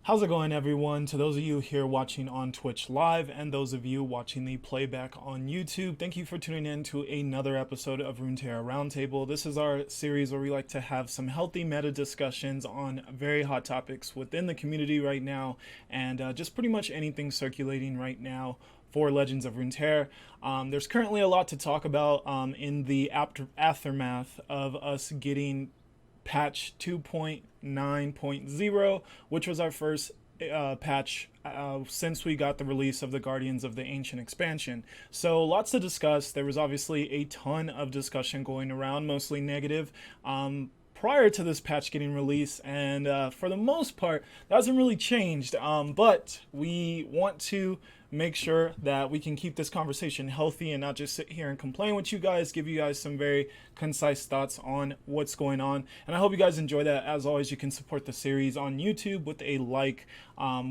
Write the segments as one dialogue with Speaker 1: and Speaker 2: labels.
Speaker 1: How's it going, everyone? To those of you here watching on Twitch Live and those of you watching the playback on YouTube, thank you for tuning in to another episode of Runeterra Round Table. This is our series where we like to have some healthy meta discussions on very hot topics within the community right now, and just pretty much anything circulating right now for Legends of Runeterra. There's currently a lot to talk about in the aftermath of us getting patch 2.9.0, which was our first patch since we got the release of the Guardians of the Ancient expansion. So lots to discuss. There was obviously a ton of discussion going around, mostly negative, prior to this patch getting released, and for the most part that hasn't really changed, but we want to make sure that we can keep this conversation healthy and not just sit here and complain with you guys, give you guys some very concise thoughts on what's going on. And I hope you guys enjoy that. As always, you can support the series on YouTube with a like,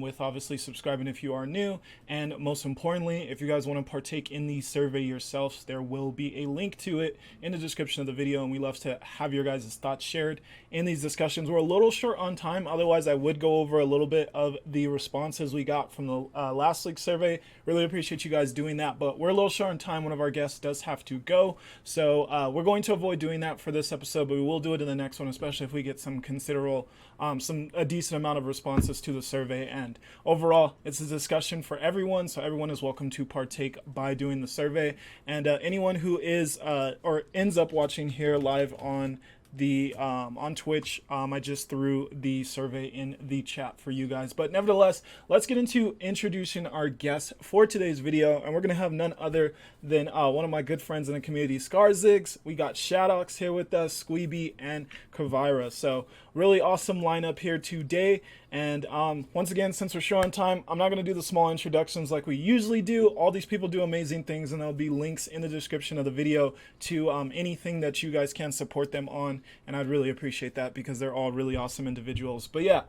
Speaker 1: with obviously subscribing if you are new, and most importantly, if you guys want to partake in the survey yourselves, there will be a link to it in the description of the video, and we love to have your guys' thoughts shared in these discussions. We're a little short on time, otherwise I would go over a little bit of the responses we got from the last week's survey. Really appreciate you guys doing that, but we're a little short on time. One of our guests does have to go, so we're going to avoid doing that for this episode, but we will do it in the next one, especially if we get some considerable, a decent amount of responses to the survey. And overall, it's a discussion for everyone, so everyone is welcome to partake by doing the survey. And anyone who is or ends up watching here live on the on Twitch, I just threw the survey in the chat for you guys. But nevertheless, let's get into introducing our guest for today's video, and we're gonna have none other than one of my good friends in the community, Scarzigs. We got Shadox here with us, Squeeby, and Kavira. So really awesome lineup here today. And once again, since we're short on time, I'm not going to do the small introductions like we usually do. All these people do amazing things, and there'll be links in the description of the video to anything that you guys can support them on, and I'd really appreciate that because they're all really awesome individuals. But yeah,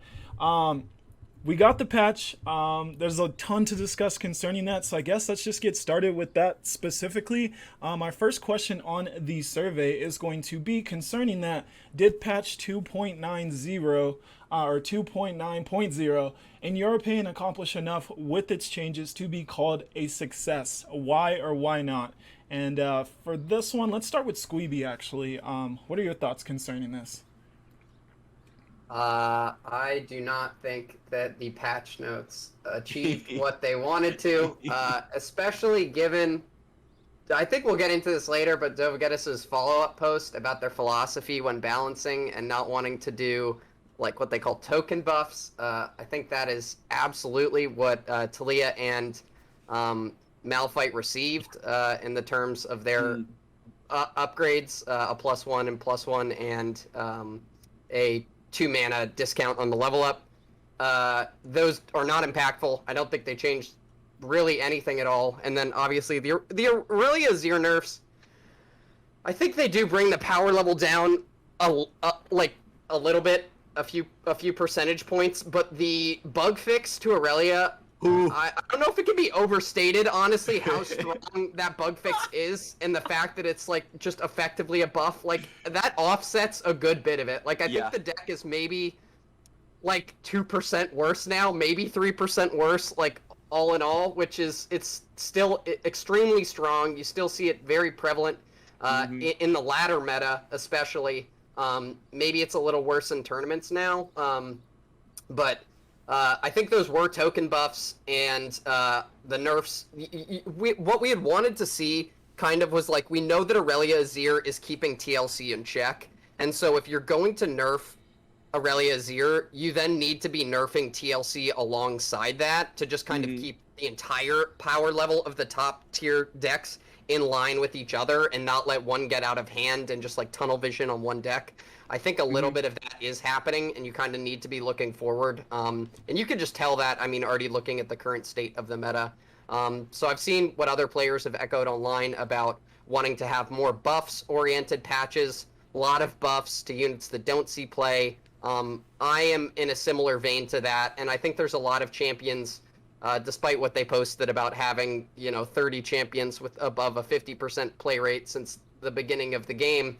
Speaker 1: we got the patch. There's a ton to discuss concerning that, so I guess let's just get started with that specifically. My first question on the survey is going to be concerning that. Did patch 2.90 or 2.9.0, in your opinion, accomplish enough with its changes to be called a success? Why or why not? And for this one, let's start with Squeeby, actually. What are your thoughts concerning this?
Speaker 2: I do not think that the patch notes achieved what they wanted to, especially given, I think we'll get into this later, but Dovagetis' follow-up post about their philosophy when balancing and not wanting to do like what they call token buffs. I think that is absolutely what Talia and Malphite received in the terms of their upgrades, a +1 and +1, and a 2-mana discount on the level up. Those are not impactful. I don't think they changed really anything at all. And then obviously the Aurelia Azir nerfs, I think they do bring the power level down like a little bit, a few percentage points, but the bug fix to Aurelia, I don't know if it can be overstated, honestly, how strong that bug fix is, and the fact that it's like just effectively a buff, like that offsets a good bit of it. Like I think the deck is maybe like 2% worse now, maybe 3% worse, like all in all, which is, it's still extremely strong. You still see it very prevalent in the ladder meta, especially. Maybe it's a little worse in tournaments now, but I think those were token buffs, and the nerfs. What we had wanted to see kind of was like, we know that Aurelia Azir is keeping TLC in check, and so if you're going to nerf Aurelia Azir, you then need to be nerfing TLC alongside that to just kind of keep the entire power level of the top tier decks in line with each other and not let one get out of hand and just like tunnel vision on one deck. I think a little bit of that is happening, and you kind of need to be looking forward. And you can just tell that, I mean, already looking at the current state of the meta. So I've seen what other players have echoed online about wanting to have more buffs-oriented patches, a lot of buffs to units that don't see play. I am in a similar vein to that, and I think there's a lot of champions, despite what they posted about having, 30 champions with above a 50% play rate since the beginning of the game.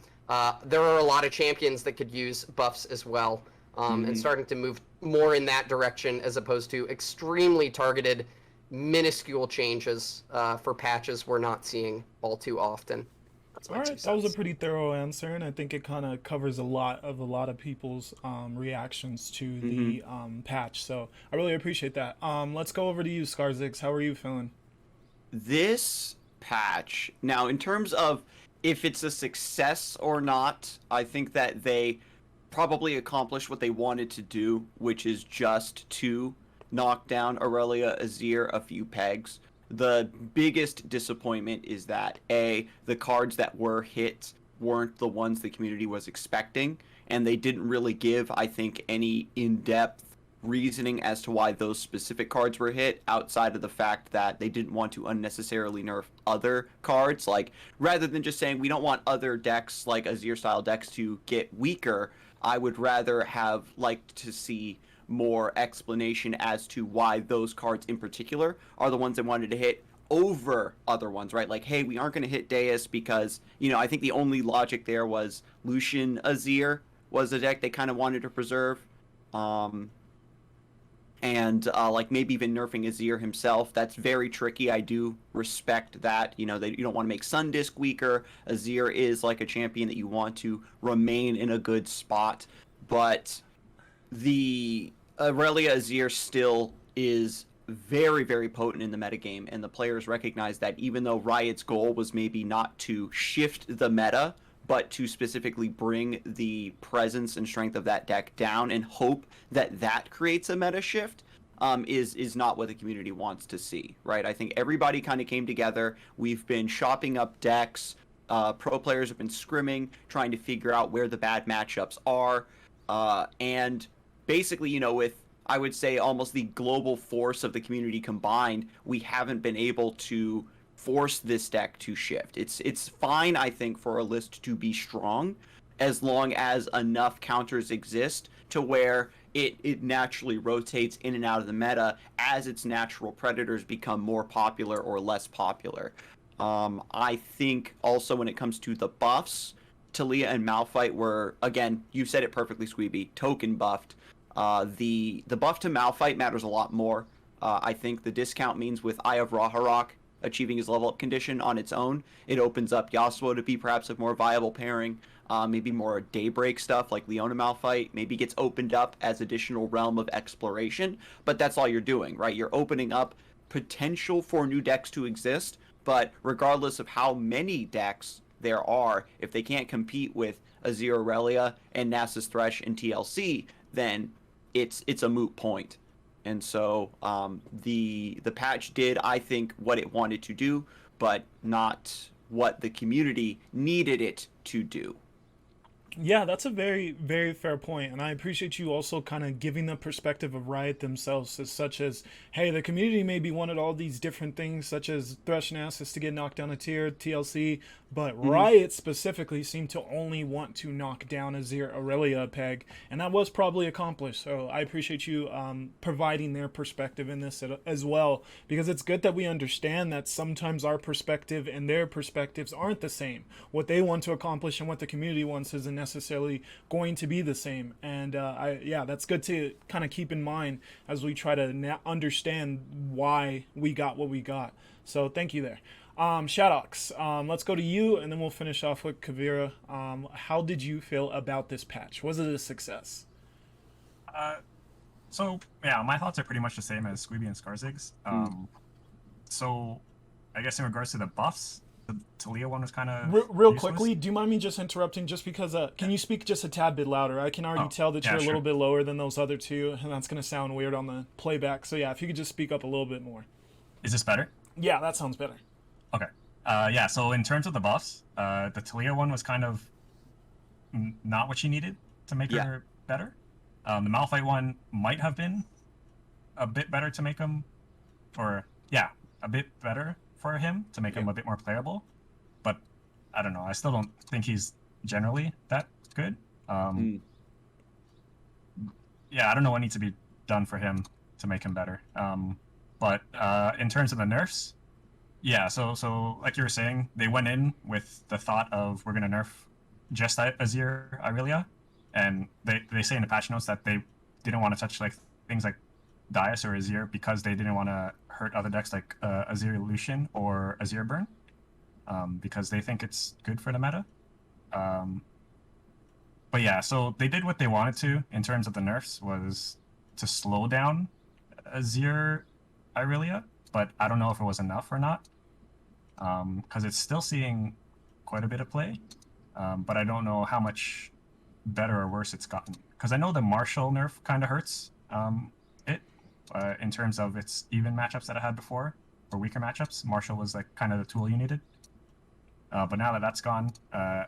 Speaker 2: There are a lot of champions that could use buffs as well. and starting to move more in that direction as opposed to extremely targeted, minuscule changes for patches we're not seeing all too often. That's
Speaker 1: All
Speaker 2: my two
Speaker 1: right, that was a
Speaker 2: cents.
Speaker 1: pretty thorough answer, and I think it kind of covers a lot of people's reactions to
Speaker 3: Mm-hmm.
Speaker 1: the patch. So I really appreciate that. Let's go over to you, Skarzix. How are you feeling?
Speaker 3: This patch, now in terms of if it's a success or not, I think that they probably accomplished what they wanted to do, which is just to knock down Aurelia Azir a few pegs. The biggest disappointment is that the cards that were hit weren't the ones the community was expecting, and they didn't really give, I think, any in-depth reasoning as to why those specific cards were hit outside of the fact that they didn't want to unnecessarily nerf other cards. Like, rather than just saying we don't want other decks like Azir style decks to get weaker, I would rather have liked to see more explanation as to why those cards in particular are the ones they wanted to hit over other ones, right? Like, hey, we aren't going to hit Deus because, I think the only logic there was Lucian Azir was a deck they kind of wanted to preserve. And like maybe even nerfing Azir himself. That's very tricky. I do respect that. You don't want to make Sundisk weaker. Azir is like a champion that you want to remain in a good spot. But the Aurelia Azir still is very, very potent in the metagame, and the players recognize that even though Riot's goal was maybe not to shift the meta, but to specifically bring the presence and strength of that deck down and hope that that creates a meta shift, is not what the community wants to see, right? I think everybody kind of came together. We've been shopping up decks. Pro players have been scrimming, trying to figure out where the bad matchups are. And basically, with, I would say, almost the global force of the community combined, we haven't been able to force this deck to shift. It's fine, I think, for a list to be strong as long as enough counters exist to where it naturally rotates in and out of the meta as its natural predators become more popular or less popular. I think also when it comes to the buffs, Talia and Malphite were, again, you said it perfectly, Squeeby, token buffed. The buff to Malphite matters a lot more. I think the discount means with Eye of Raharok achieving his level up condition on its own, it opens up Yasuo to be perhaps a more viable pairing. Maybe more Daybreak stuff like Leona Malphite maybe gets opened up as additional realm of exploration, but that's all you're doing, right? You're opening up potential for new decks to exist, but regardless of how many decks there are, if they can't compete with Azir Aurelia and Nasus Thresh and TLC, then it's a moot point. And so the patch did, I think, what it wanted to do, but not what the community needed it to do.
Speaker 1: Yeah, that's a very, very fair point, and I appreciate you also kind of giving the perspective of Riot themselves, as such as, hey, the community maybe wanted all these different things, such as Thresh and Nasus to get knocked down a tier, TLC, but Riot specifically seemed to only want to knock down Azir Aurelia a peg, and that was probably accomplished. So I appreciate you providing their perspective in this as well, because it's good that we understand that sometimes our perspective and their perspectives aren't the same. What they want to accomplish and what the community wants isn't necessarily going to be the same, and that's good to kind of keep in mind as we try to understand why we got what we got. So thank you there. Shadox, let's go to you, and then we'll finish off with Kavira. How did you feel about this patch? Was it a success?
Speaker 4: So yeah, my thoughts are pretty much the same as Squeeby and Skarzig's. So I guess in regards to the buffs, the Talia one was kind of
Speaker 1: real quickly. Do you mind me just interrupting? Just because, can you speak just a tad bit louder? I can already tell that you're a little bit lower than those other two, and that's gonna sound weird on the playback. So yeah, if you could just speak up a little bit more.
Speaker 4: Is this better?
Speaker 1: Yeah, that sounds better.
Speaker 4: Okay. Yeah. So in terms of the buffs, the Talia one was kind of not what she needed to make her better. The Malphite one might have been a bit better to make him, a bit better for him to make him a bit more playable. But I don't know. I still don't think he's generally that good. Yeah, I don't know what needs to be done for him to make him better. But in terms of the nerfs, yeah. So like you were saying, they went in with the thought of we're gonna nerf just Azir Aurelia, and they say in the patch notes that they didn't want to touch like things like Dias or Azir because they didn't want to hurt other decks like Azir Illusion or Azir Burn, because they think it's good for the meta. But yeah, so they did what they wanted to in terms of the nerfs, was to slow down Azir Irelia, but I don't know if it was enough or not, because it's still seeing quite a bit of play, but I don't know how much better or worse it's gotten. Because I know the Marshall nerf kind of hurts it in terms of its even matchups that I had before, or weaker matchups. Marshall was like kind of the tool you needed. But now that that's gone, I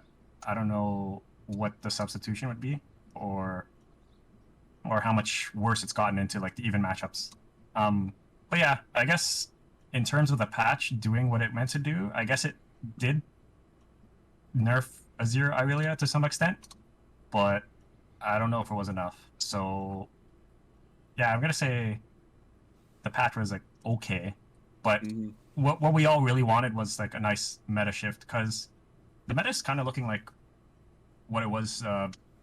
Speaker 4: don't know what the substitution would be, or how much worse it's gotten into like the even matchups. But yeah, I guess in terms of the patch doing what it meant to do, I guess it did nerf Azir Irelia to some extent, but I don't know if it was enough. So yeah, I'm gonna say the patch was like okay, but what we all really wanted was like a nice meta shift, because the meta is kind of looking like what it was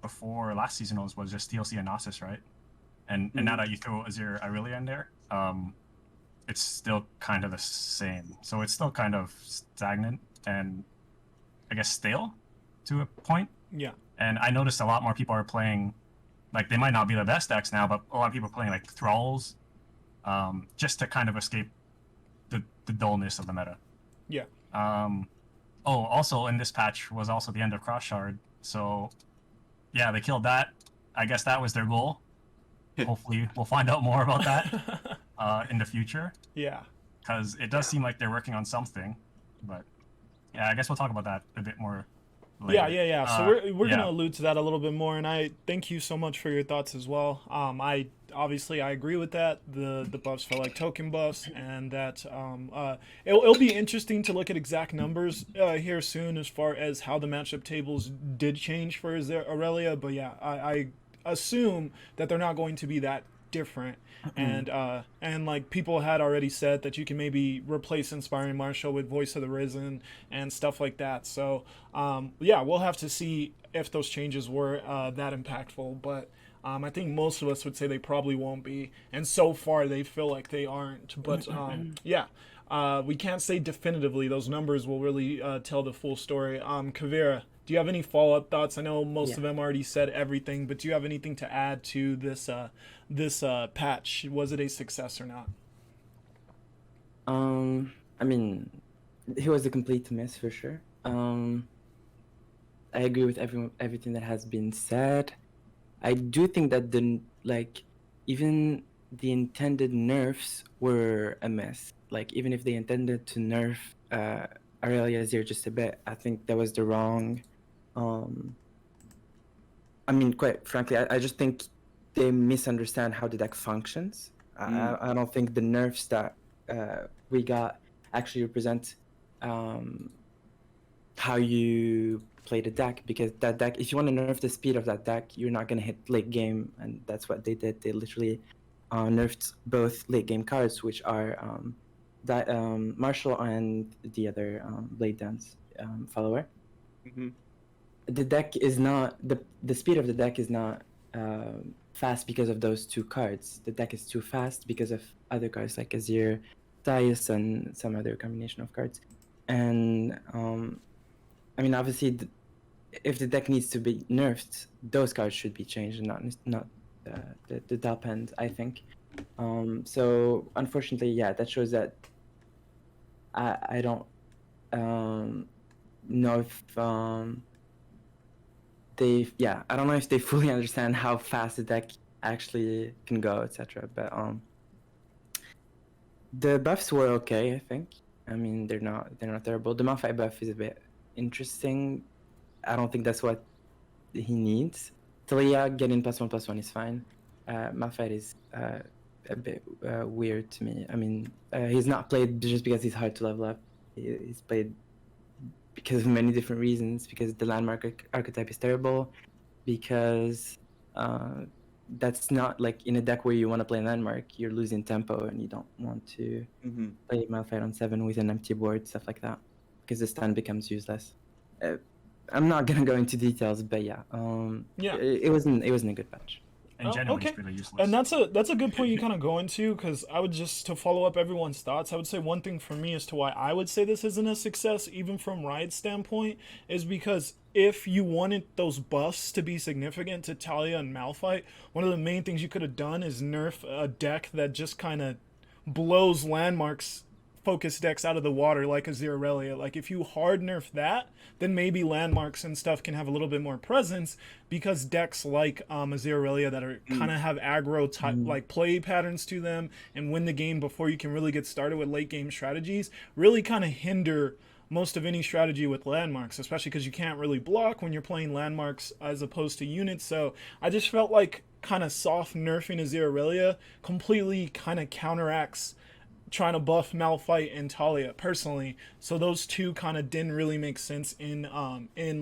Speaker 4: before last season was just TLC and Gnosis, right? And now that you throw Azir Irelia in there, it's still kind of the same. So it's still kind of stagnant and I guess stale to a point.
Speaker 1: Yeah.
Speaker 4: And I noticed a lot more people are playing, like they might not be the best decks now, but a lot of people are playing like Thralls, just to kind of escape the dullness of the meta.
Speaker 1: Yeah.
Speaker 4: Also in this patch was also the end of Cross Shard. So yeah, they killed that. I guess that was their goal. Hopefully we'll find out more about that in the future.
Speaker 1: Yeah.
Speaker 4: Because it does seem like they're working on something. But yeah, I guess we'll talk about that a bit more later.
Speaker 1: Yeah. So we're gonna allude to that a little bit more, and I thank you so much for your thoughts as well. I agree with that. The buffs felt like token buffs, and that it'll be interesting to look at exact numbers here soon as far as how the matchup tables did change for Aurelia. But yeah, I assume that they're not going to be that different, and like people had already said that you can maybe replace Inspiring Marshall with Voice of the Risen and stuff like that. So yeah, we'll have to see if those changes were that impactful, but I think most of us would say they probably won't be, and so far they feel like they aren't. But yeah, we can't say definitively. Those numbers will really tell the full story. Kavira, do you have any follow-up thoughts? I know most of them already said everything, but do you have anything to add to this patch? Was it a success or not?
Speaker 5: I mean, he was a complete miss for sure. I agree with everything that has been said. I do think that even the intended nerfs were a mess. Like even if they intended to nerf Aurelia Azir just a bit, I think that was the wrong. I mean, quite frankly, I just think they misunderstand how the deck functions. I don't think the nerfs that we got actually represent how you play the deck, because that deck, if you want to nerf the speed of that deck, you're not going to hit late game, and that's what they did. They literally nerfed both late game cards, which are Marshall and the other Blade Dance follower. The deck is not the speed of the deck is not fast because of those two cards. The deck is too fast because of other cards like Azir, Dias, and some other combination of cards. And I mean, obviously, if the deck needs to be nerfed, those cards should be changed, and not the top end, I think. So unfortunately, yeah, that shows that I don't know if I don't know if they fully understand how fast the deck actually can go, etc. But the buffs were okay, I think. I mean, they're not terrible. The Malphite buff is a bit interesting. I don't think that's what he needs. Talia getting +1/+1 is fine. Malphite is a bit weird to me. I mean, he's not played just because he's hard to level up. He's played because of many different reasons. Because the landmark archetype is terrible. Because that's not like in a deck where you want to play landmark, you're losing tempo and you don't want to play Malphite on 7 with an empty board, stuff like that, because the stun becomes useless. I'm not gonna go into details, but yeah,
Speaker 1: Yeah.
Speaker 5: it wasn't a good patch.
Speaker 4: And
Speaker 1: Oh,
Speaker 4: generally,
Speaker 1: okay.
Speaker 4: it's really useless.
Speaker 1: And that's a good point you kind of go into, because I would just, to follow up everyone's thoughts, I would say one thing for me as to why I would say this isn't a success, even from Riot's standpoint, is because if you wanted those buffs to be significant to Talia and Malphite, one of the main things you could have done is nerf a deck that just kind of blows landmarks focus decks out of the water like a Zerarelia. Like if you hard nerf that, then maybe landmarks and stuff can have a little bit more presence, because decks like a Zerarelia that are kind of have aggro type like play patterns to them and win the game before you can really get started with late game strategies really kind of hinder most of any strategy with landmarks, especially because you can't really block when you're playing landmarks as opposed to units. So I just felt like kind of soft nerfing a Zerarelia completely kind of counteracts trying to buff Malphite and Talia personally. So those two kind of didn't really make sense in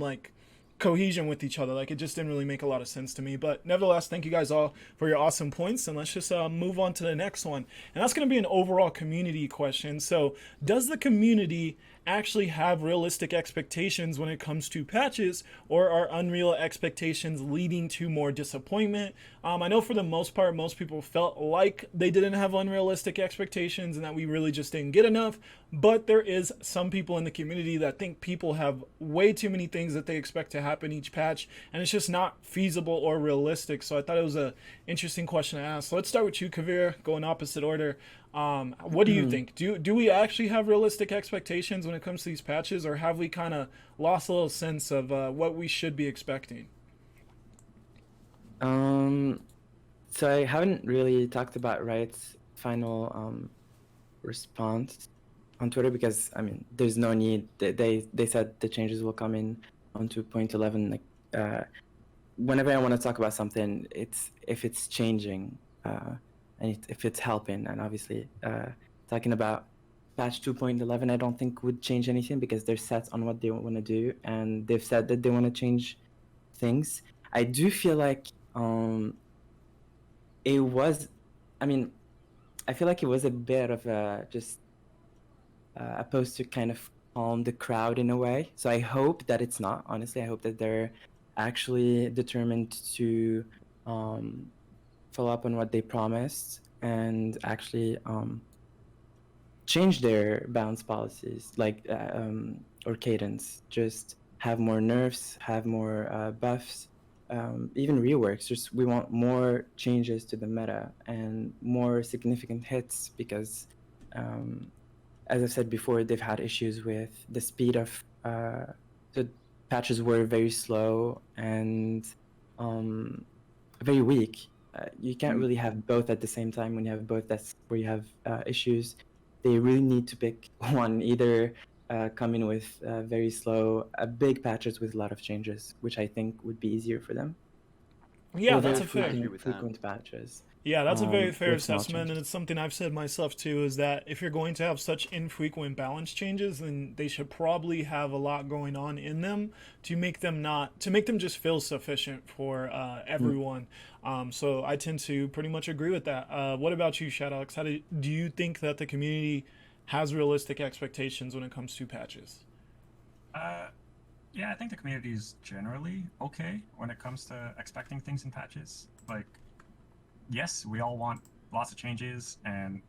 Speaker 1: like cohesion with each other. Like it just didn't really make a lot of sense to me. But nevertheless, thank you guys all for your awesome points, and let's just move on to the next one. And that's going to be an overall community question. So does the community actually have realistic expectations when it comes to patches, or are unreal expectations leading to more disappointment? I know for the most part, most people felt like they didn't have unrealistic expectations and that we really just didn't get enough, but there is some people in the community that think people have way too many things that they expect to happen each patch, and it's just not feasible or realistic. So I thought it was a interesting question to ask. So let's start with you, Kavir, go in opposite order. What do you think? Do we actually have realistic expectations when it comes to these patches, or have we kind of lost a little sense of what we should be expecting?
Speaker 5: So I haven't really talked about Riot's final response on Twitter, because I mean, there's no need. They said the changes will come in on 2.11. Like whenever I want to talk about something, it's if it's changing. And if it's helping, and obviously talking about patch 2.11, I don't think would change anything, because they're set on what they want to do, and they've said that they want to change things. I do feel like it was, I mean, I feel like it was a bit of just a post to kind of calm the crowd in a way. So I hope that it's not, honestly. I hope that they're actually determined to follow up on what they promised and actually change their bounce policies, like or cadence. Just have more nerfs, have more buffs, even reworks. Just we want more changes to the meta and more significant hits, because as I've said before, they've had issues with the speed of the patches were very slow and very weak. You can't really have both at the same time. When you have both, that's where you have issues. They really need to pick one, either come in with very slow, big patches with a lot of changes, which I think would be easier for them.
Speaker 1: Yeah,
Speaker 5: Or
Speaker 1: that's
Speaker 5: very
Speaker 1: a fair.
Speaker 5: frequent patches.
Speaker 1: Yeah, that's a very fair
Speaker 5: with small
Speaker 1: assessment, and
Speaker 5: changes.
Speaker 1: it's something I've said myself too, is that if you're going to have such infrequent balance changes, then they should probably have a lot going on in them to make them just feel sufficient for everyone. So I tend to pretty much agree with that. What about you, Shadox? Do you think that the community has realistic expectations when it comes to patches?
Speaker 4: Yeah, I think the community is generally okay when it comes to expecting things in patches. Like, yes, we all want lots of changes and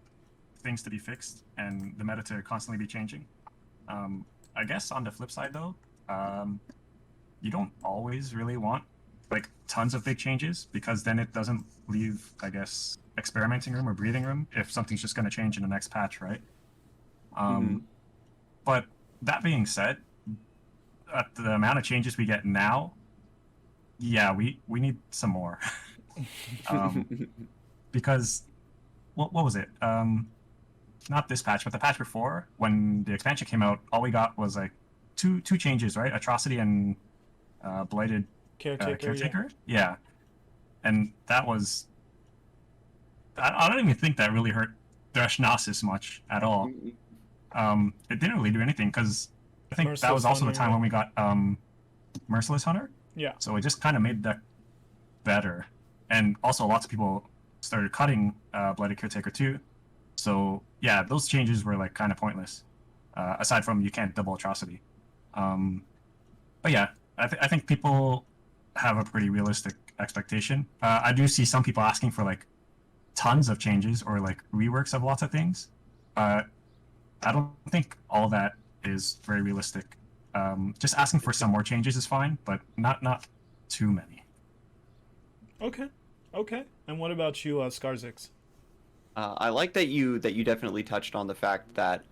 Speaker 4: things to be fixed and the meta to constantly be changing. I guess on the flip side, though, you don't always really want like tons of big changes, because then it doesn't leave, I guess, experimenting room or breathing room if something's just going to change in the next patch, right? But that being said, at the amount of changes we get now, yeah, we need some more. Because what was it? Not this patch, but the patch before, when the expansion came out, all we got was like two changes, right? Atrocity and Blighted Caretaker. Yeah. And that was, I don't even think that really hurt Threshnasis much at all. It didn't really do anything, because I think that was also the time when we got Merciless Hunter.
Speaker 1: Yeah.
Speaker 4: So it just kind of made the deck better. And also lots of people started cutting Blighted Caretaker too. So yeah, those changes were like kind of pointless. Aside from you can't double Atrocity. But yeah, I think people have a pretty realistic expectation. I do see some people asking for like tons of changes or like reworks of lots of things. I don't think all that is very realistic. Just asking for some more changes is fine, but not too many.
Speaker 1: Okay. And what about you, Skarzix?
Speaker 3: I like that you definitely touched on the fact that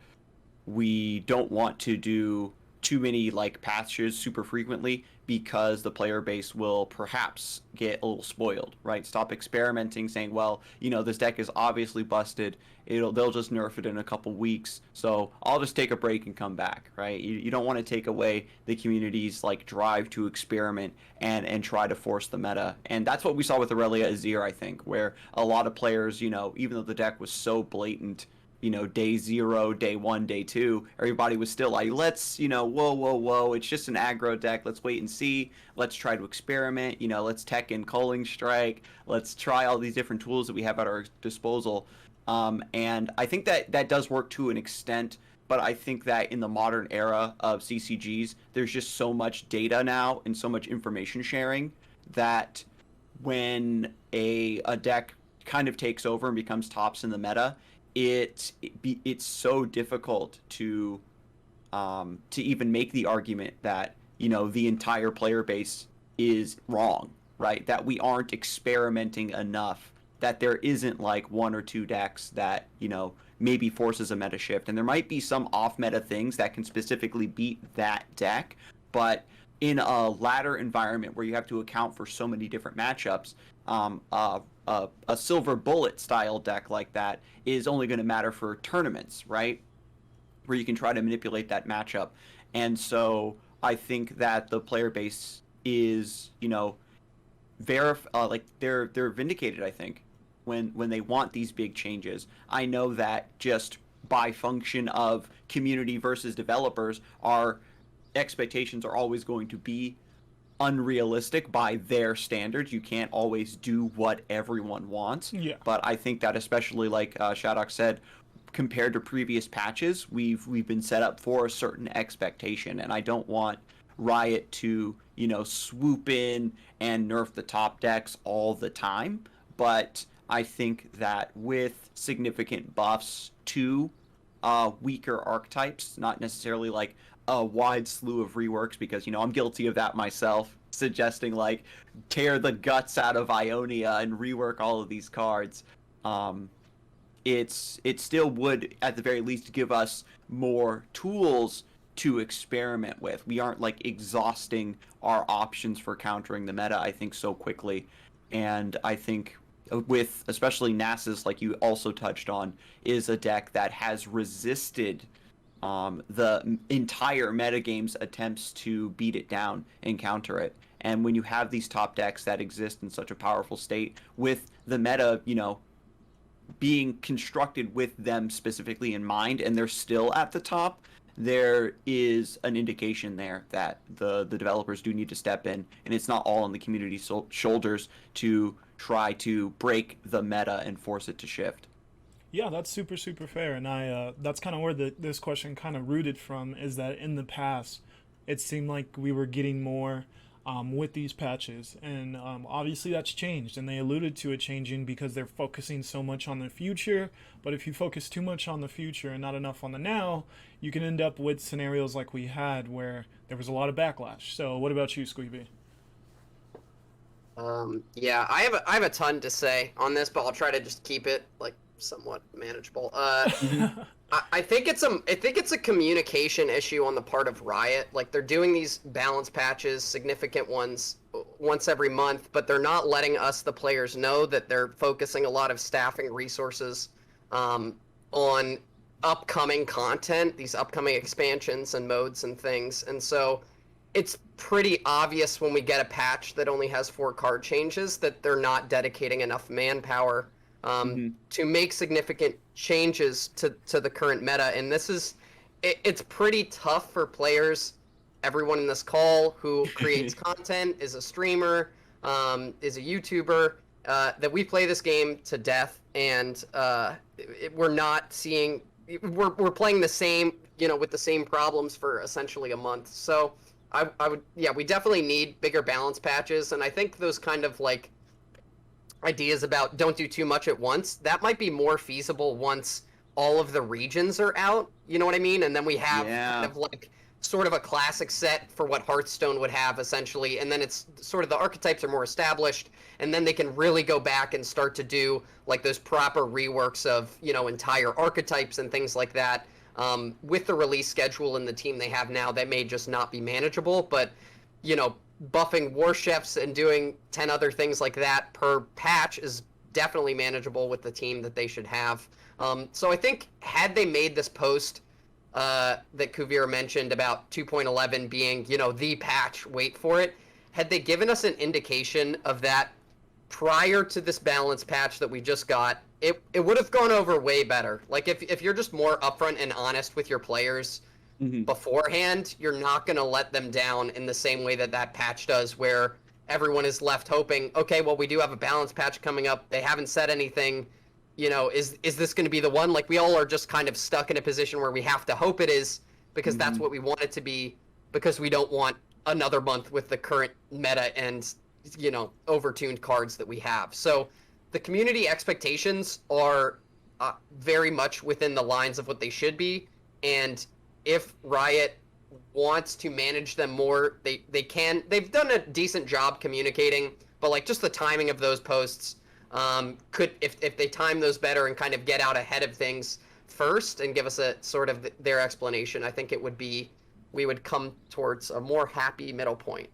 Speaker 3: we don't want to do too many like patches super frequently because the player base will perhaps get a little spoiled, right? Stop experimenting, saying, well, this deck is obviously busted. They'll just nerf it in a couple weeks, so I'll just take a break and come back, right? You don't want to take away the community's like drive to experiment and try to force the meta. And that's what we saw with Aurelia Azir, I think, where a lot of players, even though the deck was so blatant, day 0, day 1, day 2, everybody was still like, let's, whoa, it's just an aggro deck. Let's wait and see. Let's try to experiment. Let's tech in Culling Strike. Let's try all these different tools that we have at our disposal. And I think that does work to an extent, but I think that in the modern era of CCGs, there's just so much data now and so much information sharing that when a deck kind of takes over and becomes tops in the meta, it's so difficult to even make the argument that the entire player base is wrong, right? That we aren't experimenting enough, that there isn't like one or two decks that maybe forces a meta shift, and there might be some off meta things that can specifically beat that deck, but in a ladder environment where you have to account for so many different matchups, a silver bullet style deck like that is only going to matter for tournaments, right? Where you can try to manipulate that matchup. And so I think that the player base is, they're vindicated, I think, when they want these big changes. I know that just by function of community versus developers, our expectations are always going to be unrealistic by their standards. You can't always do what everyone wants.
Speaker 1: Yeah.
Speaker 3: But I think that especially like Shadok said, compared to previous patches, we've been set up for a certain expectation, and I don't want Riot to swoop in and nerf the top decks all the time. But I think that with significant buffs to weaker archetypes, not necessarily like a wide slew of reworks, because I'm guilty of that myself, suggesting like tear the guts out of Ionia and rework all of these cards. It still would at the very least give us more tools to experiment with. We aren't like exhausting our options for countering the meta, I think, so quickly. And I think with especially Nasus, like you also touched on, is a deck that has resisted the entire metagame's attempts to beat it down and counter it. And when you have these top decks that exist in such a powerful state, with the meta, being constructed with them specifically in mind, and they're still at the top, there is an indication there that the developers do need to step in, and it's not all on the community's shoulders to try to break the meta and force it to shift.
Speaker 1: Yeah, that's super fair, and that's kind of where this question kind of rooted from, is that in the past it seemed like we were getting more with these patches, and obviously that's changed, and they alluded to it changing because they're focusing so much on the future. But if you focus too much on the future and not enough on the now, you can end up with scenarios like we had where there was a lot of backlash. So what about you, Squeeby?
Speaker 2: Yeah, I have a ton to say on this, but I'll try to just keep it like somewhat manageable. I think it's a communication issue on the part of Riot. Like, they're doing these balance patches, significant ones, once every month, but they're not letting us, the players, know that they're focusing a lot of staffing resources on upcoming content, these upcoming expansions and modes and things. And so it's pretty obvious when we get a patch that only has 4 card changes that they're not dedicating enough manpower to make significant changes to the current meta. And it's pretty tough for players, everyone in this call who creates content, is a streamer, is a YouTuber, that we play this game to death, and we're not seeing, we're playing the same, with the same problems for essentially a month. So I would, yeah, we definitely need bigger balance patches, and I think those kind of like ideas about don't do too much at once, that might be more feasible once all of the regions are out, you know what I mean? And then we have kind of like sort of a classic set for what Hearthstone would have essentially, and then it's sort of the archetypes are more established, and then they can really go back and start to do like those proper reworks of, you know, entire archetypes and things like that. With the release schedule and the team they have now, that may just not be manageable, but, you know, buffing war chefs and doing 10 other things like that per patch is definitely manageable with the team that they should have. So I think had they made this post that Kuvira mentioned about 2.11 being, you know, the patch, wait for it, had they given us an indication of that prior to this balance patch that we just got, it would have gone over way better. Like if you're just more upfront and honest with your players beforehand, you're not going to let them down in the same way that that patch does, where everyone is left hoping, okay, well, we do have a balance patch coming up. They haven't said anything. You know, is this going to be the one? Like, we all are just kind of stuck in a position where we have to hope it is, because that's what we want it to be, because we don't want another month with the current meta and, you know, overtuned cards that we have. So the community expectations are very much within the lines of what they should be, and if Riot wants to manage them more, they can. They've done a decent job communicating, but like just the timing of those posts could, if they time those better and kind of get out ahead of things first and give us a sort of their explanation, I think it would be, we would come towards a more happy middle point.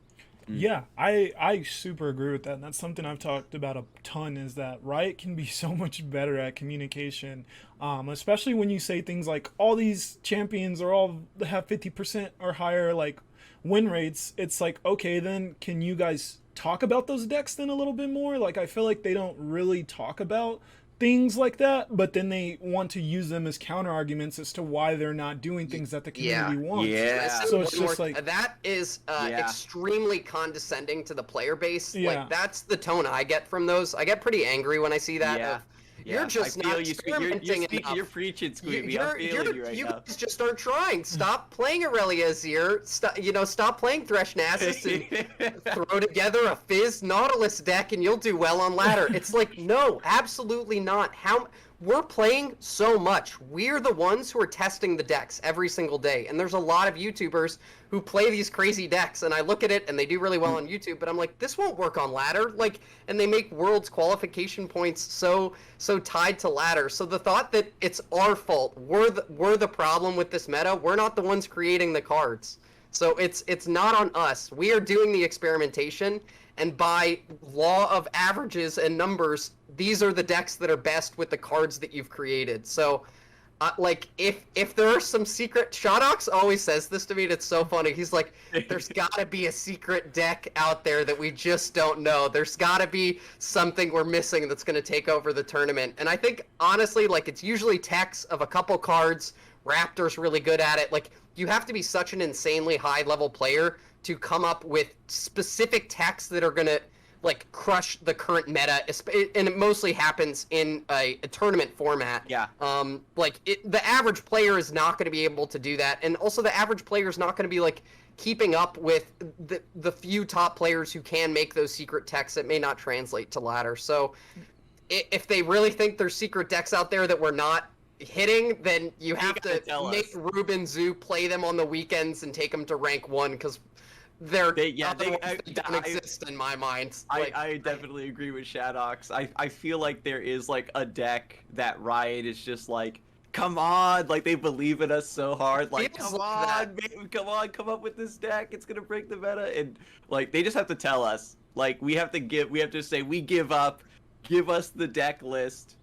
Speaker 1: Yeah, I super agree with that. And that's something I've talked about a ton, is that Riot can be so much better at communication, especially when you say things like all these champions are all have 50% or higher like win rates. It's like, okay, then can you guys talk about those decks then a little bit more? Like, I feel like they don't really talk about things like that, but then they want to use them as counter arguments as to why they're not doing things that the community wants. So it's just like,
Speaker 2: that is extremely condescending to the player base.
Speaker 1: Yeah.
Speaker 2: Like, that's the tone I get from those. I get pretty angry when I see that. You're just not experimenting enough.
Speaker 3: You're preaching, Squeeby. I'm feeling you right now.
Speaker 2: You guys just aren't trying. Stop playing Aurelia Azir. Stop playing Thresh Nasus and throw together a Fizz Nautilus deck and you'll do well on ladder. It's like, no, absolutely not. We're playing so much. We're the ones who are testing the decks every single day. And there's a lot of YouTubers who play these crazy decks, and I look at it and they do really well on YouTube, but I'm like, this won't work on ladder. Like, and they make Worlds qualification points so tied to ladder. So the thought that it's our fault, we're the problem with this meta, we're not the ones creating the cards. So it's not on us. We are doing the experimentation, and by law of averages and numbers, these are the decks that are best with the cards that you've created. So, like, if there are some secret... Shodox always says this to me, and it's so funny. He's like, there's gotta be a secret deck out there that we just don't know. There's gotta be something we're missing that's gonna take over the tournament. And I think, honestly, like, it's usually techs of a couple cards. Raptor's really good at it. Like, you have to be such an insanely high-level player to come up with specific techs that are going to, like, crush the current meta, and it mostly happens in a tournament format.
Speaker 3: Yeah.
Speaker 2: The average player is not going to be able to do that, and also the average player is not going to be, like, keeping up with the few top players who can make those secret techs that may not translate to ladder. So if they really think there's secret decks out there that we're not hitting, then you have to make Ruben Zoo play them on the weekends and take them to rank 1, because they don't exist in my mind.
Speaker 3: I definitely agree with Shadox. I feel like there is like a deck that Riot is just like, come on, like they believe in us so hard, like come on, come up with this deck, it's gonna break the meta, and like they just have to tell us, like we have to say we give up, give us the deck list.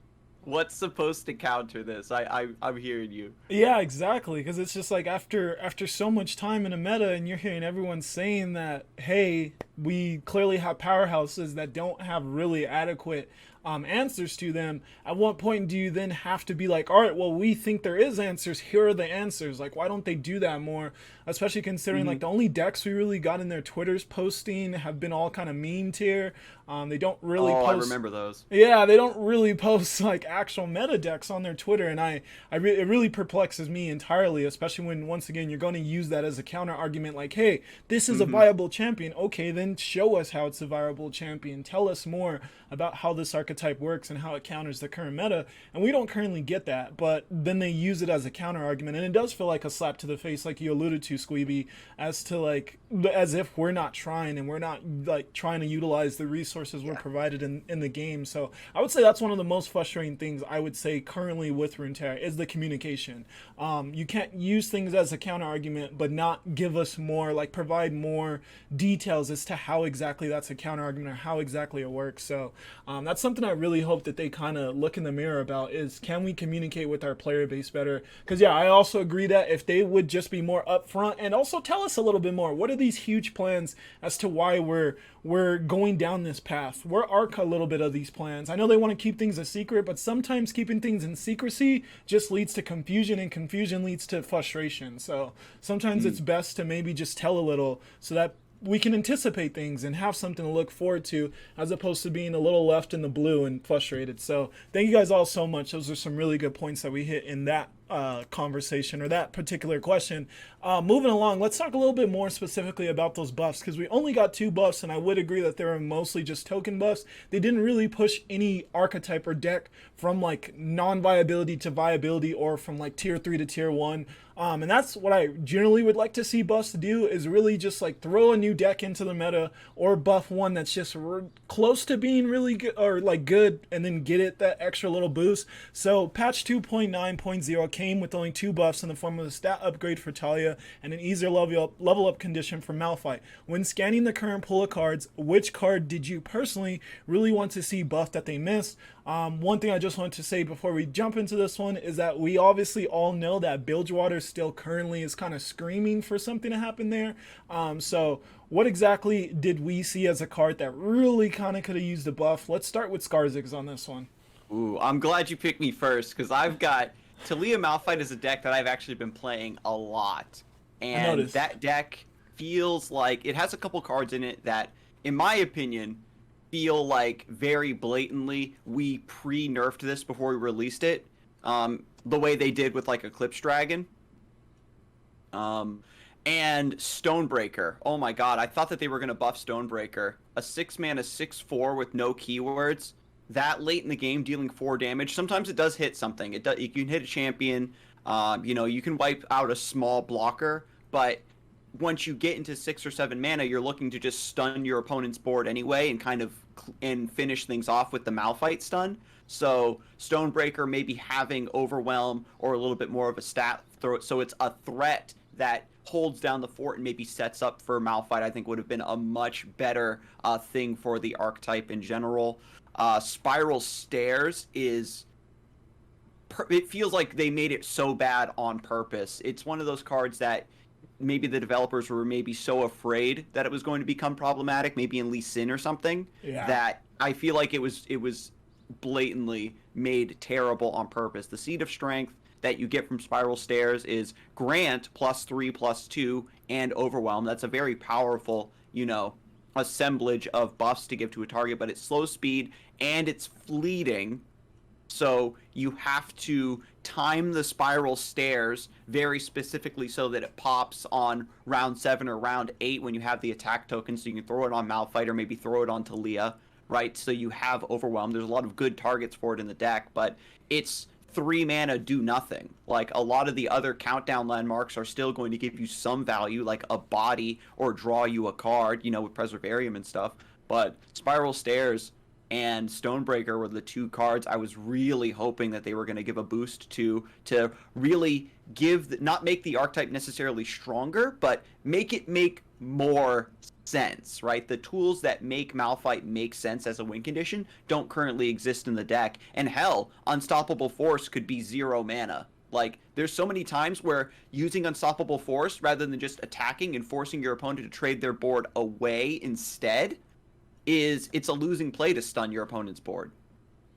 Speaker 3: What's supposed to counter this? I'm hearing you.
Speaker 1: Yeah, exactly. Because it's just like after so much time in a meta, and you're hearing everyone saying that, hey, we clearly have powerhouses that don't have really adequate answers to them. At what point do you then have to be like, all right, well, we think there is answers, here are the answers? Like, why don't they do that more? Especially considering like the only decks we really got in their Twitters posting have been all kind of memed here. They don't really post.
Speaker 3: I remember those.
Speaker 1: Yeah, they don't really post like actual meta decks on their Twitter, and it really perplexes me entirely, especially when once again you're going to use that as a counter argument, like, hey, this is a viable champion. Okay, then show us how it's a viable champion. Tell us more about how this archetype works and how it counters the current meta. And we don't currently get that, but then they use it as a counter argument, and it does feel like a slap to the face, like you alluded to, Squeeby, as to like as if we're not trying and we're not like trying to utilize the resources we're provided in the game. So I would say that's one of the most frustrating things I would say currently with Runeterra is the communication. You can't use things as a counter argument but not give us more, like provide more details as to how exactly that's a counter argument or how exactly it works. So that's something I really hope that they kind of look in the mirror about, is can we communicate with our player base better? Because yeah, I also agree that if they would just be more upfront and also tell us a little bit more, what are these huge plans as to why we're going down this path? We're arc a little bit of these plans. I know they want to keep things a secret, but sometimes keeping things in secrecy just leads to confusion, and confusion leads to frustration. So sometimes it's best to maybe just tell a little so that we can anticipate things and have something to look forward to, as opposed to being a little left in the blue and frustrated. So thank you guys all so much. Those are some really good points that we hit in that conversation or that particular question. Moving along, let's talk a little bit more specifically about those buffs, because we only got 2 buffs, and I would agree that they were mostly just token buffs. They didn't really push any archetype or deck from like non-viability to viability, or from like tier 3 to tier 1. And that's what I generally would like to see buffs do, is really just like throw a new deck into the meta, or buff one that's just close to being really good, or like good, and then get it that extra little boost. So patch 2.9.0 came with only 2 buffs in the form of a stat upgrade for Talia and an easier level up condition for Malphite. When scanning the current pool of cards, which card did you personally really want to see buffed that they missed? One thing I just want to say before we jump into this one is that we obviously all know that Bilgewater still currently is kind of screaming for something to happen there. So what exactly did we see as a card that really kind of could have used a buff? Let's start with Skarzix on this one.
Speaker 3: Ooh, I'm glad you picked me first, because I've got Talia Malphite is a deck that I've actually been playing a lot. And that deck feels like it has a couple cards in it that, in my opinion, feel like very blatantly we pre-nerfed this before we released it, the way they did with like Eclipse Dragon. And Stonebreaker. Oh my god, I thought that they were going to buff Stonebreaker. A 6-mana 6/4 with no keywords. That late in the game, dealing 4 damage. Sometimes it does hit something. You can hit a champion. You can wipe out a small blocker, but once you get into 6 or 7 mana, you're looking to just stun your opponent's board anyway and kind of finish things off with the Malphite stun. So Stonebreaker maybe having Overwhelm or a little bit more of a stat throw, so it's a threat that holds down the fort and maybe sets up for Malphite, I think would have been a much better thing for the archetype in general. Spiral Stairs is... it feels like they made it so bad on purpose. It's one of those cards that maybe the developers were maybe so afraid that it was going to become problematic, maybe in Lee Sin or something, that I feel like it was blatantly made terrible on purpose. The Seed of Strength that you get from Spiral Stairs is Grant +3/+2 and Overwhelm. That's a very powerful, assemblage of buffs to give to a target, but it's slow speed and it's fleeting. So you have to time the Spiral Stairs very specifically so that it pops on round 7 or round 8 when you have the attack token, so you can throw it on Malphite or maybe throw it on Talia, right? So you have Overwhelm. There's a lot of good targets for it in the deck, but it's 3 mana do nothing. Like a lot of the other countdown landmarks are still going to give you some value, like a body or draw you a card, with Preservarium and stuff. But Spiral Stairs and Stonebreaker were the 2 cards I was really hoping that they were going to give a boost to really not make the archetype necessarily stronger, but make it make more sense, right? The tools that make Malphite make sense as a win condition don't currently exist in the deck. And hell, Unstoppable Force could be 0 mana. Like, there's so many times where using Unstoppable Force rather than just attacking and forcing your opponent to trade their board away instead it's a losing play to stun your opponent's board.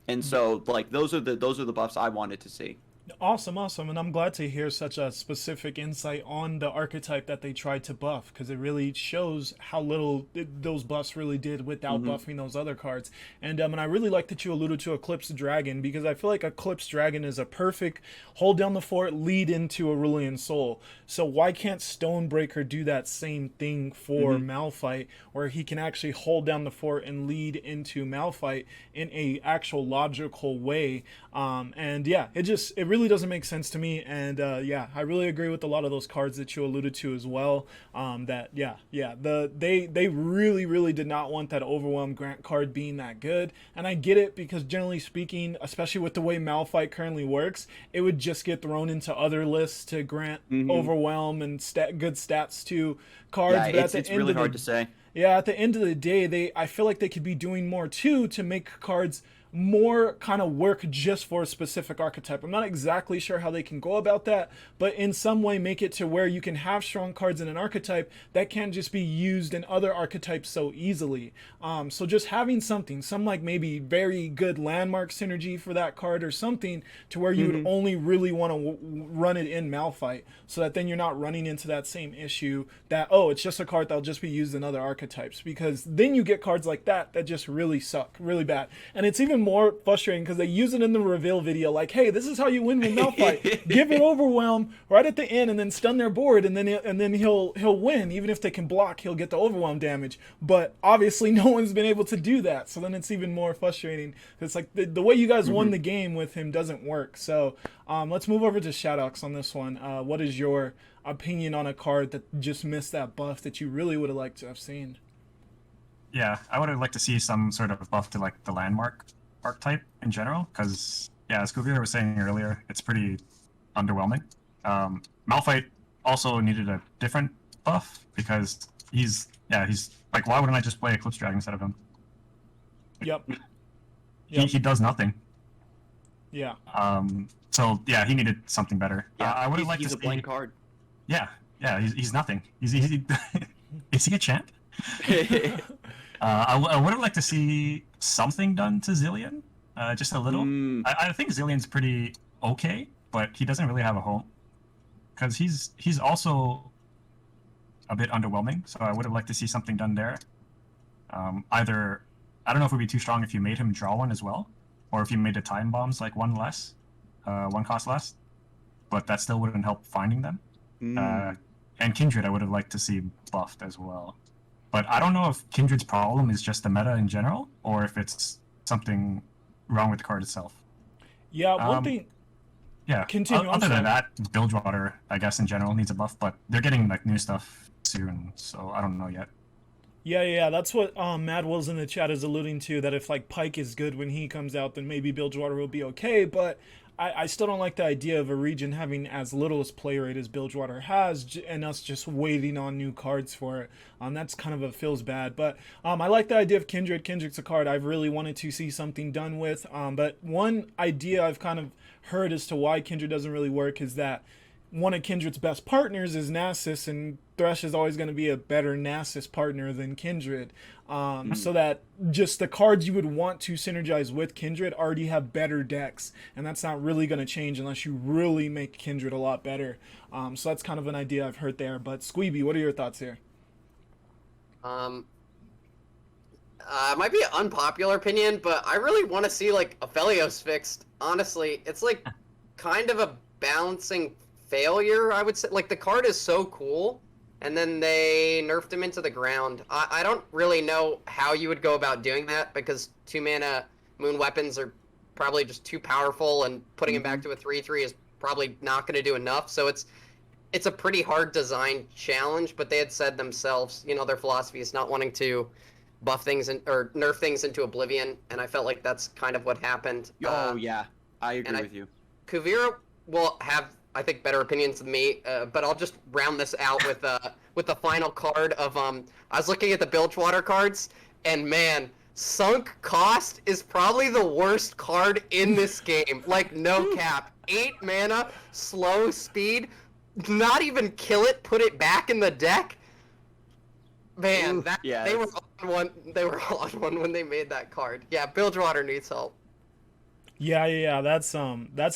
Speaker 3: And so, like, those are the buffs I wanted to see.
Speaker 1: Awesome, and I'm glad to hear such a specific insight on the archetype that they tried to buff, because it really shows how little those buffs really did without buffing those other cards. And I really like that you alluded to Eclipse Dragon, because I feel like Eclipse Dragon is a perfect hold down the fort, lead into Aurelian Soul. So why can't Stonebreaker do that same thing for Malphite, where he can actually hold down the fort and lead into Malphite in a actual logical way? And yeah, it really doesn't make sense to me. And yeah, I really agree with a lot of those cards that you alluded to as well. They really did not want that Overwhelm Grant card being that good. And I get it, because generally speaking, especially with the way Malphite currently works, it would just get thrown into other lists to grant Overwhelm and good stats to cards.
Speaker 3: Yeah,
Speaker 1: but
Speaker 3: it's really hard to say.
Speaker 1: Yeah, at the end of the day, I feel like they could be doing more too to make cards more kind of work just for a specific archetype. I'm not exactly sure how they can go about that, but in some way make it to where you can have strong cards in an archetype that can't just be used in other archetypes so easily. So just having some like maybe very good landmark synergy for that card or something to where you would only really want to run it in Malphite, so that then you're not running into that same issue that, oh, it's just a card that'll just be used in other archetypes, because then you get cards like that just really suck really bad. And it's even more frustrating because they use it in the reveal video, like, hey, this is how you win with Malphite. Give it Overwhelm right at the end and then stun their board, and then he'll win. Even if they can block, he'll get the Overwhelm damage. But obviously no one's been able to do that, so then it's even more frustrating. It's like the way you guys won the game with him doesn't work. So let's move over to Shadox on this one. What is your opinion on a card that just missed that buff that you really would have liked to have seen?
Speaker 4: Yeah, I would have liked to see some sort of buff to like the landmark archetype in general, because yeah, as Kuvira was saying earlier, it's pretty underwhelming. Malphite also needed a different buff, because he's like, why wouldn't I just play Eclipse Dragon instead of him?
Speaker 1: Yep.
Speaker 4: He does nothing.
Speaker 1: Yeah.
Speaker 4: So yeah, he needed something better.
Speaker 3: Yeah,
Speaker 4: I would have liked to
Speaker 3: he's a
Speaker 4: see
Speaker 3: blank card.
Speaker 4: Yeah, he's nothing. Is he a champ? I would have liked to see something done to Zillion, just a little. I think Zillion's pretty okay, but he doesn't really have a home, because he's also a bit underwhelming. So I would have liked to see something done there. Either, I don't know if it would be too strong if you made him draw one as well, or if you made the time bombs like one cost less, but that still wouldn't help finding them. And Kindred I would have liked to see buffed as well. But I don't know if Kindred's problem is just the meta in general, or if it's something wrong with the card itself.
Speaker 1: Yeah, one thing...
Speaker 4: Yeah,
Speaker 1: continue.
Speaker 4: Other than that, Bilgewater, I guess, in general, needs a buff, but they're getting like new stuff soon, so I don't know yet.
Speaker 1: Yeah, that's what Mad Wills in the chat is alluding to, that if like Pike is good when he comes out, then maybe Bilgewater will be okay, but I still don't like the idea of a region having as little as play rate as Bilgewater has, and us just waiting on new cards for it. That's kind of feels bad. But I like the idea of Kindred. Kindred's a card I've really wanted to see something done with. But one idea I've kind of heard as to why Kindred doesn't really work is that one of Kindred's best partners is Nasus, and Thresh is always going to be a better Nasus partner than Kindred. So that just the cards you would want to synergize with Kindred already have better decks, and that's not really going to change unless you really make Kindred a lot better. So that's kind of an idea I've heard there. But Squeeby, what are your thoughts here?
Speaker 2: Might be an unpopular opinion, but I really want to see like Aphelios fixed. Honestly, it's like kind of a balancing failure, I would say. Like, the card is so cool, and then they nerfed him into the ground. I don't really know how you would go about doing that, because 2-mana moon weapons are probably just too powerful, and putting him back to a 3/3 is probably not going to do enough. So it's a pretty hard design challenge, but they had said themselves, you know, their philosophy is not wanting to buff things or nerf things into oblivion, and I felt like that's kind of what happened.
Speaker 3: Yeah, I agree with you.
Speaker 2: Kuvira will have, I think, better opinions than me, but I'll just round this out with the final card of I was looking at the Bilgewater cards, and man, Sunk Cost is probably the worst card in this game. Like, no cap. 8 mana, slow speed, not even kill it, put it back in the deck. Man, that
Speaker 3: yeah,
Speaker 2: they were on one. They were on one when they made that card. Yeah, Bilgewater needs help.
Speaker 1: Yeah. That's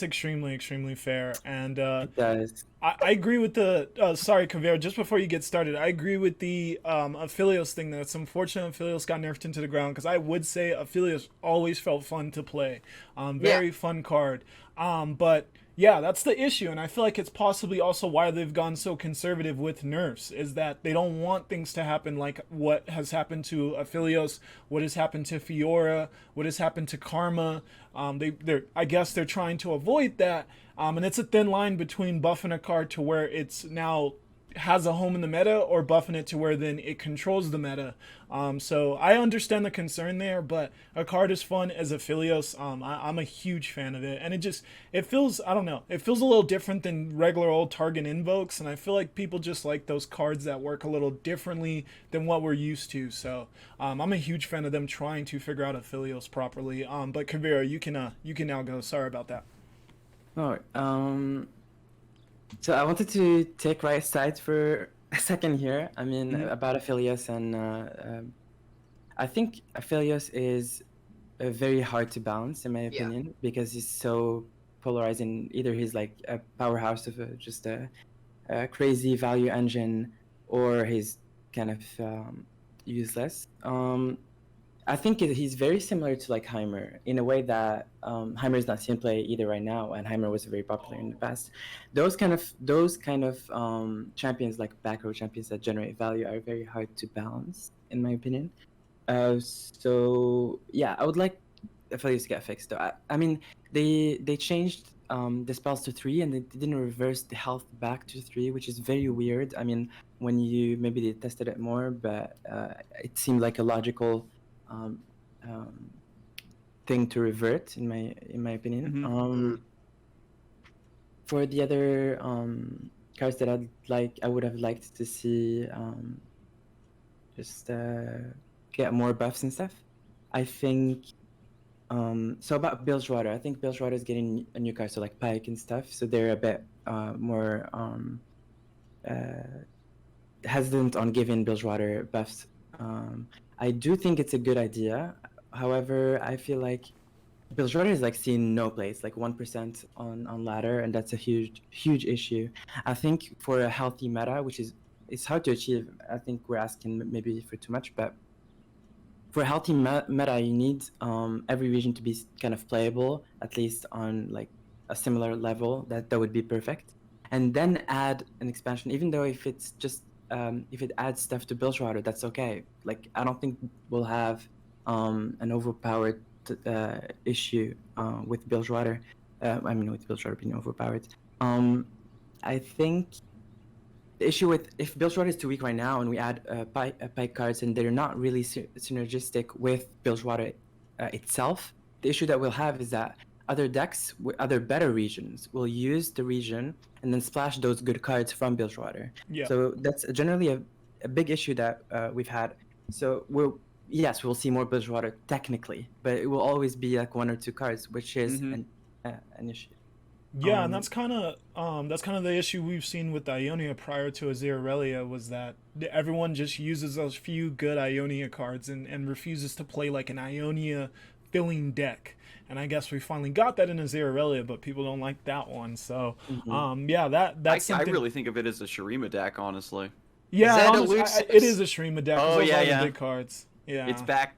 Speaker 1: extremely fair, and
Speaker 5: It does.
Speaker 1: I agree with the sorry, Kavera, just before you get started, I agree with the Aphelios thing. That's unfortunate Aphelios got nerfed into the ground, because I would say Aphelios always felt fun to play. Very fun card. But yeah, that's the issue, and I feel like it's possibly also why they've gone so conservative with nerfs, is that they don't want things to happen like what has happened to Aphelios, what has happened to Fiora, what has happened to Karma. I guess they're trying to avoid that. And it's a thin line between buffing a card to where it's now has a home in the meta, or buffing it to where then it controls the meta. So I understand the concern there, but a card as fun as Aphelios, I'm a huge fan of it. And it feels, I don't know, it feels a little different than regular old Target invokes. And I feel like people just like those cards that work a little differently than what we're used to. So I'm a huge fan of them trying to figure out Aphelios properly. But Kavira, you can now go. Sorry about that.
Speaker 5: Oh, so I wanted to take Riot's side for a second here. I mean, about Aphelios, and I think Aphelios is very hard to balance, in my opinion, because he's so polarized. In either he's like a powerhouse of just a crazy value engine, or he's kind of useless. I think he's very similar to like Heimer in a way that Heimer is not seen play either right now, and Heimer was very popular in the past. Those kind of champions, like back row champions that generate value, are very hard to balance, in my opinion. So yeah, I would like Aphelios to get fixed. I mean, they changed the spells to 3, and they didn't reverse the health back to 3, which is very weird. I mean, when maybe they tested it more, but it seemed like a logical thing to revert, in my opinion. For the other cards that I would have liked to see just get more buffs and stuff. I think so about Bilgewater. I think Bilgewater is getting a new card, so like Pike and stuff. So they're a bit more hesitant on giving Bilgewater buffs. I do think it's a good idea. However, I feel like Bilgewater is like seeing no plays, like 1% on ladder, and that's a huge issue. I think for a healthy meta, it's hard to achieve. I think we're asking maybe for too much, but for a healthy meta, you need every region to be kind of playable, at least on like a similar level. That would be perfect, and then add an expansion. Even though if it's just if it adds stuff to Bilgewater, that's okay. Like, I don't think we'll have an overpowered issue with Bilgewater. I mean, with Bilgewater being overpowered. I think the issue with if Bilgewater is too weak right now, and we add Pike cards, and they're not really synergistic with Bilgewater itself, the issue that we'll have is that other decks, other better regions, will use the region and then splash those good cards from Bilgewater.
Speaker 1: Yeah.
Speaker 5: So that's generally a big issue that we've had. So we'll see more Bilgewater technically, but it will always be like 1 or 2 cards, which is an issue.
Speaker 1: Yeah, and that's kind of the issue we've seen with Ionia prior to Azir Aurelia, was that everyone just uses those few good Ionia cards and refuses to play like an Ionia filling deck. And I guess we finally got that in Azir Aurelia, but people don't like that one. So, yeah, that's something.
Speaker 3: I really think of it as a Shurima deck, honestly.
Speaker 1: Yeah, it is a Shurima deck.
Speaker 3: Oh,
Speaker 1: those
Speaker 3: yeah,
Speaker 1: are
Speaker 3: yeah.
Speaker 1: the big cards. Yeah,
Speaker 3: It's back.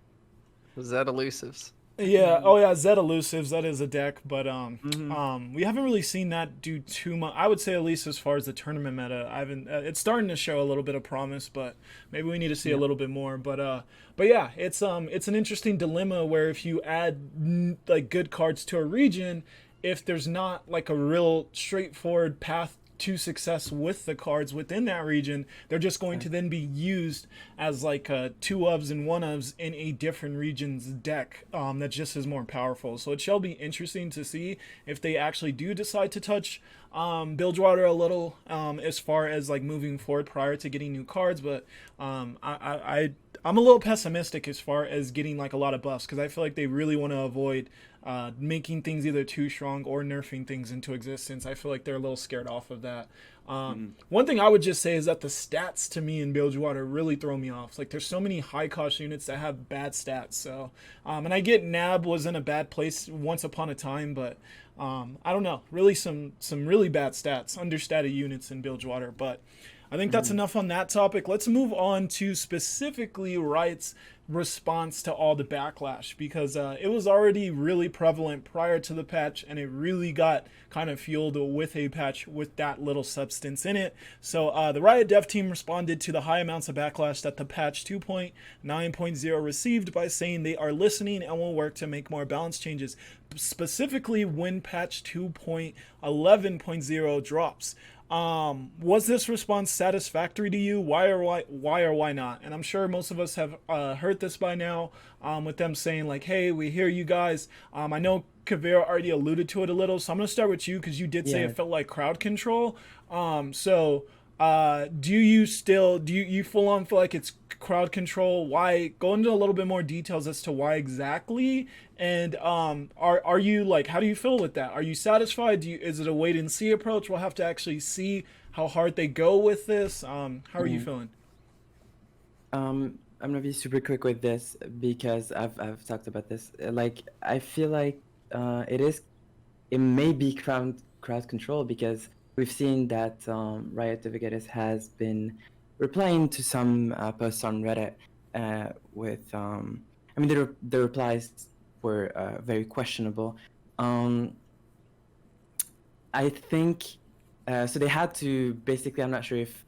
Speaker 2: Zed Elusives.
Speaker 1: Yeah. Oh yeah, Zed Elusives. That is a deck, but we haven't really seen that do too much. I would say at least as far as the tournament meta, I haven't. It's starting to show a little bit of promise, but maybe we need to see a little bit more. But yeah, it's an interesting dilemma where if you add like good cards to a region, if there's not like a real straightforward path to success with the cards within that region, they're just going to then be used as like 2-ofs and 1-ofs in a different region's deck that just is more powerful. So it shall be interesting to see if they actually do decide to touch Bilgewater a little as far as like moving forward prior to getting new cards. But I I'm a little pessimistic as far as getting like a lot of buffs because I feel like they really want to avoid making things either too strong or nerfing things into existence. I feel like they're a little scared off of that. One thing I would just say is that the stats to me in Bilgewater really throw me off. Like there's so many high cost units that have bad stats. So, and I get Nab was in a bad place once upon a time, but I don't know, really some really bad stats, understated units in Bilgewater. But I think that's enough on that topic. Let's move on to specifically Riot's response to all the backlash, because it was already really prevalent prior to the patch, and it really got kind of fueled with a patch with that little substance in it. So the Riot dev team responded to the high amounts of backlash that the patch 2.9.0 received by saying they are listening and will work to make more balance changes, specifically when patch 2.11.0 drops. Was this response satisfactory to you? Why or why not? And I'm sure most of us have heard this by now, with them saying like, hey, we hear you guys. I know Kavira already alluded to it a little, so I'm gonna start with you because you did say it felt like crowd control. Do you full on feel like it's crowd control? Why? Go into a little bit more details as to why exactly. And are you like, how do you feel with that? Are you satisfied? Is it a wait and see approach? We'll have to actually see how hard they go with this. How are you feeling?
Speaker 5: I'm gonna be super quick with this because I've talked about this. Like I feel like it may be crowd control because we've seen that Riot Navigators has been replying to some posts on Reddit with I mean the replies were very questionable. I think so they had to basically, I'm not sure if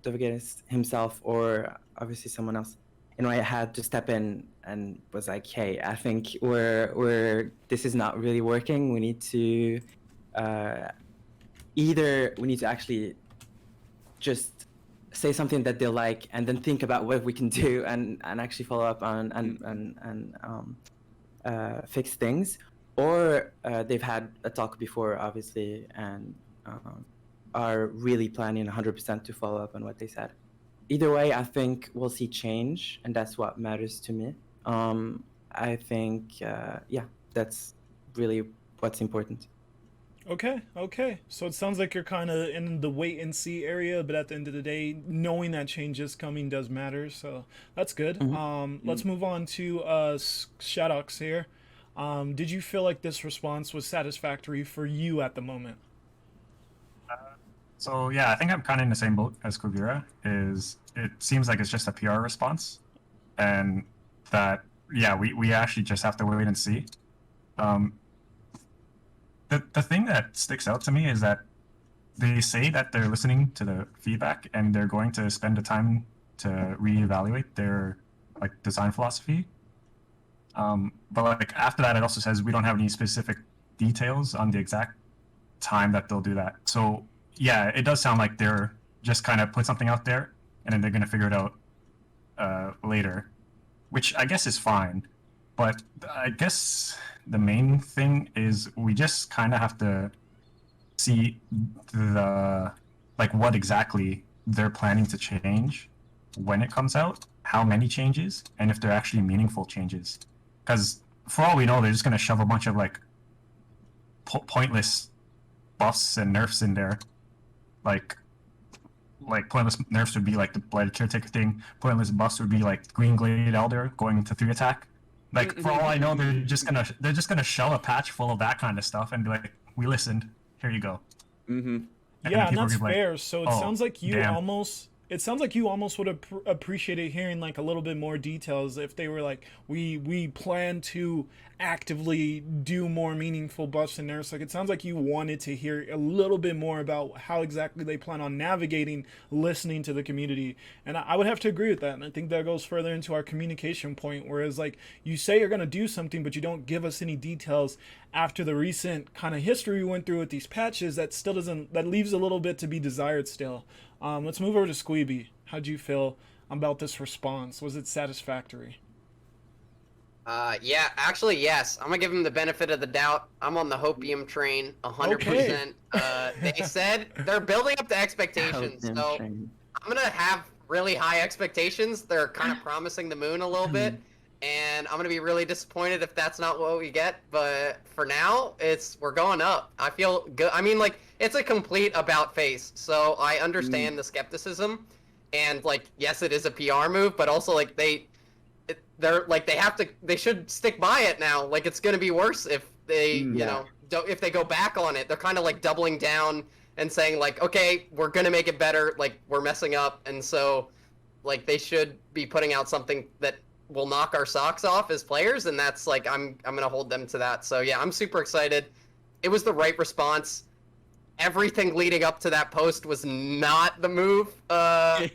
Speaker 5: Navigators himself or obviously someone else in Riot had to step in and was like, hey, I think this is not really working. We need to either we need to actually just say something that they like and then think about what we can do and actually follow up on and fix things, or they've had a talk before obviously and are really planning 100% to follow up on what they said. Either way, I think we'll see change, and that's what matters to me. I think that's really what's important.
Speaker 1: Okay. So it sounds like you're kind of in the wait and see area, but at the end of the day, knowing that change is coming does matter. So that's good. Let's move on to Shadox here. Did you feel like this response was satisfactory for you at the moment?
Speaker 4: So yeah, I think I'm kind of in the same boat as Kuvira. It seems like it's just a PR response, and that we actually just have to wait and see. The thing that sticks out to me is that they say that they're listening to the feedback and they're going to spend the time to reevaluate their like design philosophy. But like after that, it also says we don't have any specific details on the exact time that they'll do that. So yeah, it does sound like they're just kind of put something out there and then they're going to figure it out later, which I guess is fine. But I guess the main thing is we just kind of have to see what exactly they're planning to change when it comes out, how many changes, and if they're actually meaningful changes. Because for all we know, they're just going to shove a bunch of like pointless buffs and nerfs in there. Like pointless nerfs would be like the Blighted Caretaker thing. Pointless buffs would be like Green Glade Elder going to 3 attack. Like for all I know, they're just gonna shell a patch full of that kind of stuff and be like, "We listened. Here you go."
Speaker 1: Yeah, and that's fair. So it sounds like you
Speaker 4: damn.
Speaker 1: almost would have appreciated hearing like a little bit more details if they were like, we plan to actively do more meaningful buffs and nerfs. Like it sounds like you wanted to hear a little bit more about how exactly they plan on navigating listening to the community. And I would have to agree with that. And I think that goes further into our communication point, whereas like you say you're going to do something, but you don't give us any details after the recent kind of history we went through with these patches. That leaves a little bit to be desired still. Let's move over to Squeeby. How'd you feel about this response? Was it satisfactory?
Speaker 2: Yeah, actually, yes. I'm gonna give him the benefit of the doubt. I'm on the hopium train, 100%. They said they're building up the expectations, so I'm gonna have really high expectations. They're kind of promising the moon a little bit, and I'm gonna be really disappointed if that's not what we get. But for now, we're going up. I feel good. I mean, like, it's a complete about face, so I understand the skepticism, and like, yes, it is a PR move, but also like they're like they should stick by it now. Like, it's gonna be worse if they if they go back on it. They're kind of like doubling down and saying like, okay, we're gonna make it better. Like, we're messing up, and so like they should be putting out something that will knock our socks off as players, and that's like I'm gonna hold them to that. So yeah, I'm super excited. It was the right response. Everything leading up to that post was not the move on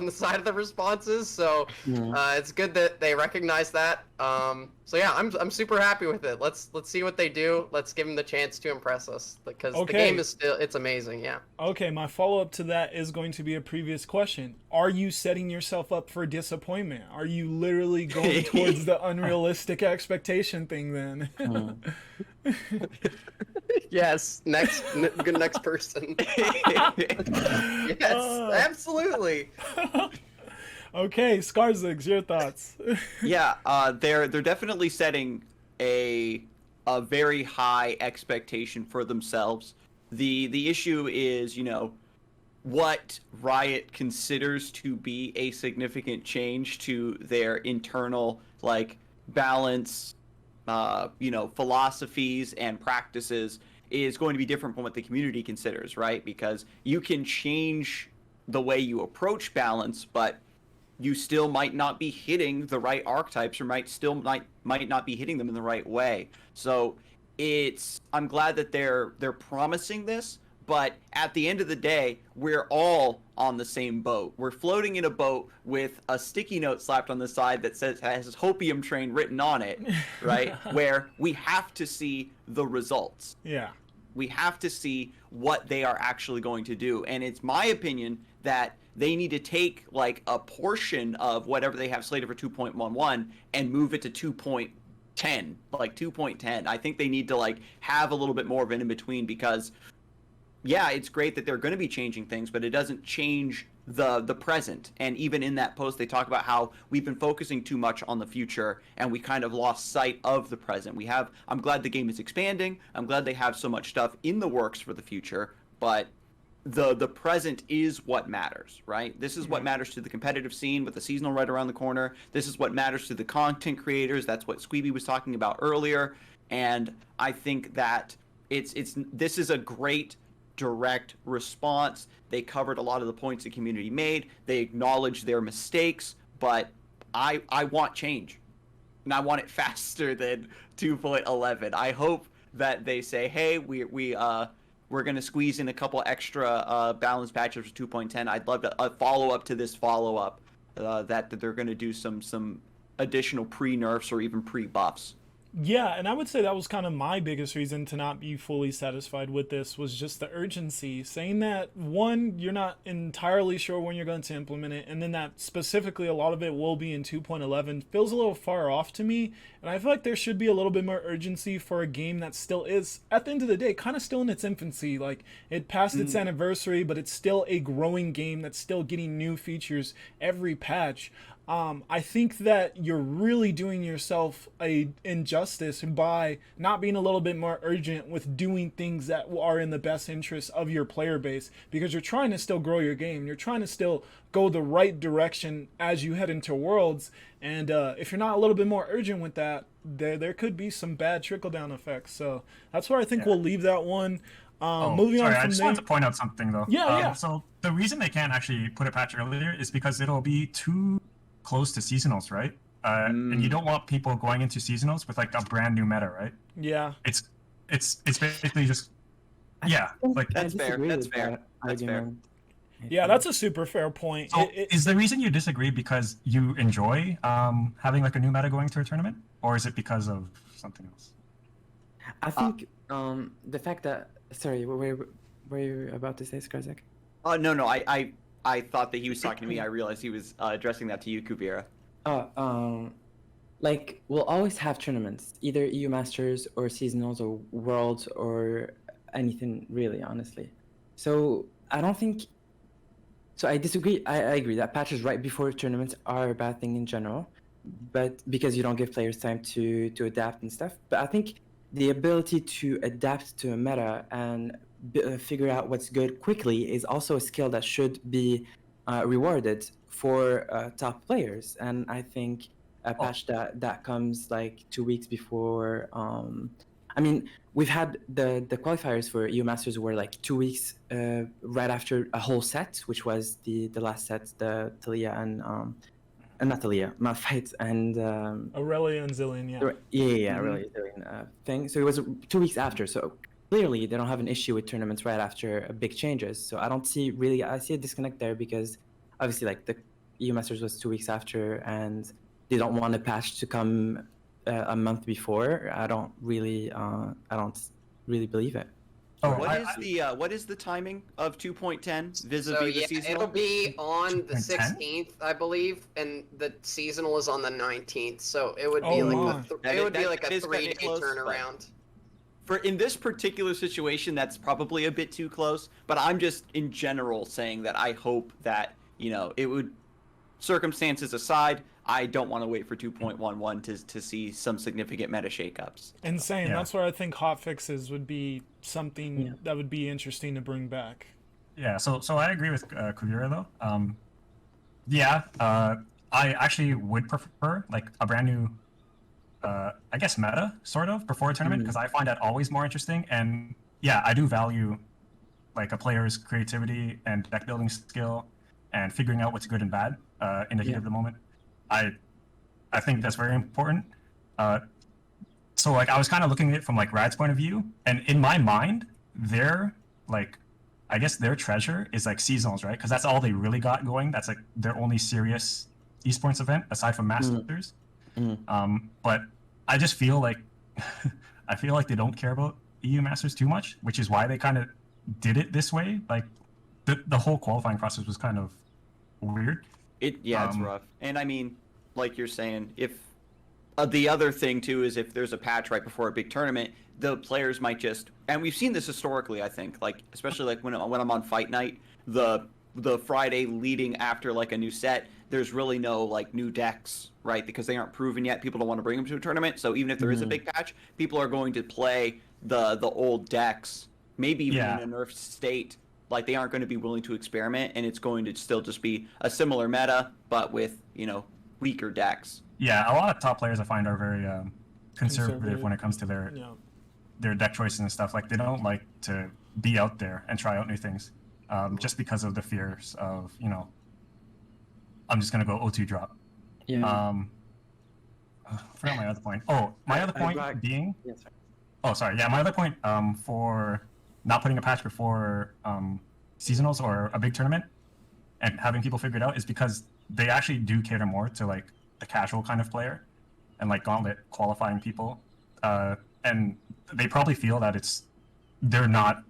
Speaker 2: the side of the responses. So it's good that they recognize that. So yeah, I'm super happy with it. Let's see what they do. Let's give them the chance to impress us, because the game is it's amazing. Yeah.
Speaker 1: Okay, my follow-up to that is going to be a previous question. Are you setting yourself up for disappointment? Are you literally going towards the unrealistic expectation thing then?
Speaker 2: Yes. Next person. Yes, absolutely.
Speaker 1: Okay, Skarzigs, your thoughts.
Speaker 3: Yeah, they're definitely setting a very high expectation for themselves. The issue is, what Riot considers to be a significant change to their internal balance, philosophies and practices is going to be different from what the community considers, right? Because you can change the way you approach balance, but you still might not be hitting the right archetypes, or might not be hitting them in the right way. So I'm glad that they're promising this, but at the end of the day, we're all on the same boat. We're floating in a boat with a sticky note slapped on the side that has Hopium Train written on it, right? Where we have to see the results.
Speaker 1: Yeah.
Speaker 3: We have to see what they are actually going to do. And it's my opinion that they need to take a portion of whatever they have slated for 2.11 and move it to 2.10, 2.10. I think they need to have a little bit more of an in-between, because yeah, it's great that they're going to be changing things, but it doesn't change the present. And even in that post, they talk about how we've been focusing too much on the future and we kind of lost sight of the present. I'm glad the game is expanding. I'm glad they have so much stuff in the works for the future, but the present is what matters, right? This is what matters to the competitive scene with the seasonal right around the corner. This is what matters to the content creators. That's what Squeeby was talking about earlier. And I think that this is a great direct response. They covered a lot of the points the community made. They acknowledged their mistakes, but I want change, and I want it faster than 2.11. I hope that they say, hey, we're going to squeeze in a couple extra balance patches for 2.10. I'd love a follow-up to this follow-up, that they're going to do some additional pre-nerfs or even pre-buffs.
Speaker 1: Yeah, and I would say that was kind of my biggest reason to not be fully satisfied with this, was just the urgency. Saying that, one, you're not entirely sure when you're going to implement it, and then that specifically a lot of it will be in 2.11 feels a little far off to me, and I feel like there should be a little bit more urgency for a game that still is, at the end of the day, kind of still in its infancy. Like, it passed its anniversary, but it's still a growing game that's still getting new features every patch. I think that you're really doing yourself a injustice by not being a little bit more urgent with doing things that are in the best interest of your player base, because you're trying to still grow your game. You're trying to still go the right direction as you head into Worlds. And if you're not a little bit more urgent with that, there could be some bad trickle-down effects. So that's where I think we'll leave that one. Moving on from
Speaker 4: I just
Speaker 1: there.
Speaker 4: wanted to point out something, though.
Speaker 1: Yeah.
Speaker 4: So the reason they can't actually put a patch earlier is because it'll be too close to seasonals, right? And you don't want people going into seasonals with a brand new meta, right?
Speaker 1: Yeah.
Speaker 4: It's basically just
Speaker 3: That's fair.
Speaker 1: Yeah, that's a super fair point.
Speaker 4: So is the reason you disagree because you enjoy having a new meta going to a tournament, or is it because of something else?
Speaker 5: I think the fact that were you about to say, Skarzak?
Speaker 3: No, I thought that he was talking to me. I realized he was addressing that to you, Kuvira.
Speaker 5: We'll always have tournaments, either EU Masters or Seasonals or Worlds or anything really, honestly. So I don't think So I disagree. I agree that patches right before tournaments are a bad thing in general, but because you don't give players time to adapt and stuff. But I think the ability to adapt to a meta and figure out what's good quickly is also a skill that should be rewarded for top players. And I think a patch that comes like 2 weeks before. I mean, we've had the qualifiers for EU Masters were like 2 weeks right after a whole set, which was the last set, the Talia and not Talia, Malphite and
Speaker 1: Aurelia and Zillion, yeah.
Speaker 5: yeah, really thing. So it was 2 weeks after. So clearly they don't have an issue with tournaments right after big changes. So I don't see really. I see a disconnect there because obviously like the EU Masters was 2 weeks after, and they don't want a patch to come a month before. I don't really believe it.
Speaker 4: Oh,
Speaker 3: What is the timing of 2.10
Speaker 2: So
Speaker 3: vis-a-vis the
Speaker 2: yeah,
Speaker 3: seasonal?
Speaker 2: it'll be on the
Speaker 4: 2.10?
Speaker 2: 16th, I believe, and the seasonal is on the 19th. So it would be
Speaker 1: Oh,
Speaker 2: like
Speaker 1: my.
Speaker 2: it would be like
Speaker 3: That
Speaker 2: a
Speaker 3: is kinda
Speaker 2: 3-day
Speaker 3: close, but-
Speaker 2: turnaround.
Speaker 3: For in this particular situation, that's probably a bit too close. But I'm just in general saying that I hope that it would, circumstances aside, I don't want to wait for 2.11 to see some significant meta shakeups.
Speaker 1: Insane.
Speaker 4: Yeah.
Speaker 1: That's where I think hot fixes would be something that would be interesting to bring back.
Speaker 4: Yeah, so I agree with Kuvira though. I actually would prefer like a brand new, I guess meta sort of before a tournament because I find that always more interesting. And yeah, I do value like a player's creativity and deck building skill and figuring out what's good and bad in the heat of the moment. I think that's very important. So like I was kind of looking at it from like Riot's point of view, and in my mind, their like, I guess their treasure is like seasonals, right? Because that's all they really got going. That's like their only serious esports event aside from Masters. But I just feel like I feel like they don't care about EU Masters too much, which is why they kind of did it this way. Like the whole qualifying process was kind of weird.
Speaker 3: It's rough. And I mean, like you're saying, if the other thing too is if there's a patch right before a big tournament, the players might just, and we've seen this historically, I think, like especially like when I'm on fight night, the Friday leading after like a new set, there's really no like new decks, right? Because they aren't proven yet. People don't want to bring them to a tournament. So even if there is a big patch, people are going to play the old decks, maybe even in a nerfed state. Like they aren't going to be willing to experiment, and it's going to still just be a similar meta, but with weaker decks.
Speaker 4: Yeah, a lot of top players I find are very conservative when it comes to their deck choices and stuff. Like they don't like to be out there and try out new things, just because of the fears of I'm just gonna go O2 drop.
Speaker 5: Yeah.
Speaker 4: I forgot my other point. Oh, my other point being.
Speaker 5: Yeah, sorry.
Speaker 4: Oh, sorry. Yeah, my other point for not putting a patch before seasonals or a big tournament and having people figure it out is because they actually do cater more to like the casual kind of player and like gauntlet qualifying people, and they probably feel that they're not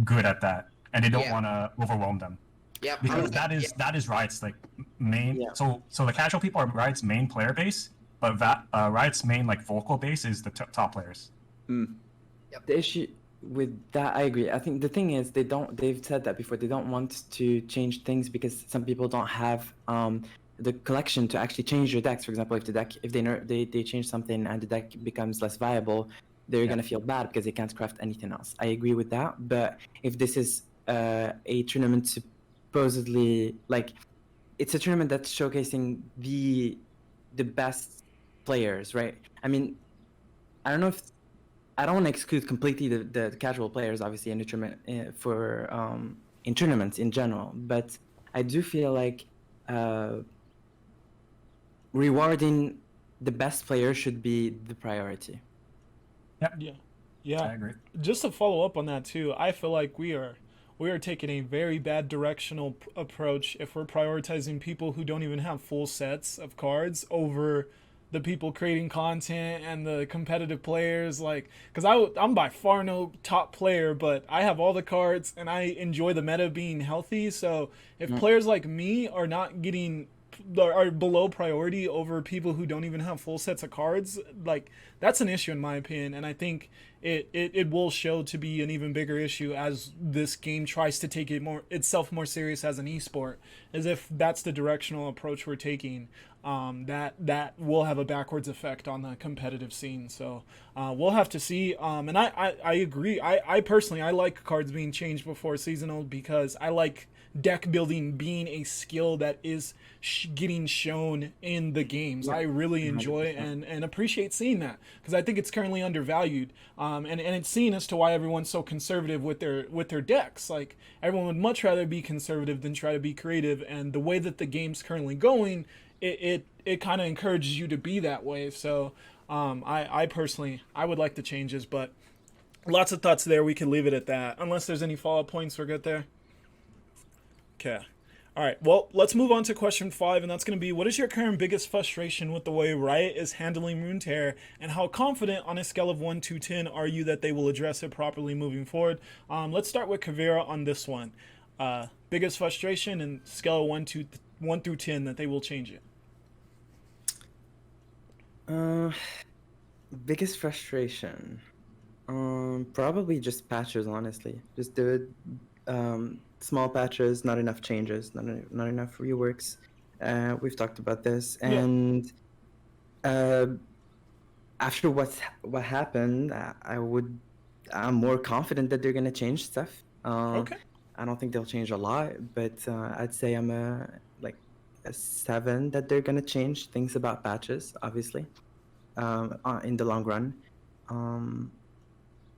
Speaker 4: good at that and they don't want to overwhelm them.
Speaker 2: Yeah,
Speaker 4: because that is Riot's like main.
Speaker 5: Yeah.
Speaker 4: So the casual people are Riot's main player base, but Riot's main like vocal base is the top players.
Speaker 5: The issue with that, I agree. I think the thing is they've said that before, they don't want to change things because some people don't have the collection to actually change your decks. For example, if they change something and the deck becomes less viable, they're gonna feel bad because they can't craft anything else. I agree with that, but if this is a tournament supposedly like it's a tournament that's showcasing the best players, right? I mean, I don't know if I don't want to exclude completely the casual players, obviously, in the tournament in tournaments in general, but I do feel like rewarding the best player should be the priority.
Speaker 1: Yeah.
Speaker 4: I agree.
Speaker 1: Just to follow up on that too, I feel like we are taking a very bad directional approach if we're prioritizing people who don't even have full sets of cards over the people creating content and the competitive players. Like, because I'm by far no top player, but I have all the cards and I enjoy the meta being healthy. So if players like me are not getting are below priority over people who don't even have full sets of cards, like that's an issue in my opinion, and I think it will show to be an even bigger issue as this game tries to take itself more serious as an esport. As if that's the directional approach we're taking, that will have a backwards effect on the competitive scene. So we'll have to see. And I agree. I personally I like cards being changed before seasonal because I like deck building being a skill that is getting shown in the games.
Speaker 5: Yeah,
Speaker 1: I really enjoy
Speaker 5: 100%.
Speaker 1: and appreciate seeing that because I think it's currently undervalued. And it's seen as to why everyone's so conservative with their decks. Like everyone would much rather be conservative than try to be creative. And the way that the game's currently going, it kind of encourages you to be that way. So I personally I would like the changes, but lots of thoughts there. We can leave it at that. Unless there's any follow-up points, we're good there. Okay. All right. Well, let's move on to question 5, and that's going to be: what is your current biggest frustration with the way Riot is handling Runeterra, and how confident on a scale of 1 to 10 are you that they will address it properly moving forward? Let's start with Kavira on this one. Biggest frustration and scale of 1 through 10 that they will change it.
Speaker 5: Biggest frustration. Probably just patches, honestly. Just do it. Small patches, not enough changes, not enough reworks. We've talked about this,
Speaker 1: Yeah.
Speaker 5: and after what happened, I'm more confident that they're gonna change stuff.
Speaker 1: Okay.
Speaker 5: I don't think they'll change a lot, but I'd say I'm a 7 that they're gonna change things about patches, obviously, in the long run.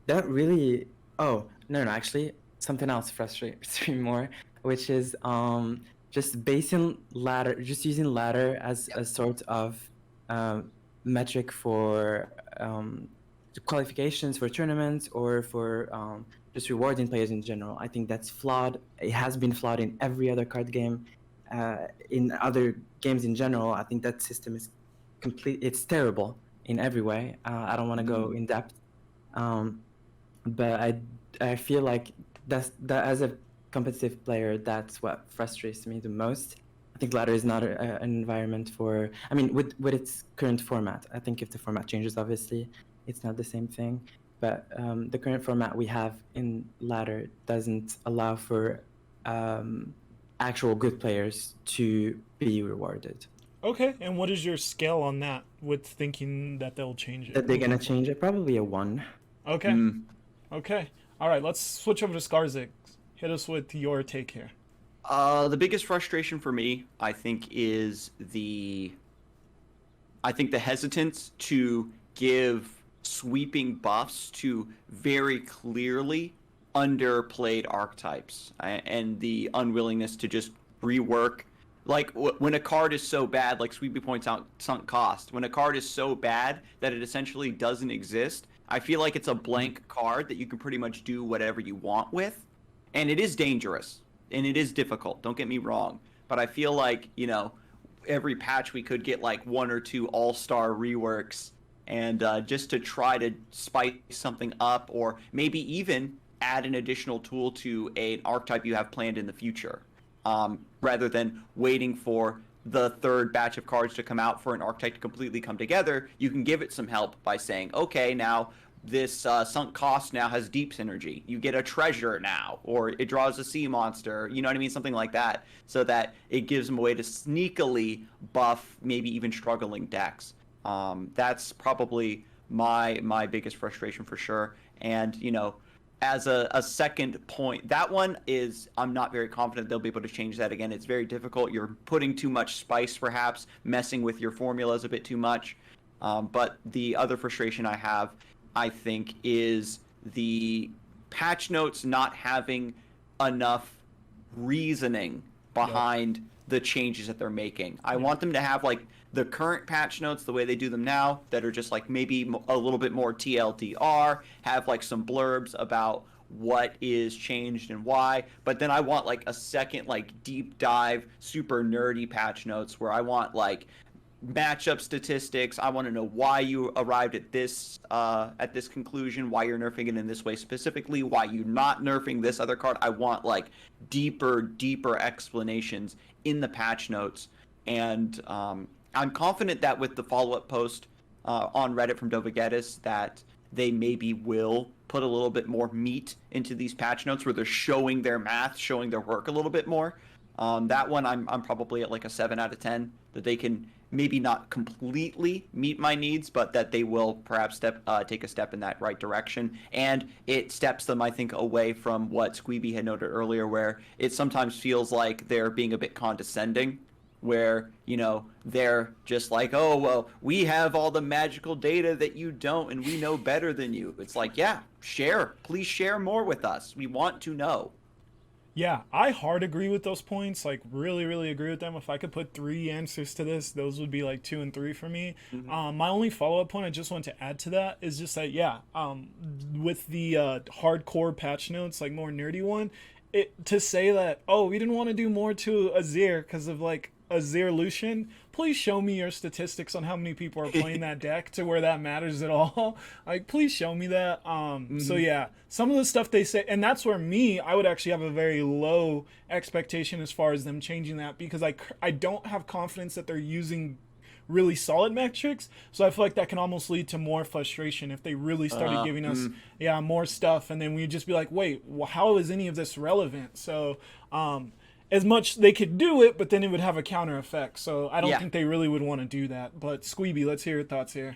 Speaker 5: That really. Oh no, actually, something else frustrates me more, which is just using ladder as a sort of metric for qualifications for tournaments or for just rewarding players in general. I think that's flawed. It has been flawed in every other card game, in other games in general. I think that system is it's terrible in every way. I don't want to go in depth, but I feel like that as a competitive player, that's what frustrates me the most. I think ladder is not an environment for. I mean, with its current format, I think if the format changes, obviously, it's not the same thing. But the current format we have in ladder doesn't allow for actual good players to be rewarded.
Speaker 1: Okay. And what is your scale on that with thinking that they'll change it?
Speaker 5: That they're gonna change it, probably a 1.
Speaker 1: Okay. Okay. All right. Let's switch over to Skarzik. Hit us with your take here.
Speaker 3: The biggest frustration for me, I think, is the hesitance to give sweeping buffs to very clearly underplayed archetypes, and the unwillingness to just rework. Like when a card is so bad, like Sweepy points out, sunk cost. When a card is so bad that it essentially doesn't exist, I feel like it's a blank card that you can pretty much do whatever you want with. And it is dangerous, and it is difficult, don't get me wrong. But I feel like, every patch we could get like 1 or 2 all-star reworks, and just to try to spice something up, or maybe even add an additional tool to an archetype you have planned in the future. Rather than waiting for the third batch of cards to come out for an archetype to completely come together, you can give it some help by saying, okay, now this sunk cost now has deep synergy. You get a treasure now, or it draws a sea monster, you know what I mean? Something like that, so that it gives them a way to sneakily buff maybe even struggling decks. That's probably my biggest frustration for sure. And, as a second point, that one is, I'm not very confident they'll be able to change that again. It's very difficult. You're putting too much spice, perhaps, messing with your formulas a bit too much. But the other frustration I have, I think, is the patch notes not having enough reasoning behind the changes that they're making. I want them to have like the current patch notes the way they do them now, that are just like maybe a little bit more TLDR, have like some blurbs about what is changed and why. But then I want like a second like deep dive super nerdy patch notes where I want like matchup statistics. I want to know why you arrived at this conclusion, why you're nerfing it in this way specifically, why you're not nerfing this other card. I want like deeper explanations in the patch notes. And I'm confident that with the follow-up post on Reddit from Dovagetis that they maybe will put a little bit more meat into these patch notes where they're showing their math, showing their work a little bit more. That one I'm probably at like a 7 out of 10, that they can maybe not completely meet my needs, but that they will perhaps take a step in that right direction. And it steps them, I think, away from what Squeeby had noted earlier, where it sometimes feels like they're being a bit condescending, where, you know, they're just like, oh, well, we have all the magical data that you don't, and we know better than you. It's like, yeah, please share more with us. We want to know.
Speaker 1: Yeah, I hard agree with those points. Like, really, really agree with them. If I could put 3 answers to this, those would be like 2 and 3 for me. My only follow-up point I just want to add to that is just that, with the hardcore patch notes, like more nerdy one, to say that, oh, we didn't want to do more to Azir because of like Azir Lucian, please show me your statistics on how many people are playing that deck to where that matters at all. Like, please show me that. So yeah, some of the stuff they say, and that's where I would actually have a very low expectation as far as them changing that, because I don't have confidence that they're using really solid metrics, so I feel like that can almost lead to more frustration if they really started giving us more stuff, and then we'd just be like, wait, well, how is any of this relevant? So as much they could do it, but then it would have a counter effect. So I don't think they really would want to do that. But Squeeby, let's hear your thoughts here.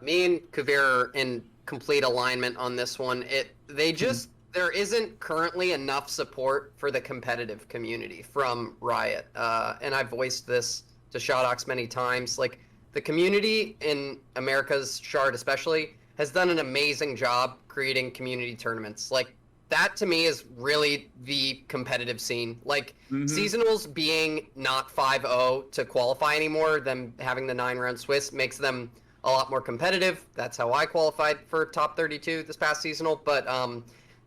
Speaker 2: Me and Kavir are in complete alignment on this one. There isn't currently enough support for the competitive community from Riot. And I've voiced this to Shodox many times. Like, the community in America's Shard especially has done an amazing job creating community tournaments. Like, that to me is really the competitive scene. Like, seasonals being not 5-0 to qualify anymore, them having the 9-round Swiss makes them a lot more competitive. That's how I qualified for top 32 this past seasonal. But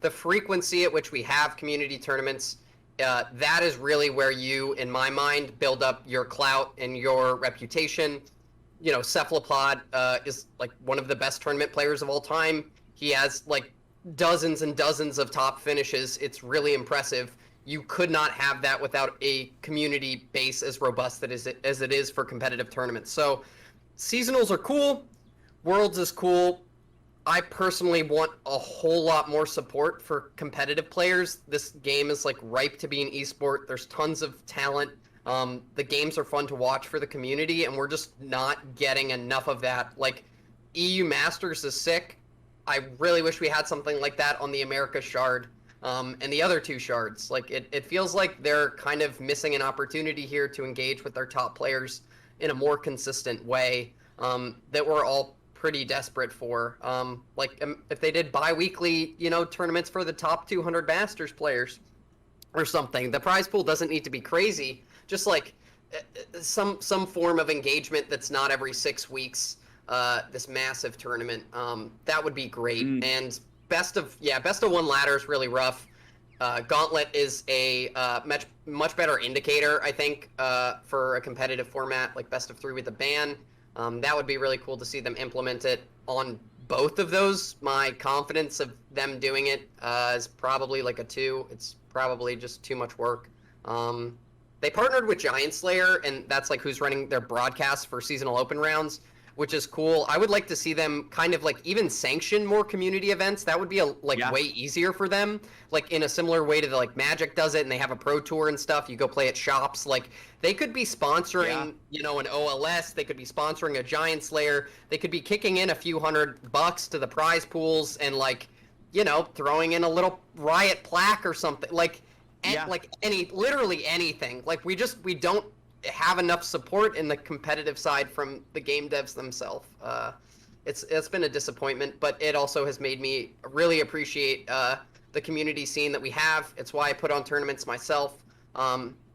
Speaker 2: the frequency at which we have community tournaments, that is really where you, in my mind, build up your clout and your reputation. You know, Cephalopod is like one of the best tournament players of all time. He has like dozens and dozens of top finishes. It's really impressive. You could not have that without a community base as robust as it is for competitive tournaments. So seasonals are cool. Worlds is cool. I personally want a whole lot more support for competitive players. This game is like ripe to be an esport. There's tons of talent. The games are fun to watch for the community, and we're just not getting enough of that. Like, EU Masters is sick. I really wish we had something like that on the America Shard and the other 2 shards. Like, it feels like they're kind of missing an opportunity here to engage with their top players in a more consistent way that we're all pretty desperate for. If they did bi-weekly, tournaments for the top 200 Masters players or something. The prize pool doesn't need to be crazy. Just like some form of engagement that's not every 6 weeks. This massive tournament, that would be great. And best of 1 ladder is really rough. Gauntlet is a much better indicator, I think, for a competitive format, like best of 3 with a ban. That would be really cool to see them implement it on both of those. My confidence of them doing it is probably like a 2. It's probably just too much work. They partnered with Giant Slayer, and that's like who's running their broadcast for seasonal open rounds, which is cool. I would like to see them kind of like even sanction more community events. That would be way easier for them. Like in a similar way to the like Magic does it, and they have a pro tour and stuff. You go play at shops. Like they could be sponsoring, an OLS. They could be sponsoring a Giant Slayer. They could be kicking in a few $100 to the prize pools and throwing in a little Riot plaque or something. Literally anything. Like we don't have enough support in the competitive side from the game devs themselves. It's been a disappointment, but it also has made me really appreciate the community scene that we have. It's why I put on tournaments myself.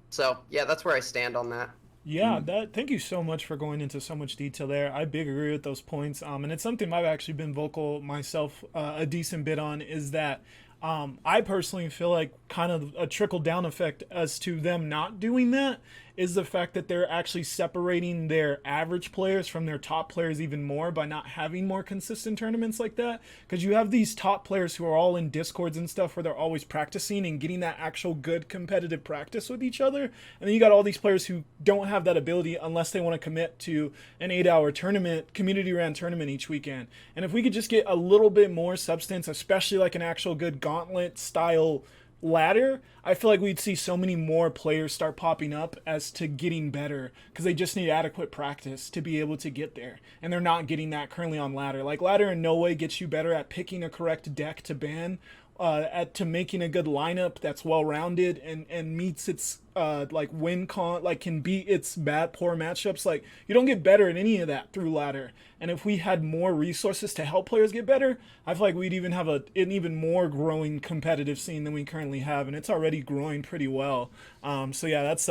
Speaker 2: So yeah, that's where I stand on that.
Speaker 1: Yeah, thank you so much for going into so much detail there. I big agree with those points. And it's something I've actually been vocal myself a decent bit on, is that I personally feel like kind of a trickle down effect as to them not doing that is the fact that they're actually separating their average players from their top players even more by not having more consistent tournaments like that. Because you have these top players who are all in Discords and stuff where they're always practicing and getting that actual good competitive practice with each other. And then you got all these players who don't have that ability unless they want to commit to an 8-hour tournament, community ran tournament each weekend. And if we could just get a little bit more substance, especially like an actual good gauntlet style ladder, I feel like we'd see so many more players start popping up as to getting better, because they just need adequate practice to be able to get there, and they're not getting that currently on ladder. Like, ladder in no way gets you better at picking a correct deck to ban, to making a good lineup that's well rounded and meets its like win con, like can beat its poor matchups. Like, you don't get better at any of that through ladder. And if we had more resources to help players get better, I feel like we'd even have an even more growing competitive scene than we currently have, and it's already growing pretty well. So yeah, that's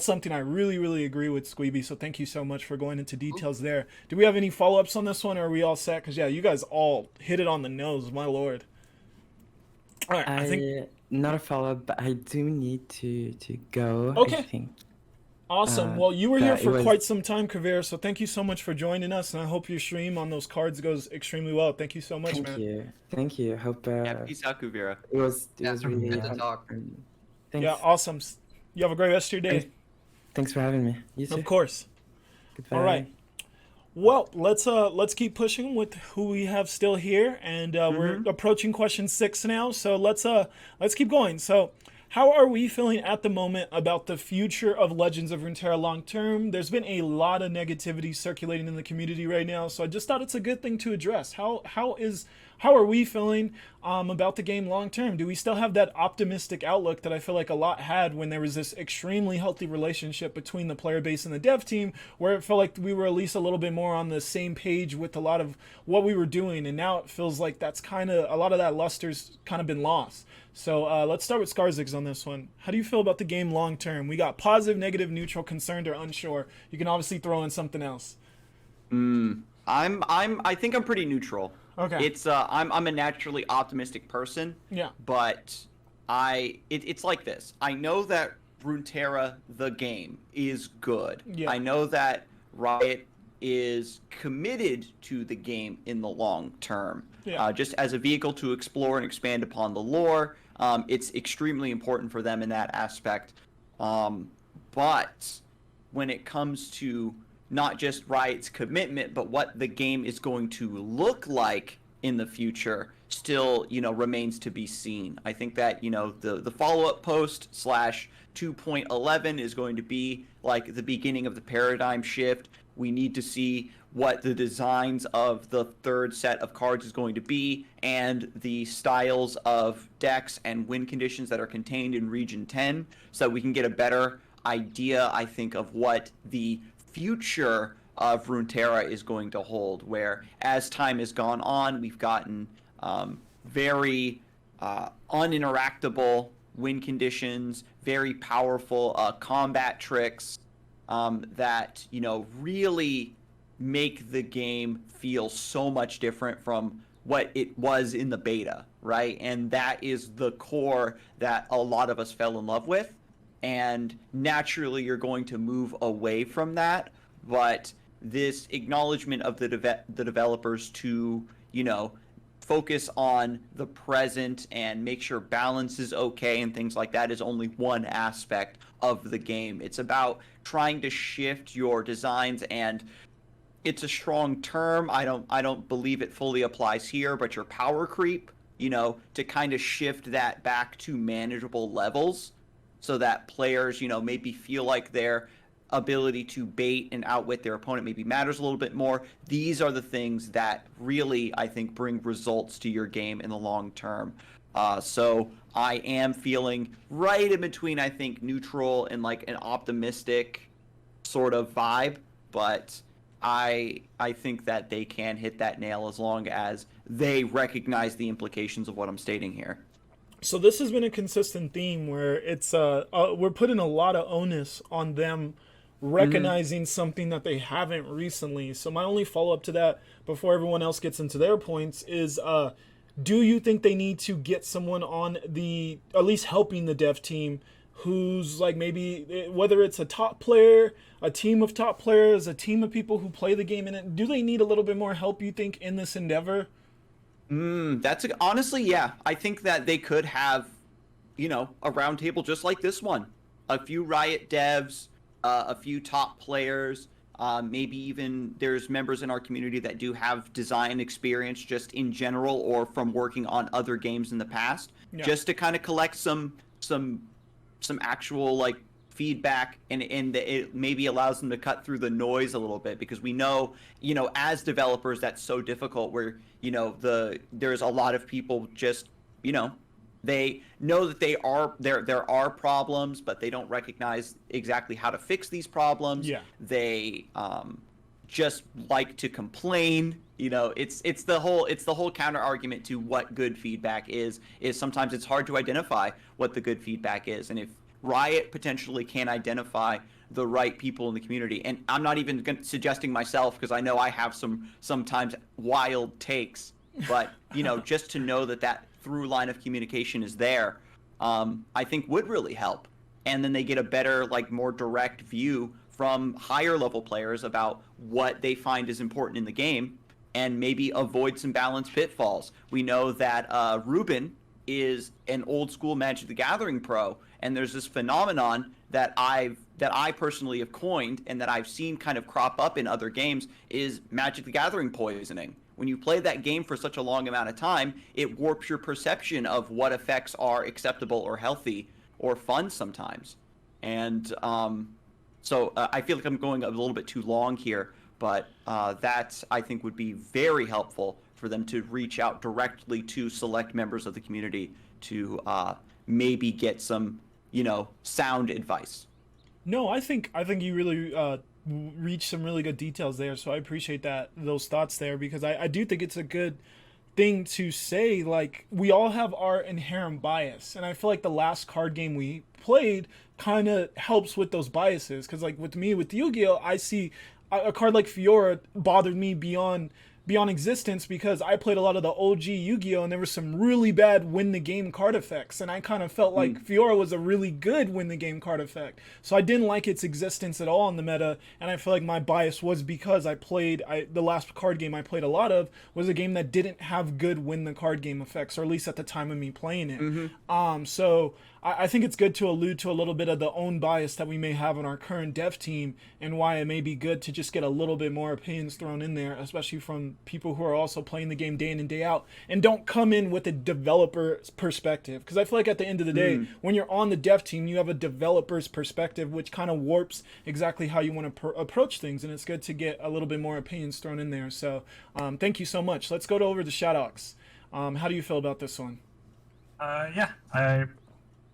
Speaker 1: something I really agree with, Squeeby. So thank you so much for going into details there. Do we have any follow-ups on this one, or are we all set? Because yeah, you guys all hit it on the nose, my lord. All right, I think
Speaker 5: not a follow-up, but I do need to go.
Speaker 1: Okay.
Speaker 5: I think.
Speaker 1: Awesome. Well, you were here for
Speaker 5: was...
Speaker 1: quite some time, Kavir, so thank you so much for joining us, and I hope your stream on those cards goes extremely well. Thank you so much, man.
Speaker 5: Thank you. Hope.
Speaker 3: Yeah, peace out, Kuvira.
Speaker 5: It was really
Speaker 2: good to talk.
Speaker 5: Thanks.
Speaker 1: Yeah, awesome. You have a great rest of your day.
Speaker 5: Thanks for having me. You too.
Speaker 1: Of course.
Speaker 5: Goodbye.
Speaker 1: All right. Well, let's keep pushing with who we have still here, and we're approaching question 6 now. So let's keep going. So, how are we feeling at the moment about the future of Legends of Runeterra long term? There's been a lot of negativity circulating in the community right now, so I just thought it's a good thing to address. How are we feeling about the game long term? Do we still have that optimistic outlook that I feel like a lot had when there was this extremely healthy relationship between the player base and the dev team, where it felt like we were at least a little bit more on the same page with a lot of what we were doing, and now it feels like that's kind of a lot of that luster's kind of been lost. So let's start with Skarzigs on this one. How do you feel about the game long term? We got positive, negative, neutral, concerned, or unsure. You can obviously throw in something else.
Speaker 3: I think I'm pretty neutral.
Speaker 1: Okay.
Speaker 3: It's I'm a naturally optimistic person.
Speaker 1: Yeah.
Speaker 3: But it's like this. I know that Runeterra the game is good.
Speaker 1: Yeah.
Speaker 3: I know that Riot is committed to the game in the long term.
Speaker 1: Yeah.
Speaker 3: Just as a vehicle to explore and expand upon the lore, it's extremely important for them in that aspect. But when it comes to not just Riot's commitment, but what the game is going to look like in the future, still, remains to be seen. I think that, the follow-up post / 2.11 is going to be like the beginning of the paradigm shift. We need to see what the designs of the third set of cards is going to be, and the styles of decks and win conditions that are contained in Region 10, so that we can get a better idea, I think, of what the future of Runeterra is going to hold, where as time has gone on, we've gotten very uninteractable win conditions, very powerful combat tricks that, really make the game feel so much different from what it was in the beta, right? And that is the core that a lot of us fell in love with. And naturally, you're going to move away from that. But this acknowledgement of the developers to, focus on the present and make sure balance is okay and things like that is only one aspect of the game. It's about trying to shift your designs, and it's a strong term. I don't believe it fully applies here, but your power creep, to kind of shift that back to manageable levels, so that players, maybe feel like their ability to bait and outwit their opponent maybe matters a little bit more. These are the things that really, I think, bring results to your game in the long term. So I am feeling right in between, I think, neutral and like an optimistic sort of vibe, but I think that they can hit that nail as long as they recognize the implications of what I'm stating here.
Speaker 1: So this has been a consistent theme where it's we're putting a lot of onus on them recognizing something that they haven't recently. So my only follow-up to that before everyone else gets into their points is do you think they need to get someone on at least helping the dev team who's like maybe whether it's a top player, a team of top players, a team of people who play the game in it, do they need a little bit more help, you think, in this endeavor?
Speaker 3: Honestly, yeah. I think that they could have, a roundtable just like this one. A few Riot devs, a few top players, maybe even there's members in our community that do have design experience just in general or from working on other games in the past, just to kind of collect some actual like feedback and it maybe allows them to cut through the noise a little bit, because we know, as developers that's so difficult where, there's a lot of people just, they know that there are problems, but they don't recognize exactly how to fix these problems.
Speaker 1: Yeah.
Speaker 3: They just like to complain. It's the whole counter argument to what good feedback is sometimes it's hard to identify what the good feedback is. And if Riot potentially can identify the right people in the community, and I'm not even suggesting myself because I know I have sometimes wild takes, but just to know that through line of communication is there, I think would really help. And then they get a better, like, more direct view from higher level players about what they find is important in the game and maybe avoid some balance pitfalls. We know that Ruben is an old school Magic the Gathering pro, and there's this phenomenon that I personally have coined and that I've seen kind of crop up in other games is Magic the Gathering poisoning. When you play that game for such a long amount of time, it warps your perception of what effects are acceptable or healthy or fun sometimes. And so I feel like I'm going a little bit too long here, but that I think would be very helpful for them to reach out directly to select members of the community to maybe get some, sound advice.
Speaker 1: No, I think you really reach some really good details there, so I appreciate those thoughts there, because I do think it's a good thing to say. Like, we all have our inherent bias, and I feel like the last card game we played kind of helps with those biases, because like with me with Yu-Gi-Oh, I see a card like Fiora bothered me beyond existence because I played a lot of the OG Yu-Gi-Oh, and there were some really bad win the game card effects, and I kind of felt like Fiora was a really good win the game card effect. So I didn't like its existence at all in the meta, and I feel like my bias was because the last card game I played a lot of was a game that didn't have good win the card game effects, or at least at the time of me playing it. So I think it's good to allude to a little bit of the own bias that we may have on our current dev team, and why it may be good to just get a little bit more opinions thrown in there, especially from people who are also playing the game day in and day out and don't come in with a developer's perspective. Because I feel like at the end of the day, when you're on the dev team, you have a developer's perspective, which kind of warps exactly how you want to approach things, and it's good to get a little bit more opinions thrown in there. So thank you so much. Let's go over to Shadowx. How do you feel about this one?
Speaker 4: Yeah, I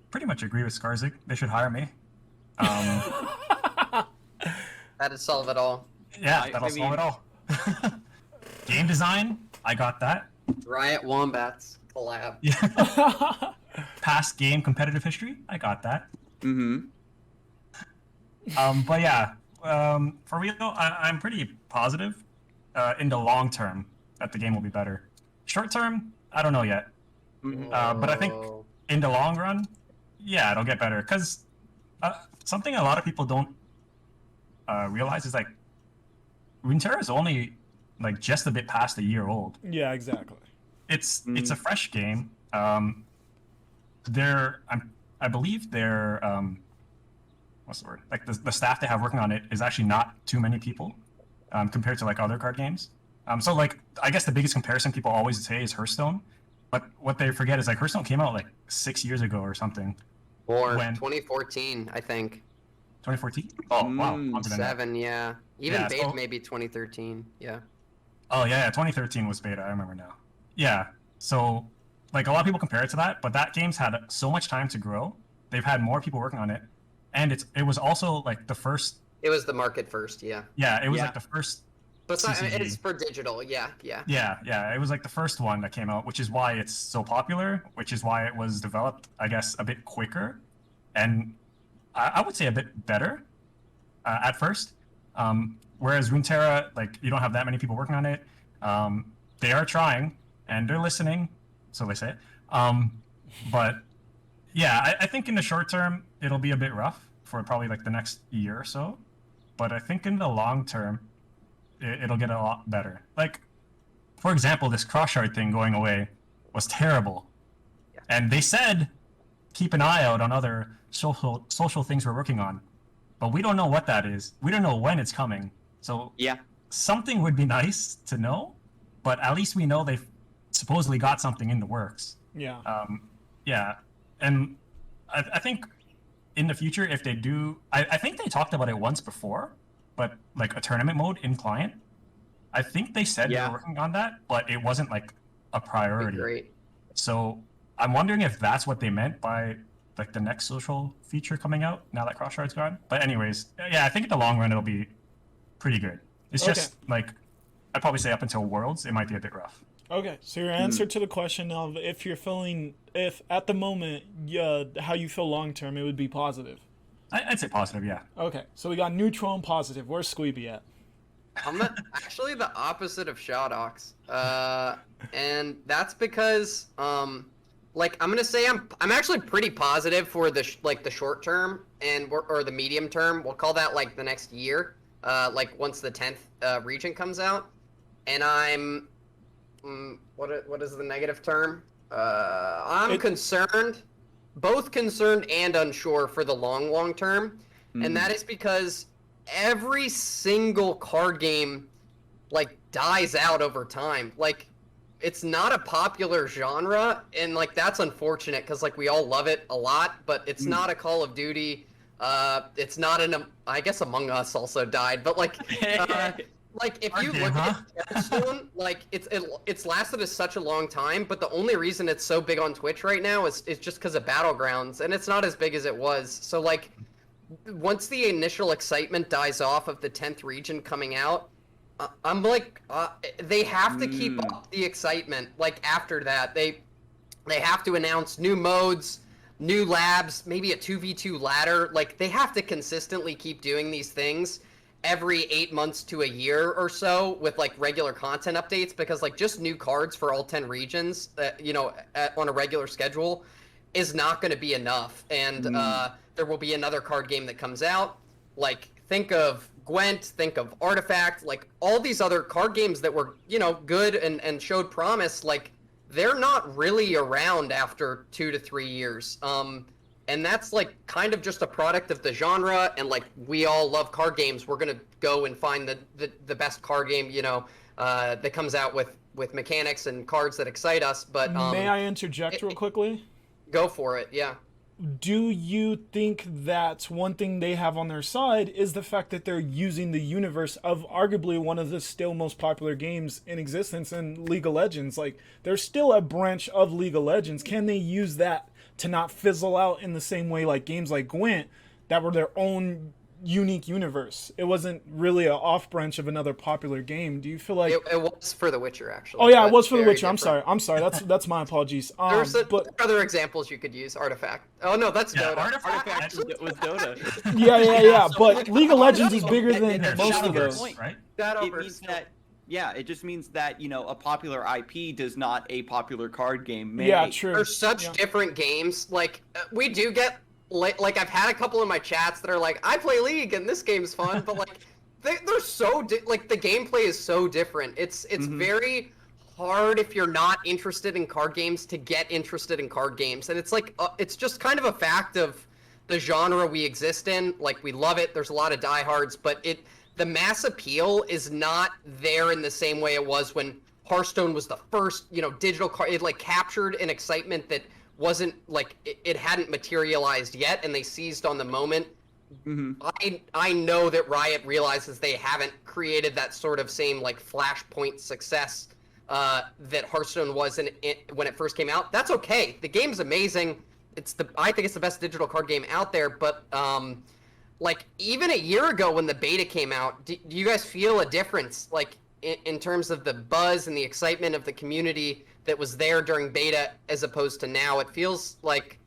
Speaker 4: pretty much agree with Skarzik. They should hire me.
Speaker 2: That'd solve it all.
Speaker 4: Yeah, that'll solve it all. Game design, I got that.
Speaker 2: Riot Wombats collab.
Speaker 4: Yeah. Past game competitive history, I got that. But yeah, for real, I'm pretty positive in the long term that the game will be better. Short term, I don't know yet. But I think in the long run, yeah, it'll get better. Because something a lot of people don't realize is like Runeterra is only like just a bit past a year old.
Speaker 1: Yeah, exactly.
Speaker 4: It's a fresh game. I believe they're what's the word? Like the staff they have working on it is actually not too many people compared to like other card games. So like I guess the biggest comparison people always say is Hearthstone, but what they forget is like Hearthstone came out like 6 years ago or something.
Speaker 2: Or 2014, I think.
Speaker 4: 2014? Oh wow, longer than that.
Speaker 2: 7, yeah. Even
Speaker 4: Yeah,
Speaker 2: beta
Speaker 4: so-
Speaker 2: maybe 2013. Yeah.
Speaker 4: Oh yeah, 2013 was beta. I remember now. Yeah, so like a lot of people compare it to that, but that game's had so much time to grow. They've had more people working on it, and it was also like the first.
Speaker 2: It was the market first, yeah.
Speaker 4: Yeah, it was
Speaker 2: Yeah.
Speaker 4: like the first.
Speaker 2: But
Speaker 4: CCG.
Speaker 2: it's for digital, yeah.
Speaker 4: Yeah, it was like the first one that came out, which is why it's so popular, which is why it was developed, I guess, a bit quicker, and I would say a bit better at first. Whereas Runeterra, like, you don't have that many people working on it. They are trying, and they're listening, so they say. But Yeah, I think in the short term it'll be a bit rough for probably like the next year or so, but I think in the long term it'll get a lot better. Like, for example, this cross shard thing going away was terrible, and they said keep an eye out on other social things we're working on, but we don't know what that is. We don't know when it's coming. So
Speaker 3: Yeah.
Speaker 4: something would be nice to know, but at least we know they've supposedly got something in the works.
Speaker 1: Yeah.
Speaker 4: Yeah, and I think in the future, if they do, I think they talked about it once before, but like a tournament mode in client. I think they said they were working on that, but it wasn't like a priority.
Speaker 2: Great.
Speaker 4: So I'm wondering if that's what they meant by like the next social feature coming out now that Crossshard's gone. But anyways, yeah, I think in the long run it'll be pretty good. It's just like I'd probably say up until Worlds, it might be a bit rough.
Speaker 1: Okay, so your answer to the question of if at the moment, how you feel long term, it would be positive.
Speaker 4: I'd say positive, yeah.
Speaker 1: Okay, so we got neutral and positive. Where's Squeeby at?
Speaker 2: I'm actually the opposite of Shawdox, and that's because like I'm gonna say I'm actually pretty positive for the the short term or the medium term. We'll call that like the next year, like once the 10th region comes out, and I'm what is the negative term? I'm concerned, both concerned and unsure for the long term, and that is because every single card game like dies out over time. Like it's not a popular genre, and like that's unfortunate because like we all love it a lot, but it's not a Call of Duty. It's not I guess Among Us also died, but like like if you look at Hearthstone, like it's lasted such a long time, but the only reason it's so big on Twitch right now is just because of Battlegrounds, and it's not as big as it was. So like once the initial excitement dies off of the 10th region coming out, I'm like they have to keep up the excitement. Like after that, they have to announce new modes, new labs, maybe a 2v2 ladder. Like they have to consistently keep doing these things every 8 months to a year or so with like regular content updates, because like just new cards for all 10 regions on a regular schedule is not going to be enough. And there will be another card game that comes out. Like think of Gwent, think of Artifact, like all these other card games that were good and showed promise. Like they're not really around after 2 to 3 years. And that's like kind of just a product of the genre, and like we all love card games. We're gonna go and find the best card game that comes out with mechanics and cards that excite us. But
Speaker 1: may I interject real quickly?
Speaker 2: Go for it. Yeah.
Speaker 1: Do you think that one thing they have on their side is the fact that they're using the universe of arguably one of the still most popular games in existence in League of Legends? Like, there's still a branch of League of Legends. Can they use that to not fizzle out in the same way like games like Gwent that were their own unique universe? It wasn't really an off branch of another popular game. Do you feel like
Speaker 2: it was for The Witcher, actually?
Speaker 1: Oh yeah, it was for The Witcher. Different. I'm sorry. That's my apologies.
Speaker 2: There's other examples you could use. Artifact. Oh no, that's Dota.
Speaker 3: Artifact was Dota.
Speaker 1: Yeah. But League of Legends is bigger than most of those,
Speaker 3: right?
Speaker 2: It
Speaker 3: means that. Yeah, it just means that, a popular IP does not a popular card game make.
Speaker 1: Yeah, true.
Speaker 2: They're such different games. Like, we do get, like, I've had a couple of my chats that are like, I play League and this game's fun, but, like, they're so, like, the gameplay is so different. It's very hard if you're not interested in card games to get interested in card games. And it's like, it's just kind of a fact of the genre we exist in. Like, we love it. There's a lot of diehards, but the mass appeal is not there in the same way it was when Hearthstone was the first, digital card. It like captured an excitement that wasn't like it hadn't materialized yet, and they seized on the moment. I know that Riot realizes they haven't created that sort of same like flashpoint success that Hearthstone was when it first came out. That's okay. The game's amazing. I think it's the best digital card game out there, but like even a year ago when the beta came out, do you guys feel a difference like in terms of the buzz and the excitement of the community that was there during beta as opposed to now? It feels like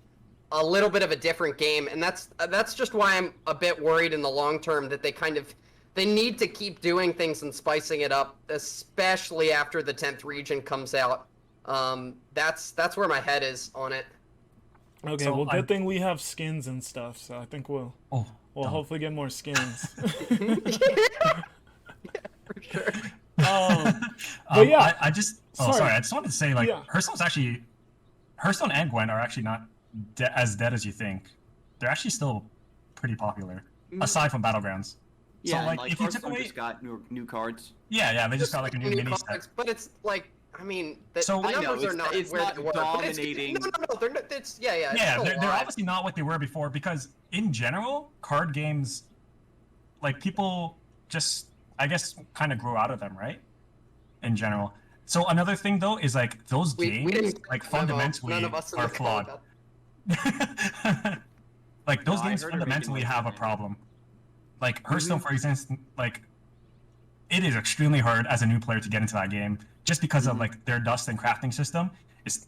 Speaker 2: a little bit of a different game, and that's just why I'm a bit worried in the long term that they need to keep doing things and spicing it up, especially after the 10th region comes out. That's where my head is on it.
Speaker 1: Okay,
Speaker 4: So
Speaker 1: well, good thing we have skins and stuff, so I think we'll
Speaker 4: Oh, dumb.
Speaker 1: hopefully get more skins.
Speaker 2: For sure.
Speaker 1: But yeah,
Speaker 4: I just
Speaker 1: sorry.
Speaker 4: I just wanted to say like
Speaker 1: Yeah.
Speaker 4: Hearthstone and Gwen are actually not as dead as you think. They're actually still pretty popular, aside from Battlegrounds.
Speaker 3: Yeah,
Speaker 4: so like,
Speaker 3: and
Speaker 4: if you took
Speaker 3: Hearthstone
Speaker 4: away,
Speaker 3: just got new cards.
Speaker 4: yeah, they just got like a new mini set.
Speaker 2: cards, but it's like, I mean, the,
Speaker 4: So-
Speaker 2: the
Speaker 4: I
Speaker 3: know,
Speaker 2: numbers are not
Speaker 3: it's
Speaker 2: where
Speaker 3: not
Speaker 2: they were. But
Speaker 3: dominating.
Speaker 2: no, they're not. It's yeah. It's
Speaker 4: Yeah,
Speaker 2: still
Speaker 4: they're
Speaker 2: alive.
Speaker 4: obviously not what they were before because in general, card games, like people just, I guess, kind of grew out of them, right? In general. So another thing though is like those
Speaker 2: We
Speaker 4: games,
Speaker 2: didn't
Speaker 4: like
Speaker 2: memo.
Speaker 4: fundamentally,
Speaker 2: None of us in
Speaker 4: are
Speaker 2: the call
Speaker 4: flawed.
Speaker 2: got-
Speaker 3: No,
Speaker 4: Like those
Speaker 3: I
Speaker 4: games
Speaker 3: heard her making
Speaker 4: fundamentally
Speaker 3: noises
Speaker 4: have a
Speaker 3: right now.
Speaker 4: problem. Like Hearthstone, for instance, like it is extremely hard as a new player to get into that game just because of like their dust and crafting system. It's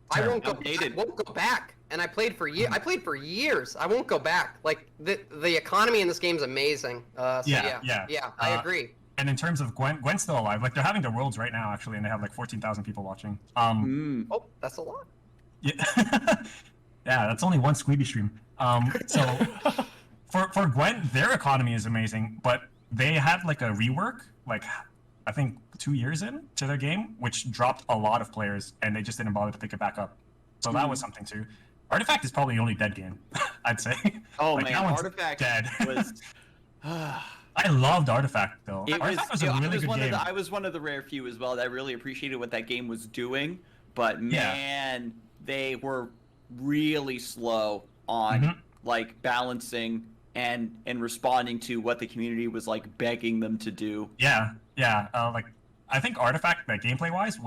Speaker 2: I won't
Speaker 4: terrible.
Speaker 2: go. I won't go back. And I played for years. I played for years. I won't go back. Like the economy in this game is amazing. So
Speaker 4: Yeah.
Speaker 2: I agree.
Speaker 4: And in terms of Gwen's still alive. Like they're having their worlds right now actually, and they have like 14,000 people watching.
Speaker 2: Oh, that's a lot.
Speaker 4: Yeah, yeah, that's only one Squeeby stream. So for Gwen, their economy is amazing, but they had like a rework, like I think 2 years in to their game, which dropped a lot of players, and they just didn't bother to pick it back up. So that was something too. Artifact is probably the only dead game, I'd say.
Speaker 3: Oh
Speaker 4: Like,
Speaker 3: man,
Speaker 4: that one's
Speaker 3: Artifact
Speaker 4: dead.
Speaker 3: was.
Speaker 4: I loved Artifact though. Artifact was a really good game.
Speaker 3: I was one of the rare few as well that really appreciated what that game was doing, but man, they were really slow on like balancing and responding to what the community was like begging them to do.
Speaker 4: Yeah. Like I think Artifact, like gameplay wise,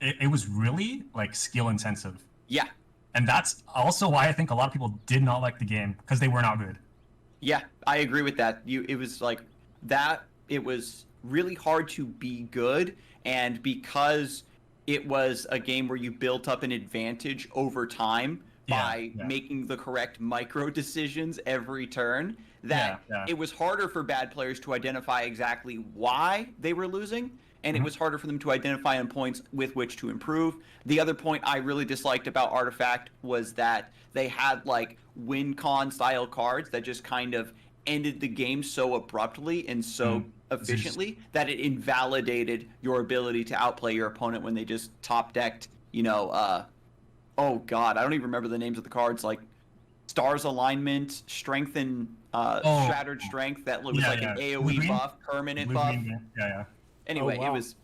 Speaker 4: it was really like skill intensive.
Speaker 3: Yeah,
Speaker 4: And that's also why I think a lot of people did not like the game because they were not good.
Speaker 3: yeah, I agree with that. It was like that. It was really hard to be good, and because it was a game where you built up an advantage over time by making the correct micro decisions every turn, that it was harder for bad players to identify exactly why they were losing, and it was harder for them to identify on points with which to improve. The other point I really disliked about Artifact was that they had like win con style cards that just kind of ended the game so abruptly and so efficiently that it invalidated your ability to outplay your opponent when they just top decked, oh god, I don't even remember the names of the cards, like Stars Alignment, Strength and Shattered Strength, that was like an AoE buff, permanent buff.
Speaker 4: Yeah.
Speaker 3: Anyway,
Speaker 1: Oh, wow.
Speaker 3: it was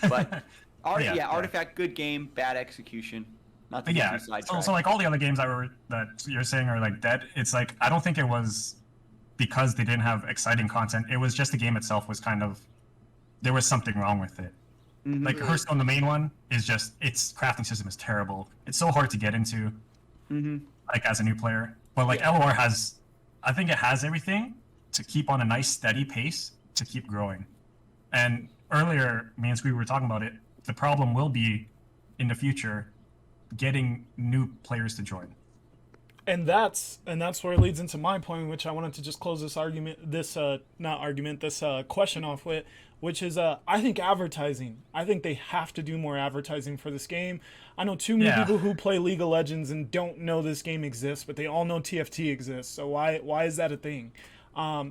Speaker 3: but Artifact, good game, bad execution. Not to
Speaker 4: But
Speaker 3: get
Speaker 4: yeah,
Speaker 3: too sidetracked.
Speaker 4: so like all the other games that you're saying are like dead, it's like I don't think it was because they didn't have exciting content. It was just the game itself was kind of, there was something wrong with it. Like Hearthstone, the main one, is just, its crafting system is terrible. It's so hard to get into, like as a new player. But like LOR has, I think it has everything to keep on a nice steady pace to keep growing. And earlier, me and Squee were talking about it. The problem will be in the future getting new players to join.
Speaker 1: And that's where it leads into my point, which I wanted to just close this question off with, which is I think advertising. I think they have to do more advertising for this game. I know too many people who play League of Legends and don't know this game exists, but they all know TFT exists. So why is that a thing?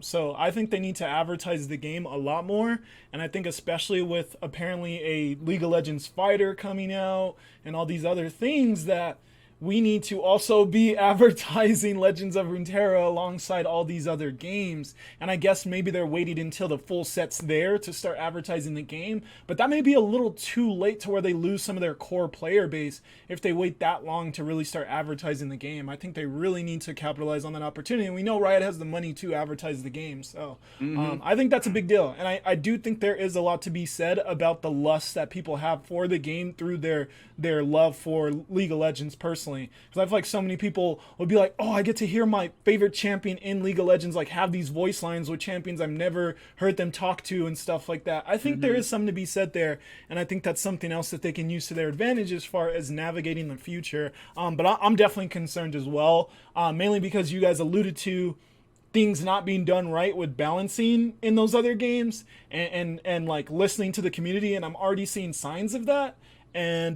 Speaker 1: So I think they need to advertise the game a lot more, and I think especially with apparently a League of Legends fighter coming out and all these other things, that we need to also be advertising Legends of Runeterra alongside all these other games. And I guess maybe they're waiting until the full set's there to start advertising the game, but that may be a little too late to where they lose some of their core player base if they wait that long to really start advertising the game. I think they really need to capitalize on that opportunity, and we know Riot has the money to advertise the game, so I think that's a big deal. And I do think there is a lot to be said about the lust that people have for the game through their love for League of Legends personally. Because I feel like so many people would be like, oh, I get to hear my favorite champion in League of Legends like have these voice lines with champions I've never heard them talk to and stuff like that. I think there is something to be said there, and I think that's something else that they can use to their advantage as far as navigating the future. But I'm definitely concerned as well, mainly because you guys alluded to things not being done right with balancing in those other games and like listening to the community, and I'm already seeing signs of that. and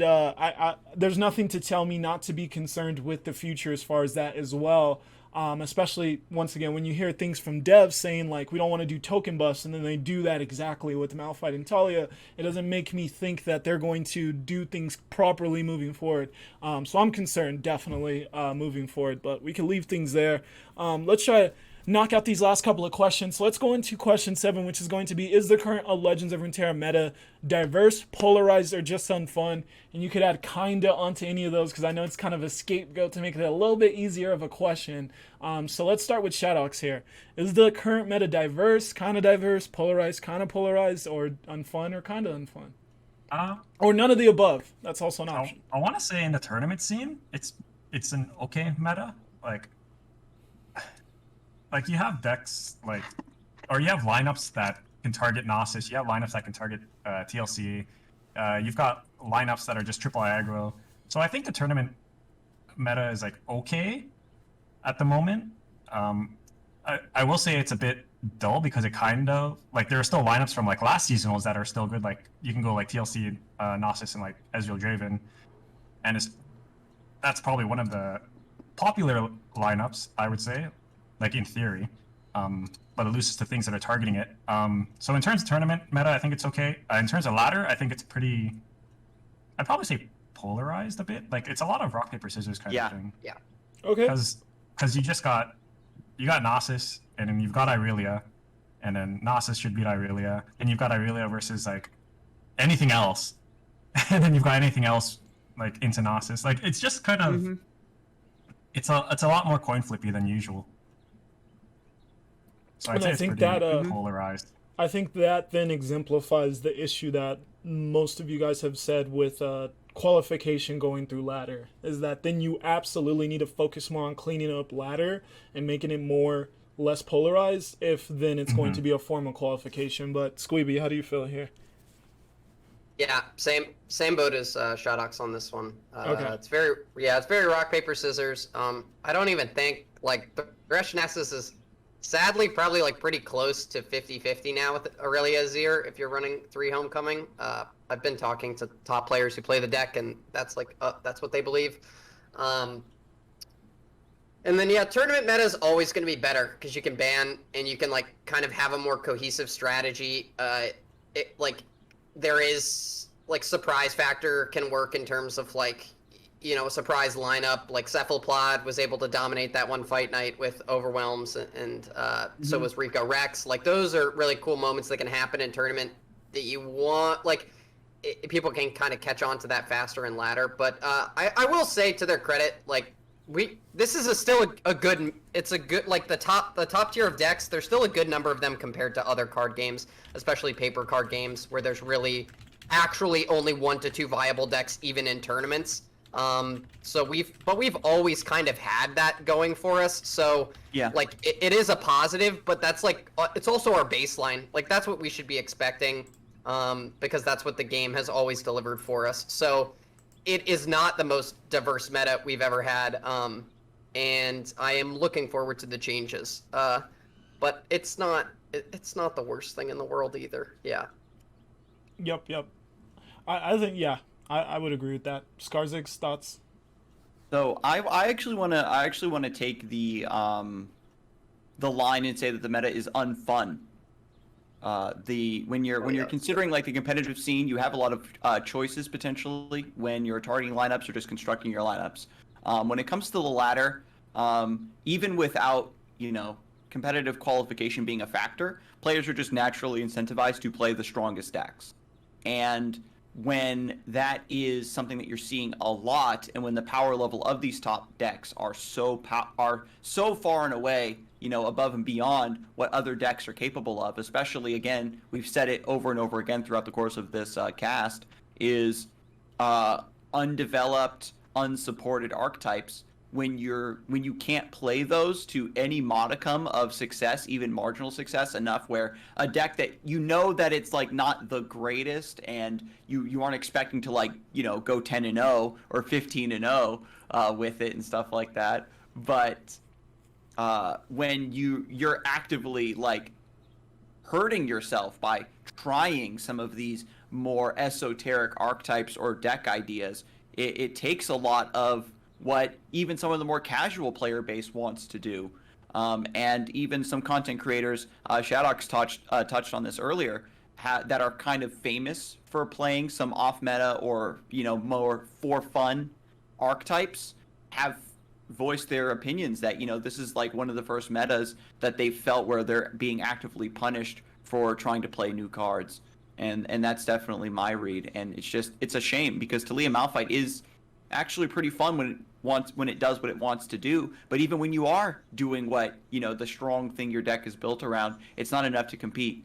Speaker 1: there's nothing to tell me not to be concerned with the future as far as that as well. Especially once again when you hear things from devs saying like we don't want to do token buffs, and then they do that exactly with Malphite and Talia, it doesn't make me think that they're going to do things properly moving forward. So I'm concerned definitely moving forward, but we can leave things there. Let's try to knock out these last couple of questions. So let's go into question 7, which is going to be: is the current Legends of Runeterra meta diverse, polarized, or just unfun? And you could add kinda onto any of those because I know it's kind of a scapegoat to make it a little bit easier of a question. So let's start with Shadox here. Is the current meta diverse, kind of diverse, polarized, kind of polarized, or unfun, or kind of unfun? Or none of the above. That's also an option.
Speaker 4: I want to say in the tournament scene, it's an okay meta. Like you have decks or you have lineups that can target Gnosis. You have lineups that can target TLC. You've got lineups that are just triple aggro. So I think the tournament meta is like okay at the moment. I will say it's a bit dull because it kind of like there are still lineups from like last seasonals that are still good. Like you can go like TLC, Gnosis, and like Ezreal Draven, and that's probably one of the popular lineups, I would say, like in theory, but it loses to things that are targeting it. So in terms of tournament meta, I think it's okay. In terms of ladder, I think it's pretty, I'd probably say polarized a bit. Like it's a lot of rock, paper, scissors kind of thing.
Speaker 2: Yeah.
Speaker 1: Okay.
Speaker 4: Because you got Gnosis, and then you've got Irelia, and then Gnosis should beat Irelia, and you've got Irelia versus like anything else, and then you've got anything else like into Gnosis. Like it's just kind of, it's a lot more coin flippy than usual. So I'd say it's pretty polarized.
Speaker 1: I think that then exemplifies the issue that most of you guys have said with qualification going through ladder, is that then you absolutely need to focus more on cleaning up ladder and making it less polarized, if then it's going to be a formal qualification. But Squeeby, how do you feel here?
Speaker 2: Yeah, same boat as Shadox on this one.
Speaker 1: Okay.
Speaker 2: It's very rock, paper, scissors. I don't even think like the Nessus is sadly probably like pretty close to 50-50 now with Aurelia Azir if you're running 3 Homecoming. I've been talking to top players who play the deck, and that's that's what they believe. And then tournament meta is always going to be better because you can ban and you can like kind of have a more cohesive strategy. There is like surprise factor can work in terms of like, a surprise lineup. Like Cephalplod was able to dominate that one fight night with Overwhelms, and so was Rico Rex. Like those are really cool moments that can happen in tournament that you want. Like people can kind of catch on to that faster in ladder. But I will say to their credit, like this is still a good. It's a good like the top tier of decks. There's still a good number of them compared to other card games, especially paper card games where there's really actually only 1 to 2 viable decks even in tournaments. So we've always kind of had that going for us. So yeah, like it is a positive, but that's like it's also our baseline. Like that's what we should be expecting, because that's what the game has always delivered for us. So it is not the most diverse meta we've ever had, and I am looking forward to the changes. But it's not the worst thing in the world either. Yeah.
Speaker 1: Yep. I think I would agree with that. Skarzik's thoughts?
Speaker 3: So I actually want to take the line and say that the meta is unfun. When you're considering like the competitive scene, you have a lot of choices potentially when you're targeting lineups or just constructing your lineups. When it comes to the ladder, even without competitive qualification being a factor, players are just naturally incentivized to play the strongest decks. And when that is something that you're seeing a lot, and when the power level of these top decks are so far and away, above and beyond what other decks are capable of, especially, again, we've said it over and over again throughout the course of this cast, is undeveloped, unsupported archetypes. When you can't play those to any modicum of success, even marginal success, enough where a deck that that it's like not the greatest, and you aren't expecting to go 10-0 or 15-0 with it and stuff like that, but when you're actively hurting yourself by trying some of these more esoteric archetypes or deck ideas. It takes a lot of what even some of the more casual player base wants to do. And even some content creators, Shadox touched on this earlier, that are kind of famous for playing some off-meta or, more for fun archetypes, have voiced their opinions that, this is like one of the first metas that they felt where they're being actively punished for trying to play new cards. And that's definitely my read. And it's a shame because Taliyah Malphite is actually pretty fun when it does what it wants to do. But even when you are doing what, the strong thing your deck is built around, it's not enough to compete.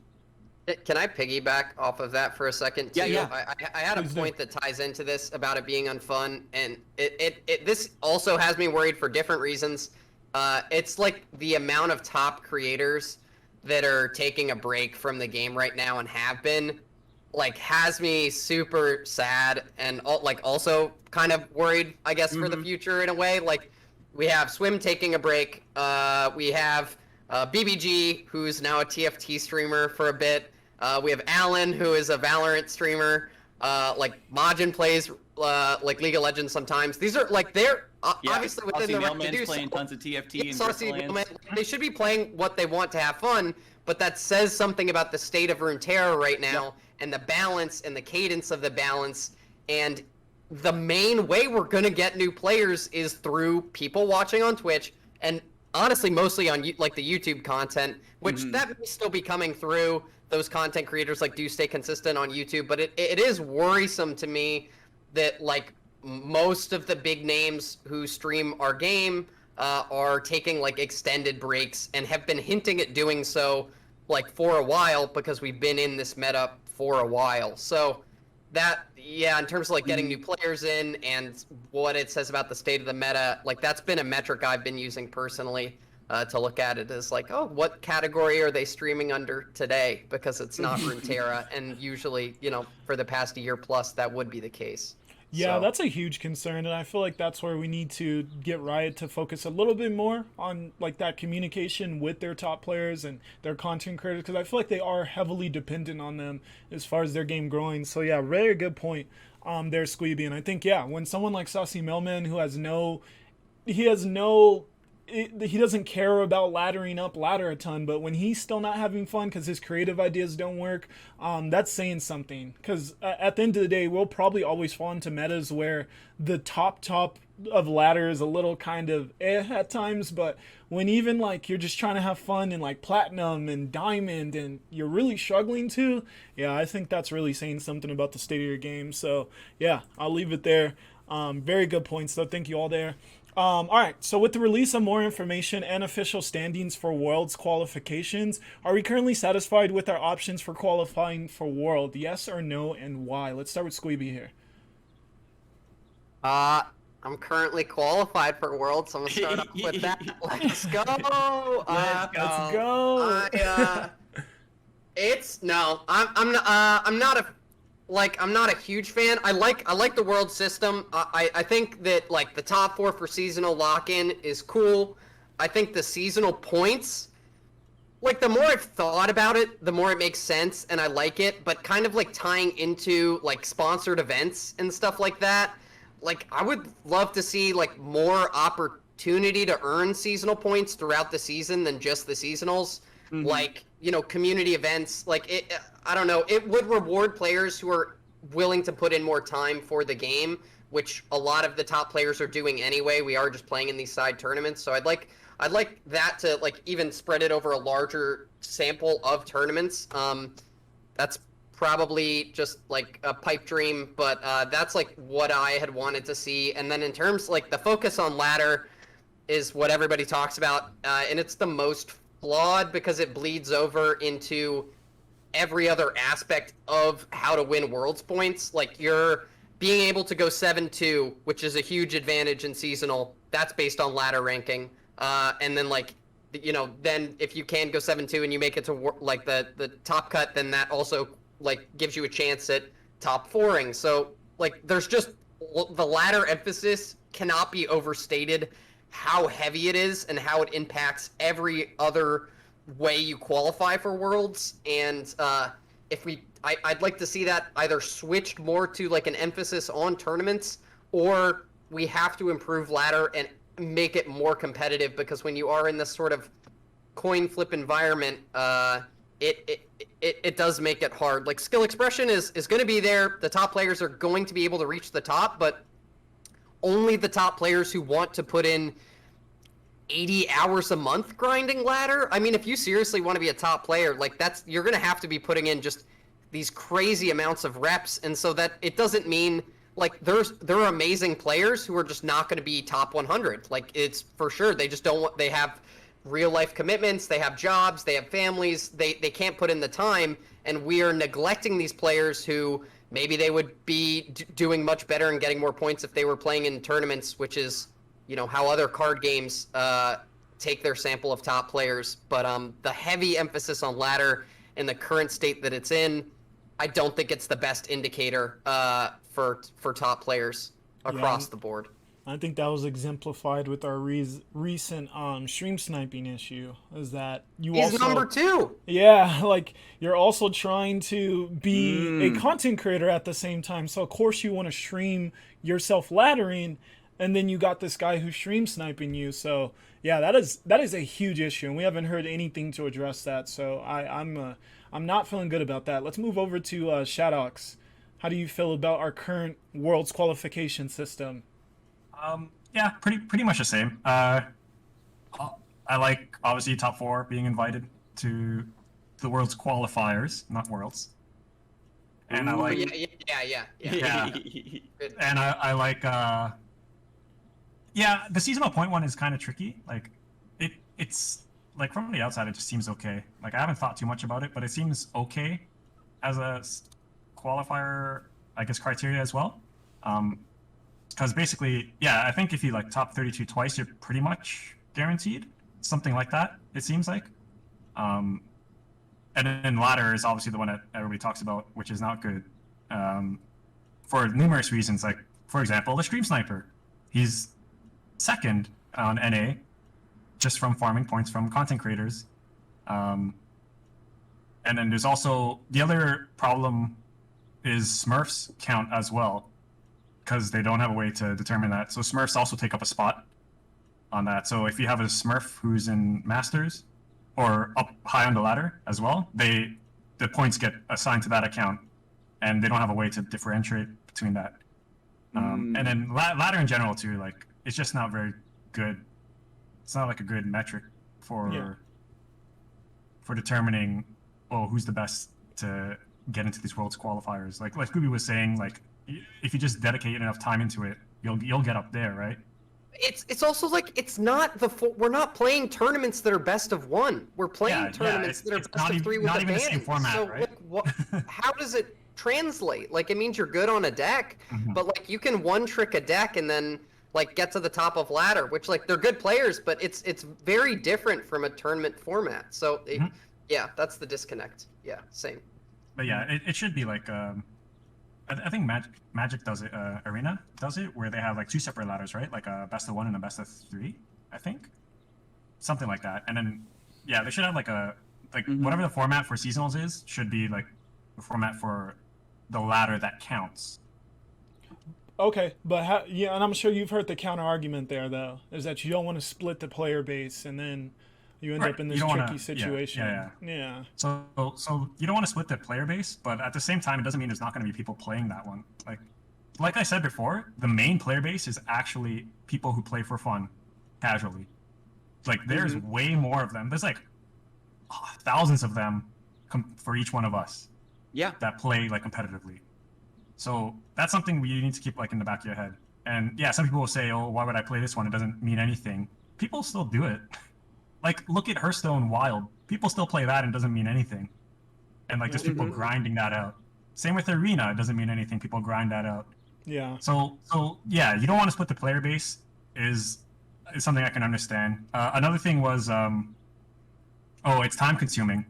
Speaker 2: Can I piggyback off of that for a second, too?
Speaker 3: Yeah.
Speaker 2: I had a point that ties into this about it being unfun, and this also has me worried for different reasons. It's like the amount of top creators that are taking a break from the game right now and have been, has me super sad and also kind of worried, I guess, for the future in a way. We have Swim taking a break. We have BBG, who's now a TFT streamer for a bit. We have Alan, who is a Valorant streamer. Majin plays League of Legends sometimes. These are they're obviously within the right to do
Speaker 3: playing tons of TFT and
Speaker 2: Saucy Mailman, they should be playing what they want to have fun, but that says something about the state of Runeterra right now and the balance and the cadence of the balance. And the main way we're going to get new players is through people watching on Twitch and honestly mostly on the YouTube content, which that may still be coming through. Those content creators do stay consistent on YouTube, but it is worrisome to me that most of the big names who stream our game are taking extended breaks and have been hinting at doing so for a while because we've been in this meta for a while. So that, in terms of getting new players in and what it says about the state of the meta, that's been a metric I've been using personally to look at it as what category are they streaming under today? Because it's not Runeterra, and usually, for the past year plus, that would be the case.
Speaker 1: Yeah, that's a huge concern, and I feel like that's where we need to get Riot to focus a little bit more on that communication with their top players and their content creators, because I feel like they are heavily dependent on them as far as their game growing. So yeah, very good point there, Squeeby. And I think when someone like Saucy Mailman, who he doesn't care about laddering up ladder a ton, but when he's still not having fun because his creative ideas don't work, that's saying something. Because at the end of the day, we'll probably always fall into metas where the top of ladder is a little kind of at times, but when even you're just trying to have fun in platinum and diamond and you're really struggling to, I think that's really saying something about the state of your game. So I'll leave it there. Very good points though. Thank you all there. All right, so with the release of more information and official standings for Worlds qualifications, are we currently satisfied with our options for qualifying for World? Yes or no, and why? Let's start with Squeeby here.
Speaker 2: I'm currently qualified for Worlds, so I'm gonna start off with that. Let's go.
Speaker 1: Let's go.
Speaker 2: I'm not a huge fan. I like the world system. I think that the top 4 for seasonal lock-in is cool. I think the seasonal points, the more I've thought about it, the more it makes sense and I like it, but kind of tying into sponsored events and stuff like that. I would love to see more opportunity to earn seasonal points throughout the season than just the seasonals. Community events, I don't know, it would reward players who are willing to put in more time for the game, which a lot of the top players are doing anyway. We are just playing in these side tournaments, so I'd like that to even spread it over a larger sample of tournaments. That's probably just a pipe dream, but that's what I had wanted to see. And then in terms the focus on ladder is what everybody talks about, and it's the most flawed because it bleeds over into every other aspect of how to win Worlds points. You're being able to go 7-2, which is a huge advantage in seasonal. That's based on ladder ranking. And then then if you can go 7-2 and you make it to the top cut, then that also gives you a chance at top 4ing. So there's just the ladder emphasis cannot be overstated. How heavy it is and how it impacts every other way you qualify for Worlds, and I'd like to see that either switched more to like an emphasis on tournaments, or we have to improve ladder and make it more competitive, because when you are in this sort of coin flip environment, it does make it hard. Like, skill expression is going to be there. The top players are going to be able to reach the top, but only the top players who want to put in 80 hours a month grinding ladder. I mean, if you seriously want to be a top player, like, you're going to have to be putting in just these crazy amounts of reps. And so that it doesn't mean, like, there are amazing players who are just not going to be top 100. Like, it's for sure. They just don't want, they have real life commitments, they have jobs, they have families, they can't put in the time, and we are neglecting these players who maybe they would be doing much better and getting more points if they were playing in tournaments, which is, you know, how other card games take their sample of top players. But the heavy emphasis on ladder in the current state that it's in, I don't think it's the best indicator for top players across the board.
Speaker 1: I think that was exemplified with our recent stream sniping issue. Is that
Speaker 2: He's number 2.
Speaker 1: Yeah, like, you're also trying to be a content creator at the same time. So of course you want to stream yourself laddering, and then you got this guy who's stream sniping you. So yeah, that is a huge issue, and we haven't heard anything to address that. So I'm not feeling good about that. Let's move over to Shadox. How do you feel about our current Worlds qualification system?
Speaker 4: Yeah, pretty much the same. I like, obviously, top 4 being invited to the Worlds qualifiers, not Worlds. And I like...
Speaker 2: Yeah.
Speaker 4: And I like... Yeah, the seasonal point one is kind of tricky. Like, it's... Like, from the outside, it just seems okay. Like, I haven't thought too much about it, but it seems okay as a qualifier, I guess, criteria as well. Because basically, yeah, I think if you like top 32 twice, you're pretty much guaranteed. Something like that, it seems like. And then ladder is obviously the one that everybody talks about, which is not good. For numerous reasons. Like, for example, the stream sniper. He's second on NA, just from farming points from content creators. And then there's also, the other problem is Smurfs count as well, because they don't have a way to determine that. So Smurfs also take up a spot on that. So if you have a Smurf who's in Masters or up high on the ladder as well, the points get assigned to that account, and they don't have a way to differentiate between that. And then ladder in general too, like, it's just not very good. It's not like a good metric for determining, oh, who's the best to get into these Worlds qualifiers. Like Gooby was saying, like, if you just dedicate enough time into it, you'll get up there, right?
Speaker 2: It's also like, it's not we're not playing tournaments that are best of 1. We're playing tournaments that are best of 3 with
Speaker 4: not even the same
Speaker 2: advantage.
Speaker 4: format,
Speaker 2: so
Speaker 4: right?
Speaker 2: like, how does it translate? Like, it means you're good on a deck, but like, you can one trick a deck and then like get to the top of ladder, which, like, they're good players, but it's very different from a tournament format. So yeah, that's the disconnect. Yeah, same.
Speaker 4: But yeah, it should be like I think Magic does it. Arena does it, where they have like 2 separate ladders, right? Like a best of 1 and a best of 3, I think, something like that. And then yeah, they should have like whatever the format for seasonals is, should be like the format for the ladder that counts.
Speaker 1: Okay, but yeah, and I'm sure you've heard the counter argument there, though, is that you don't want to split the player base, and then you end up in this tricky situation. Yeah.
Speaker 4: So you don't want to split the player base, but at the same time, it doesn't mean there's not going to be people playing that one. Like I said before, the main player base is actually people who play for fun, casually. Like, there's way more of them. There's like thousands of them for each one of us.
Speaker 3: Yeah.
Speaker 4: That play like competitively. So that's something you need to keep like in the back of your head. And yeah, some people will say, "Oh, why would I play this one? It doesn't mean anything." People still do it. Like, look at Hearthstone Wild. People still play that, and it doesn't mean anything. And like, there's people grinding that out. Same with Arena. It doesn't mean anything. People grind that out.
Speaker 1: Yeah.
Speaker 4: So yeah, you don't want to split the player base is something I can understand. Another thing was, it's time consuming,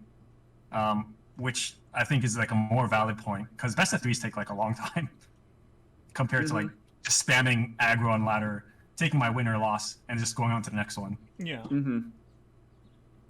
Speaker 4: which I think is like a more valid point, because best of 3s take like a long time compared to like just spamming aggro on ladder, taking my win or loss, and just going on to the next one.
Speaker 1: Yeah.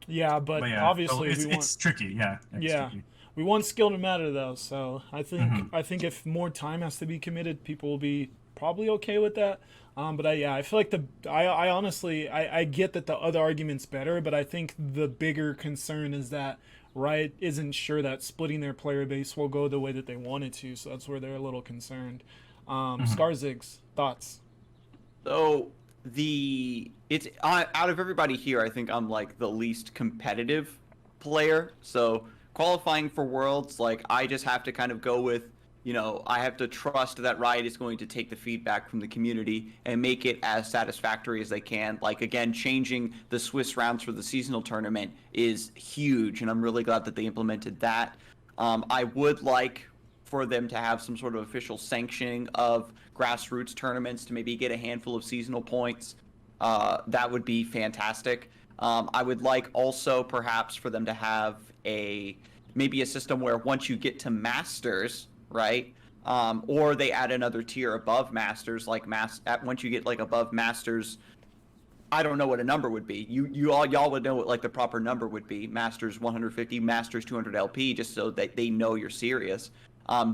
Speaker 1: Yeah, but
Speaker 4: yeah,
Speaker 1: obviously
Speaker 4: so it's,
Speaker 1: we want.
Speaker 4: it's tricky. Yeah, it's
Speaker 1: Yeah,
Speaker 4: tricky.
Speaker 1: we want skill to matter though. So
Speaker 4: Mhm.
Speaker 1: I think if more time has to be committed, people will be probably okay with that. But yeah, I feel like I honestly I get that the other argument's better, but I think the bigger concern is that Riot isn't sure that splitting their player base will go the way that they wanted to. So that's where they're a little concerned.
Speaker 4: Mhm.
Speaker 1: Scarzigs, thoughts?
Speaker 3: So it's out of everybody here, I think I'm like the least competitive player. So qualifying for Worlds, like I just have to kind of go with, I have to trust that Riot is going to take the feedback from the community and make it as satisfactory as they can. Like again, changing the Swiss rounds for the seasonal tournament is huge, and I'm really glad that they implemented that. I would like for them to have some sort of official sanctioning of grassroots tournaments to maybe get a handful of seasonal points. That would be fantastic. I would like also perhaps for them to have maybe a system where once you get to Masters, right? Or they add another tier above Masters, like once you get like above Masters, I don't know what a number would be. Y'all would know what like the proper number would be. Masters 150, Masters 200 LP, just so that they know you're serious.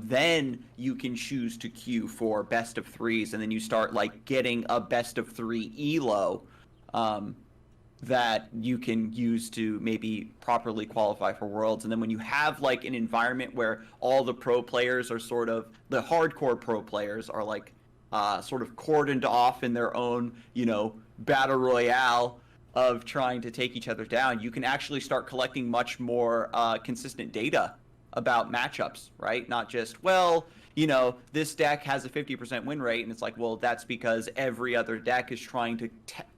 Speaker 3: Then you can choose to queue for best of threes, and then you start like getting a best of three elo that you can use to maybe properly qualify for Worlds. And then when you have like an environment where all the pro players are sort of the hardcore pro players are like sort of cordoned off in their own, battle royale of trying to take each other down, you can actually start collecting much more consistent data about matchups, right? Not just, well, this deck has a 50% win rate, and it's like, well, that's because every other deck is trying to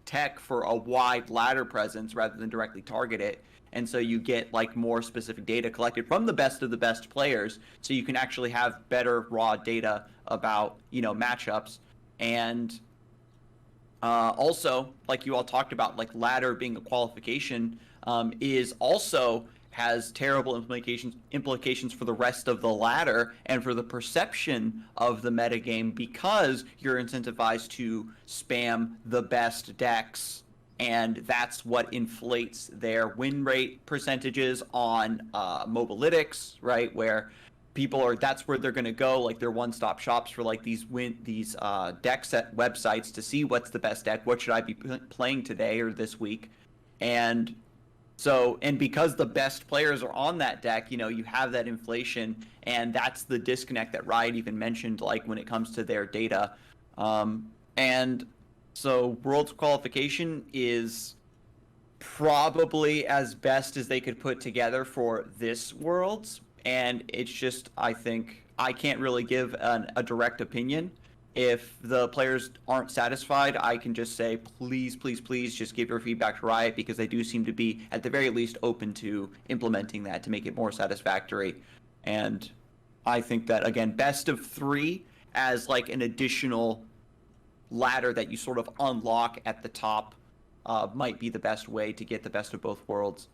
Speaker 3: tech for a wide ladder presence rather than directly target it. And so you get like more specific data collected from the best of the best players, so you can actually have better raw data about, matchups. And also, like you all talked about, like ladder being a qualification is also has terrible implications for the rest of the ladder and for the perception of the metagame, because you're incentivized to spam the best decks, and that's what inflates their win rate percentages on Mobalytics, right? Where that's where they're going to go, like their one-stop shops for like these deck set websites to see what's the best deck, what should I be playing today or this week. And because the best players are on that deck, you have that inflation, and that's the disconnect that Riot even mentioned, like when it comes to their data. And so Worlds qualification is probably as best as they could put together for this Worlds. And it's just, I think, I can't really give a direct opinion. If the players aren't satisfied, I can just say, please, please, please just give your feedback to Riot, because they do seem to be, at the very least, open to implementing that to make it more satisfactory. And I think that, again, best of three as like an additional ladder that you sort of unlock at the top might be the best way to get the best of both worlds.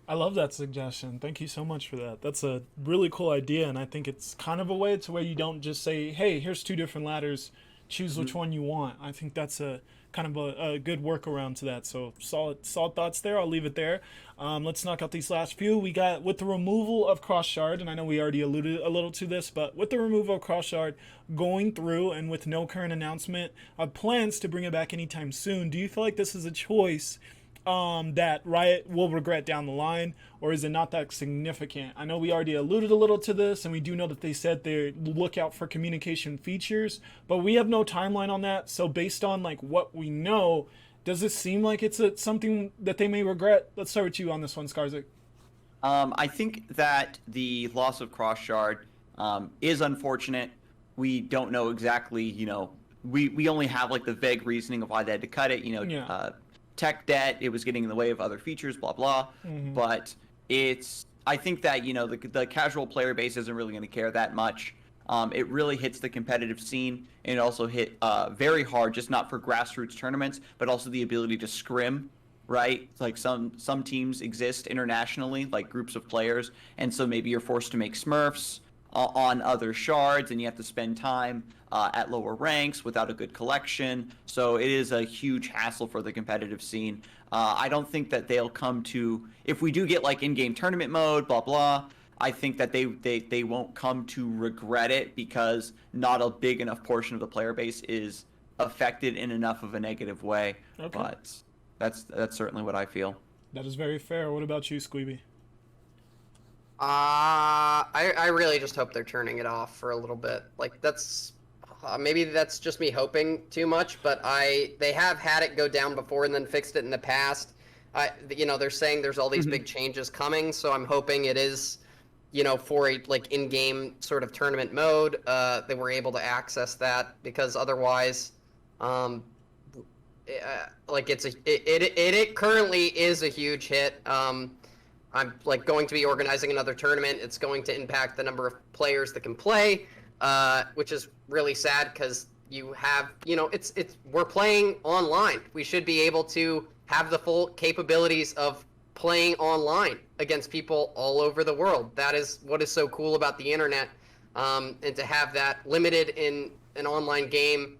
Speaker 1: I love that suggestion. Thank you so much for that. That's a really cool idea, and I think it's kind of a way to where you don't just say, "Hey, here's two different ladders. Choose which one you want." I think that's a kind of a good workaround to that. So solid thoughts there. I'll leave it there. Let's knock out these last few. We got with the removal of cross shard, and I know we already alluded a little to this, but with the removal of cross shard going through, and with no current announcement of plans to bring it back anytime soon, do you feel like this is a choice that Riot will regret down the line, or is it not that significant? I know we already alluded a little to this, and we do know that they said they look out for communication features, but we have no timeline on that. So based on like what we know, does it seem like it's something that they may regret? Let's start with you on this one, Skarzik.
Speaker 3: I think that the loss of cross shard is unfortunate. We don't know exactly, we only have like the vague reasoning of why they had to cut it,
Speaker 1: Yeah.
Speaker 3: Tech debt, it was getting in the way of other features, blah blah. But I think that the casual player base isn't really going to care that much. It really hits the competitive scene, and it also hit very hard, just not for grassroots tournaments, but also the ability to scrim, right? Like some teams exist internationally, like groups of players, and so maybe you're forced to make smurfs, on other shards, and you have to spend time at lower ranks without a good collection. So it is a huge hassle for the competitive scene. I don't think that they'll come to, if we do get like in-game tournament mode, blah blah, I think that they won't come to regret it, because not a big enough portion of the player base is affected in enough of a negative way.
Speaker 1: Okay.
Speaker 3: But that's certainly what I feel.
Speaker 1: That is very fair. What about you, Squeeby?
Speaker 2: I really just hope they're turning it off for a little bit. Like, that's maybe that's just me hoping too much, but they have had it go down before and then fixed it in the past. They're saying there's all these big changes coming, so I'm hoping it is, for a like in-game sort of tournament mode, they were able to access that, because otherwise, like it currently is a huge hit. I'm like going to be organizing another tournament. It's going to impact the number of players that can play, which is really sad, because you have, we're playing online. We should be able to have the full capabilities of playing online against people all over the world. That is what is so cool about the internet, and to have that limited in an online game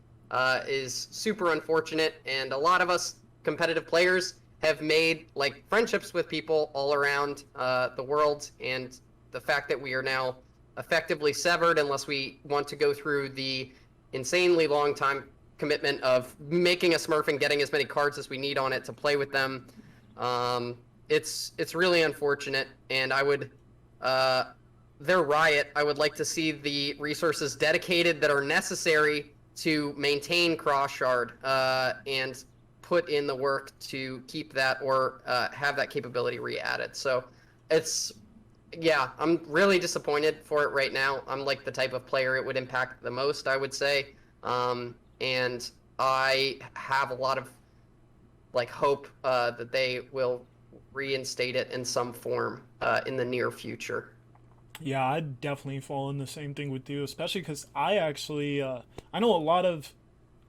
Speaker 2: is super unfortunate. And a lot of us competitive players have made like friendships with people all around the world, and the fact that we are now effectively severed, unless we want to go through the insanely long time commitment of making a Smurf and getting as many cards as we need on it to play with them. It's really unfortunate, and I would they're Riot. I would like to see the resources dedicated that are necessary to maintain cross shard and put in the work to keep that, or have that capability re-added. So I'm really disappointed for it right now. I'm like the type of player it would impact the most, I would say. And I have a lot of like hope that they will reinstate it in some form in the near future.
Speaker 1: Yeah, I'd definitely fall in the same thing with you, especially because I actually, I know a lot of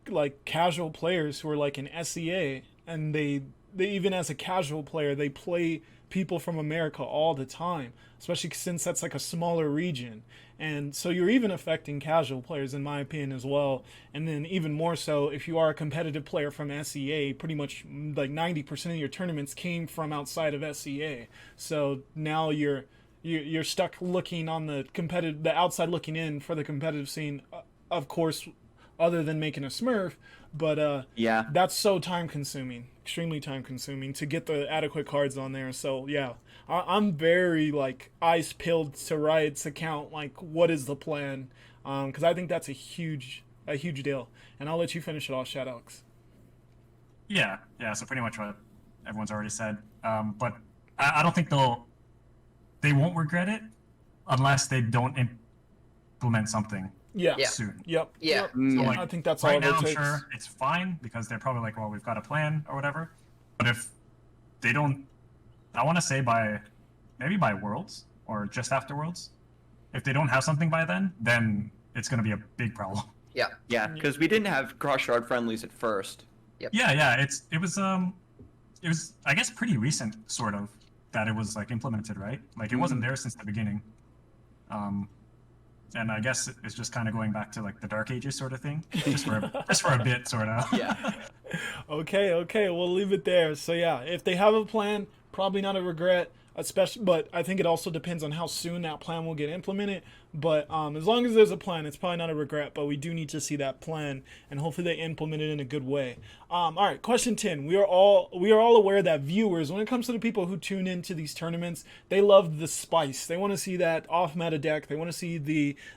Speaker 1: like casual players who are like in SEA, and they even as a casual player, they play people from America all the time, especially since that's like a smaller region. And so you're even affecting casual players, in my opinion, as well. And then even more so if you are a competitive player from SEA, pretty much like 90% of your tournaments came from outside of SEA. So now you're stuck looking on the outside looking in for the competitive scene, of course, other than making a Smurf. But
Speaker 3: yeah,
Speaker 1: that's so time consuming, extremely time consuming to get the adequate cards on there. So yeah, I'm very like eyes peeled to Riot's account. Like, what is the plan? Because I think that's a huge deal. And I'll let you finish it off, Shadows.
Speaker 4: Yeah. So pretty much what everyone's already said. But I don't think they won't regret it unless they don't implement something soon.
Speaker 1: Yep.
Speaker 2: Yeah.
Speaker 4: So like,
Speaker 1: I think that's
Speaker 4: right
Speaker 1: all
Speaker 4: now,
Speaker 1: it
Speaker 4: I'm
Speaker 1: takes.
Speaker 4: sure it's fine, because they're probably like, well, we've got a plan or whatever. But if they don't, I want to say maybe by Worlds or just after Worlds, if they don't have something by then it's going to be a big problem.
Speaker 2: Yeah.
Speaker 3: Yeah, because we didn't have cross shard friendlies at first.
Speaker 2: Yep.
Speaker 4: Yeah. It was I guess pretty recent, sort of, that it was like implemented, right? Like it wasn't there since the beginning. And I guess it's just kind of going back to like the Dark Ages sort of thing, just for a bit, sort of.
Speaker 3: Yeah.
Speaker 1: Okay, we'll leave it there. So yeah, if they have a plan, probably not a regret, especially, but I think it also depends on how soon that plan will get implemented. But as long as there's a plan, it's probably not a regret, but we do need to see that plan, and hopefully they implement it in a good way. All right, question 10. We are all aware that viewers, when it comes to the people who tune into these tournaments, they love the spice. They want to see that off-meta deck. They want to see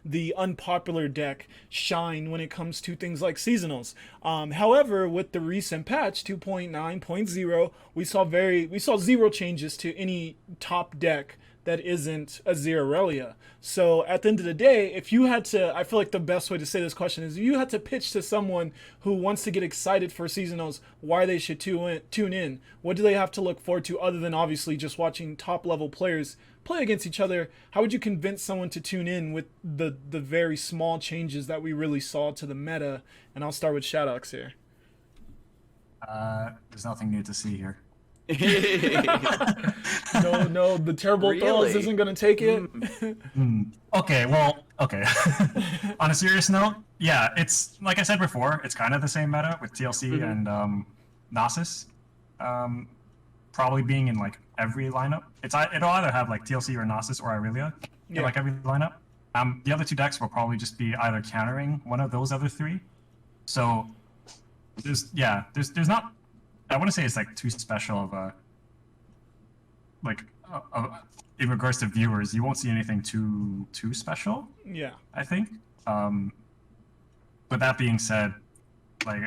Speaker 1: the unpopular deck shine when it comes to things like seasonals. However, with the recent patch 2.9.0, we saw zero changes to any top deck that isn't a Aurelia. So at the end of the day, if you had to, I feel like the best way to say this question is, if you had to pitch to someone who wants to get excited for seasonals why they should tune in, what do they have to look forward to other than obviously just watching top level players play against each other? How would you convince someone to tune in with the very small changes that we really saw to the meta? And I'll start with Shadox here.
Speaker 4: There's nothing new to see here.
Speaker 1: No, the terrible throws
Speaker 3: Really?
Speaker 1: isn't gonna take it.
Speaker 4: Okay, well, okay. On a serious note, yeah, it's like I said before, it's kind of the same meta with TLC and Nasus, probably being in like every lineup. It'll either have like TLC or Nasus or Irelia in like every lineup. The other two decks will probably just be either countering one of those other three. So there's not, I wouldn't say it's like too special of a in regards to viewers, you won't see anything too special.
Speaker 1: Yeah.
Speaker 4: I think. But that being said, like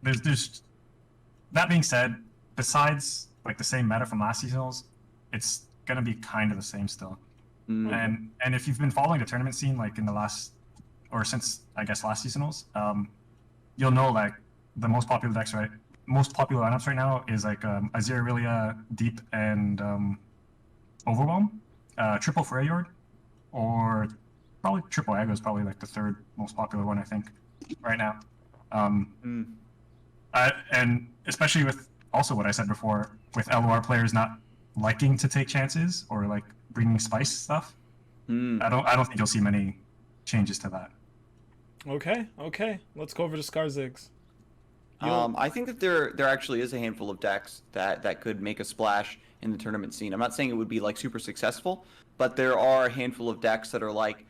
Speaker 4: there's that being said, besides like the same meta from last seasonals, it's gonna be kind of the same still. And if you've been following the tournament scene like in the last or since I guess last seasonals, you'll know like the most popular decks, right? Most popular lineups right now is like Azir, Irelia, Deep, and Overwhelm, triple Freyord, or probably triple Aggro is probably like the third most popular one I think right now. And especially with also what I said before with LOR players not liking to take chances or like bringing spice stuff. I don't think you'll see many changes to that.
Speaker 1: Okay. Let's go over to Skarzigs.
Speaker 3: I think that there actually is a handful of decks that could make a splash in the tournament scene. I'm not saying it would be like super successful, but there are a handful of decks that are like,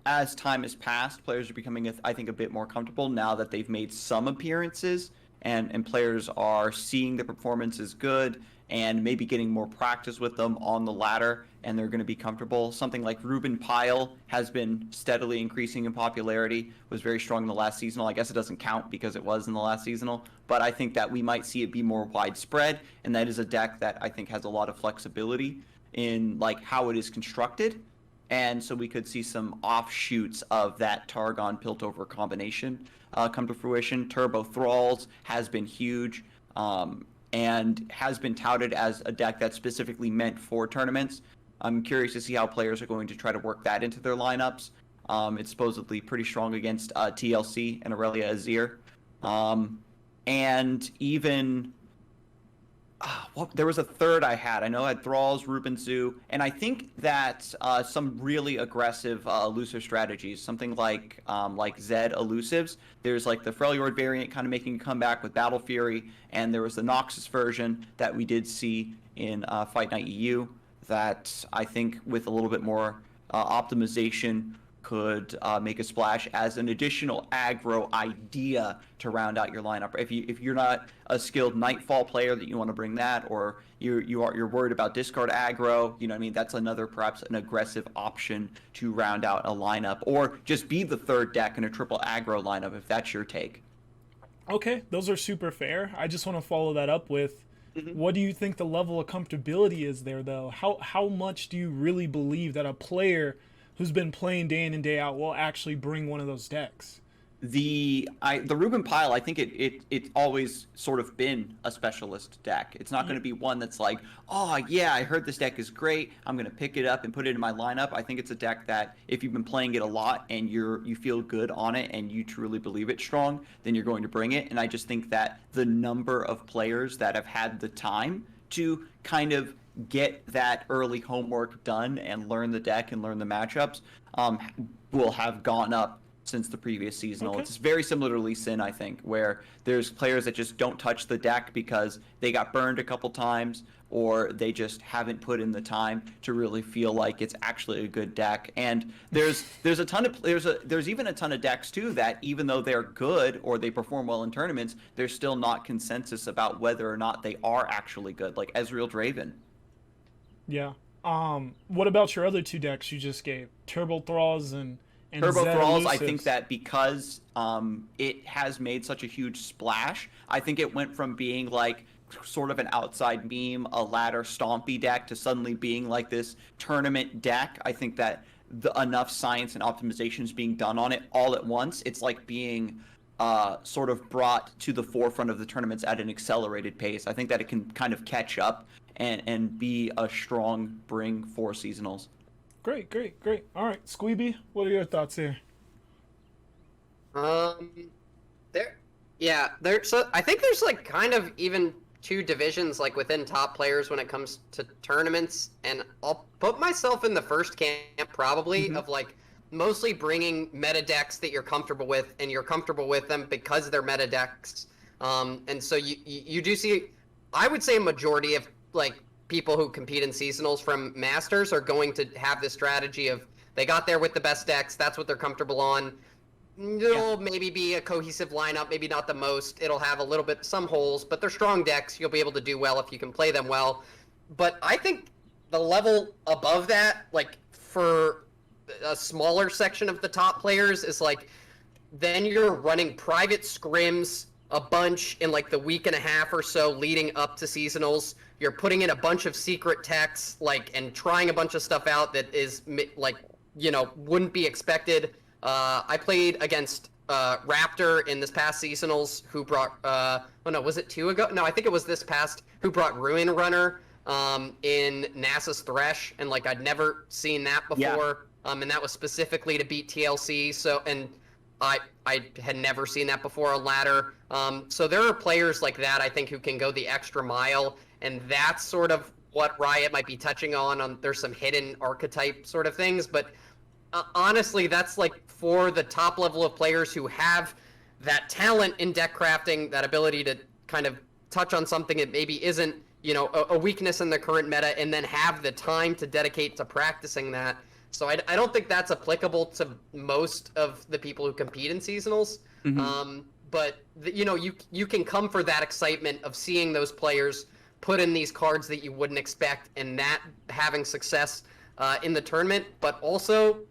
Speaker 3: as time has passed, players are becoming, I think, a bit more comfortable now that they've made some appearances and players are seeing the performance is good and maybe getting more practice with them on the ladder, and they're going to be comfortable. Something like Ruben Pyle has been steadily increasing in popularity, was very strong in the last seasonal. I guess it doesn't count because it was in the last seasonal, but I think that we might see it be more widespread, and that is a deck that I think has a lot of flexibility in like how it is constructed, and so we could see some offshoots of that Targon Piltover combination come to fruition. Turbo Thralls has been huge, and has been touted as a deck that's specifically meant for tournaments. I'm curious to see how players are going to try to work that into their lineups. It's supposedly pretty strong against TLC and Aurelia Azir. And even... there was a third I had. I know I had Thralls, Ruben Zoo, and I think that some really aggressive elusive strategies, something like Zed elusives. There's like the Freljord variant kind of making a comeback with Battle Fury, and there was the Noxus version that we did see in Fight Night EU that I think with a little bit more optimization could make a splash as an additional aggro idea to round out your lineup. If you're not a skilled Nightfall player that you want to bring that, or you're worried about discard aggro, you know what I mean, that's another perhaps an aggressive option to round out a lineup, or just be the third deck in a triple aggro lineup if that's your take.
Speaker 1: Okay, those are super fair. I just want to follow that up with, what do you think the level of comfortability is there though? How much do you really believe that a player who's been playing day in and day out will actually bring one of those decks?
Speaker 3: The Ruben Pyle, I think it's always sort of been a specialist deck. It's not going to be one that's like, oh yeah, I heard this deck is great, I'm going to pick it up and put it in my lineup. I think it's a deck that if you've been playing it a lot and you feel good on it and you truly believe it's strong, then you're going to bring it. And I just think that the number of players that have had the time to kind of get that early homework done and learn the deck and learn the matchups will have gone up since the previous seasonal. Okay. It's very similar to Lee Sin, I think, where there's players that just don't touch the deck because they got burned a couple times, or they just haven't put in the time to really feel like it's actually a good deck. And there's a ton of there's even a ton of decks too that even though they're good or they perform well in tournaments, there's still not consensus about whether or not they are actually good, like Ezreal Draven.
Speaker 1: Yeah. What about your other two decks you just gave? Turbo Thralls and
Speaker 3: Turbo
Speaker 1: Zed
Speaker 3: Thralls,
Speaker 1: Elusives.
Speaker 3: I think that because it has made such a huge splash, I think it went from being like sort of an outside meme, a ladder stompy deck, to suddenly being like this tournament deck. I think that enough science and optimization is being done on it all at once. It's like being sort of brought to the forefront of the tournaments at an accelerated pace. I think that it can kind of catch up and be a strong bring for seasonals.
Speaker 1: Great. All right, Squeeby, what are your thoughts here?
Speaker 2: So I think there's like kind of even two divisions like within top players when it comes to tournaments, and I'll put myself in the first camp probably of like mostly bringing meta decks that you're comfortable with, and you're comfortable with them because they're meta decks. And so you do see, I would say a majority of like people who compete in seasonals from Masters are going to have this strategy of they got there with the best decks, that's what they're comfortable on. It'll maybe be a cohesive lineup, maybe not the most. It'll have a little bit, some holes, but they're strong decks. You'll be able to do well if you can play them well. But I think the level above that, like for a smaller section of the top players, is like then you're running private scrims a bunch in like the week and a half or so leading up to seasonals. You're putting in a bunch of secret techs, like, and trying a bunch of stuff out that is like, you know, wouldn't be expected. I played against Raptor in this past seasonals, who brought oh no, was it 2 ago? No, I think it was this past, who brought Ruin Runner in NASA's Thresh, and like I'd never seen that before. And that was specifically to beat TLC. So, and I had never seen that before on ladder. So there are players like that, I think, who can go the extra mile, and that's sort of what Riot might be touching on. There's some hidden archetype sort of things, but honestly, that's like for the top level of players who have that talent in deck crafting, that ability to kind of touch on something that maybe isn't, you know, a weakness in the current meta, and then have the time to dedicate to practicing that. So I don't think that's applicable to most of the people who compete in seasonals. But you know, you can come for that excitement of seeing those players put in these cards that you wouldn't expect, and that having success in the tournament. But also,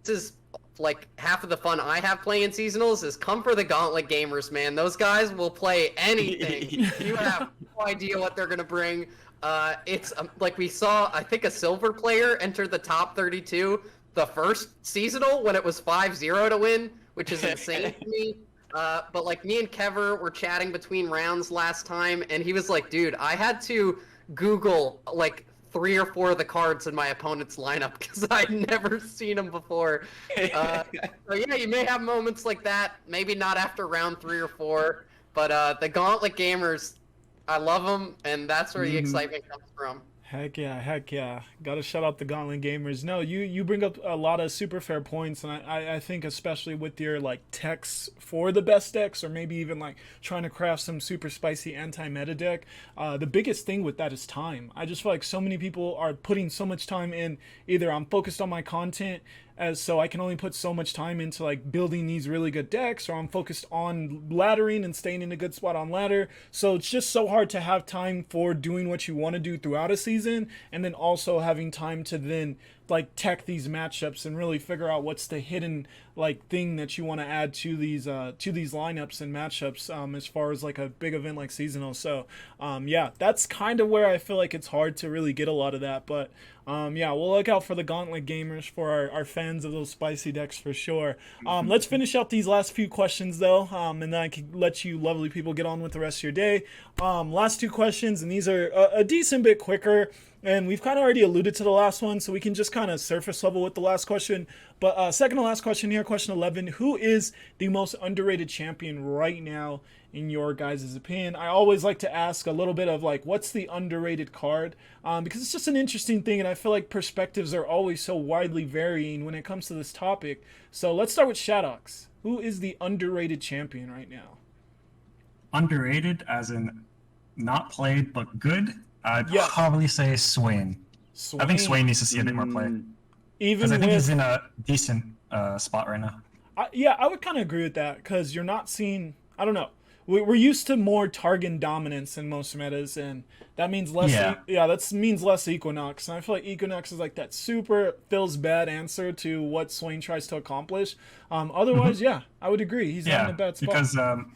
Speaker 2: this is like half of the fun I have playing seasonals is come for the Gauntlet gamers, man. Those guys will play anything. You have no idea what they're gonna bring. It's like we saw, I think, a silver player enter the top 32 the first seasonal when it was 5-0 to win, which is insane to me. But like me and Kever were chatting between rounds last time, and he was like, dude, I had to Google like 3 or 4 of the cards in my opponent's lineup because I'd never seen them before. So yeah, you may have moments like that, maybe not after round 3 or 4, but the Gauntlet gamers, I love them, and that's where the excitement comes from.
Speaker 1: Heck yeah. Gotta shout out the Gauntlet gamers. No, you bring up a lot of super fair points, and I think especially with your like techs for the best decks, or maybe even like trying to craft some super spicy anti-meta deck, the biggest thing with that is time. I just feel like so many people are putting so much time in, either I'm focused on my content, as so I can only put so much time into like building these really good decks, or I'm focused on laddering and staying in a good spot on ladder. So it's just so hard to have time for doing what you want to do throughout a season, and then also having time to then like tech these matchups and really figure out what's the hidden like thing that you want to add to these lineups and matchups as far as like a big event like seasonal. So yeah, that's kind of where I feel like it's hard to really get a lot of that. But yeah, we'll look out for the Gauntlet gamers, for our fans of those spicy decks for sure. Let's finish out these last few questions though, and then I can let you lovely people get on with the rest of your day. Last 2 questions, and these are a decent bit quicker. And we've kind of already alluded to the last one, so we can just kind of surface level with the last question. But second to last question here, question 11. Who is the most underrated champion right now, in your guys' opinion? I always like to ask a little bit of like, what's the underrated card? Because it's just an interesting thing, and I feel like perspectives are always so widely varying when it comes to this topic. So let's start with Shadox. Who is the underrated champion right now?
Speaker 4: Underrated as in not played but good? I'd probably say Swain. I think Swain needs to see a bit more play. Because I think he's in a decent spot right now.
Speaker 1: Yeah, I would kind of agree with that, because you're not seeing, I don't know, we're used to more Targon dominance in most metas, and that means less. That means less Equinox, and I feel like Equinox is like that super feels bad answer to what Swain tries to accomplish. Otherwise, yeah, I would agree. He's not in a bad spot.
Speaker 4: Because on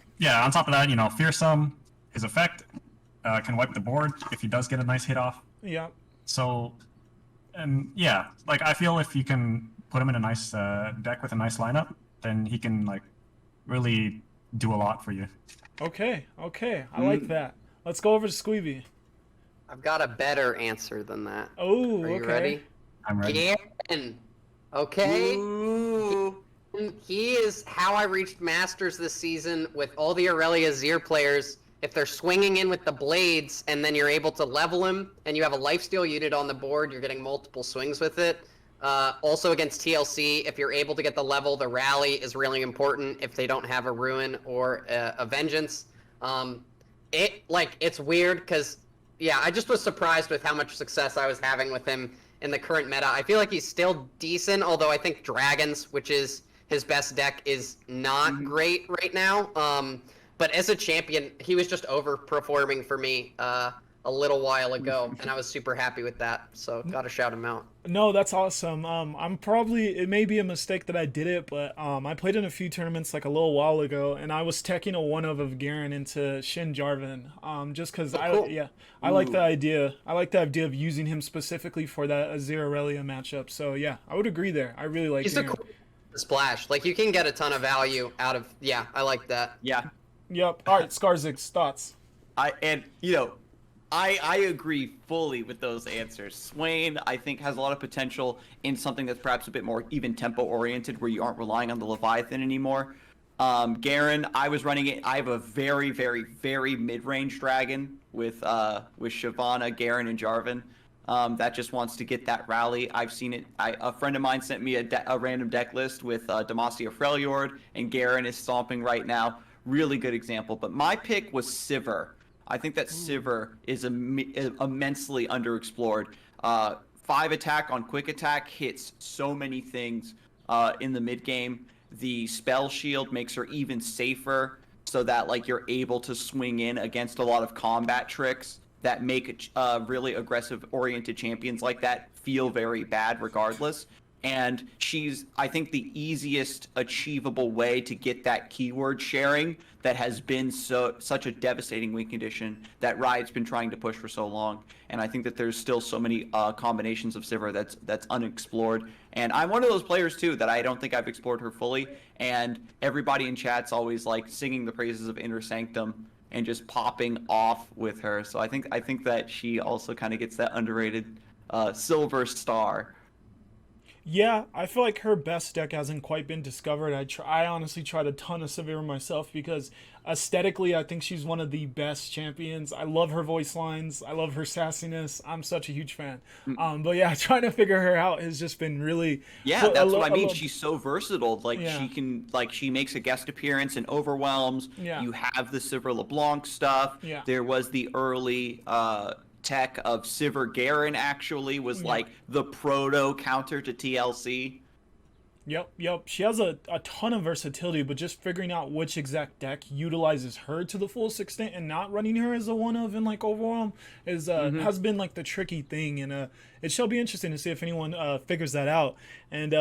Speaker 4: top of that, you know, Fearsome, his effect can wipe the board if he does get a nice hit off.
Speaker 1: Yeah.
Speaker 4: So, and yeah, like I feel if you can put him in a nice deck with a nice lineup, then he can like really do a lot for you.
Speaker 1: Okay. I like that. Let's go over to Squeevy.
Speaker 2: I've got a better answer than that.
Speaker 1: Oh,
Speaker 2: Are you ready?
Speaker 4: I'm ready.
Speaker 2: Garen. Okay.
Speaker 3: Ooh.
Speaker 2: He is how I reached Masters this season with all the Aurelia Zir players. if they're swinging in with the blades and then you're able to level him and you have a lifesteal unit on the board, you're getting multiple swings with it. Also against TLC, if you're able to get the level, the rally is really important if they don't have a Ruin or a Vengeance. It's weird because, yeah, I just was surprised with how much success I was having with him in the current meta. I feel like he's still decent, although I think Dragons, which is his best deck, is not great right now. But as a champion, he was just overperforming for me a little while ago, and I was super happy with that. So gotta shout him out.
Speaker 1: No, that's awesome. It may be a mistake that I did it, but I played in a few tournaments like a little while ago, and I was teching a 1 of Garen into Shin Jarvan. Just because I like the idea. I like the idea of using him specifically for that Azir Aurelia matchup. So yeah, I would agree there. I really like.
Speaker 2: He's a cool splash. Like you can get a ton of value out of. Yeah, I like that.
Speaker 3: Yeah.
Speaker 1: Yep. All right, Skarzix, thoughts.
Speaker 3: I agree fully with those answers. Swain, I think, has a lot of potential in something that's perhaps a bit more even tempo-oriented, where you aren't relying on the Leviathan anymore. Garen, I was running it. I have a very, very, very mid-range dragon with Shyvana, Garen, and Jarvan. That just wants to get that rally. I've seen it. A friend of mine sent me a random deck list with Demacia Freljord, and Garen is stomping right now. Really good example. But my pick was Sivir. I think that Sivir is immensely underexplored. 5 attack on quick attack hits so many things in the mid game. The spell shield makes her even safer, so that like you're able to swing in against a lot of combat tricks that make really aggressive oriented champions like that feel very bad regardless. And she's, I think, the easiest achievable way to get that keyword sharing that has been such a devastating win condition that Riot's been trying to push for so long. And I think that there's still so many combinations of Sivir that's unexplored. And I'm one of those players too that I don't think I've explored her fully. And everybody in chat's always like singing the praises of Inner Sanctum and just popping off with her. So I think that she also kind of gets that underrated silver star.
Speaker 1: Yeah, I feel like her best deck hasn't quite been discovered. I honestly tried a ton of Sivir myself because aesthetically, I think she's one of the best champions. I love her voice lines. I love her sassiness. I'm such a huge fan. But yeah, trying to figure her out has just been really.
Speaker 3: Yeah, that's what I mean. She's so versatile. Like she makes a guest appearance in Overwhelms.
Speaker 1: Yeah.
Speaker 3: You have the Sivir LeBlanc stuff.
Speaker 1: Yeah.
Speaker 3: There was the early tech of Sivir Garen actually was like the proto counter to TLC.
Speaker 1: Yep. She has a ton of versatility, but just figuring out which exact deck utilizes her to the fullest extent and not running her as a 1 of in like Overwhelm is has been like the tricky thing, and it shall be interesting to see if anyone figures that out. And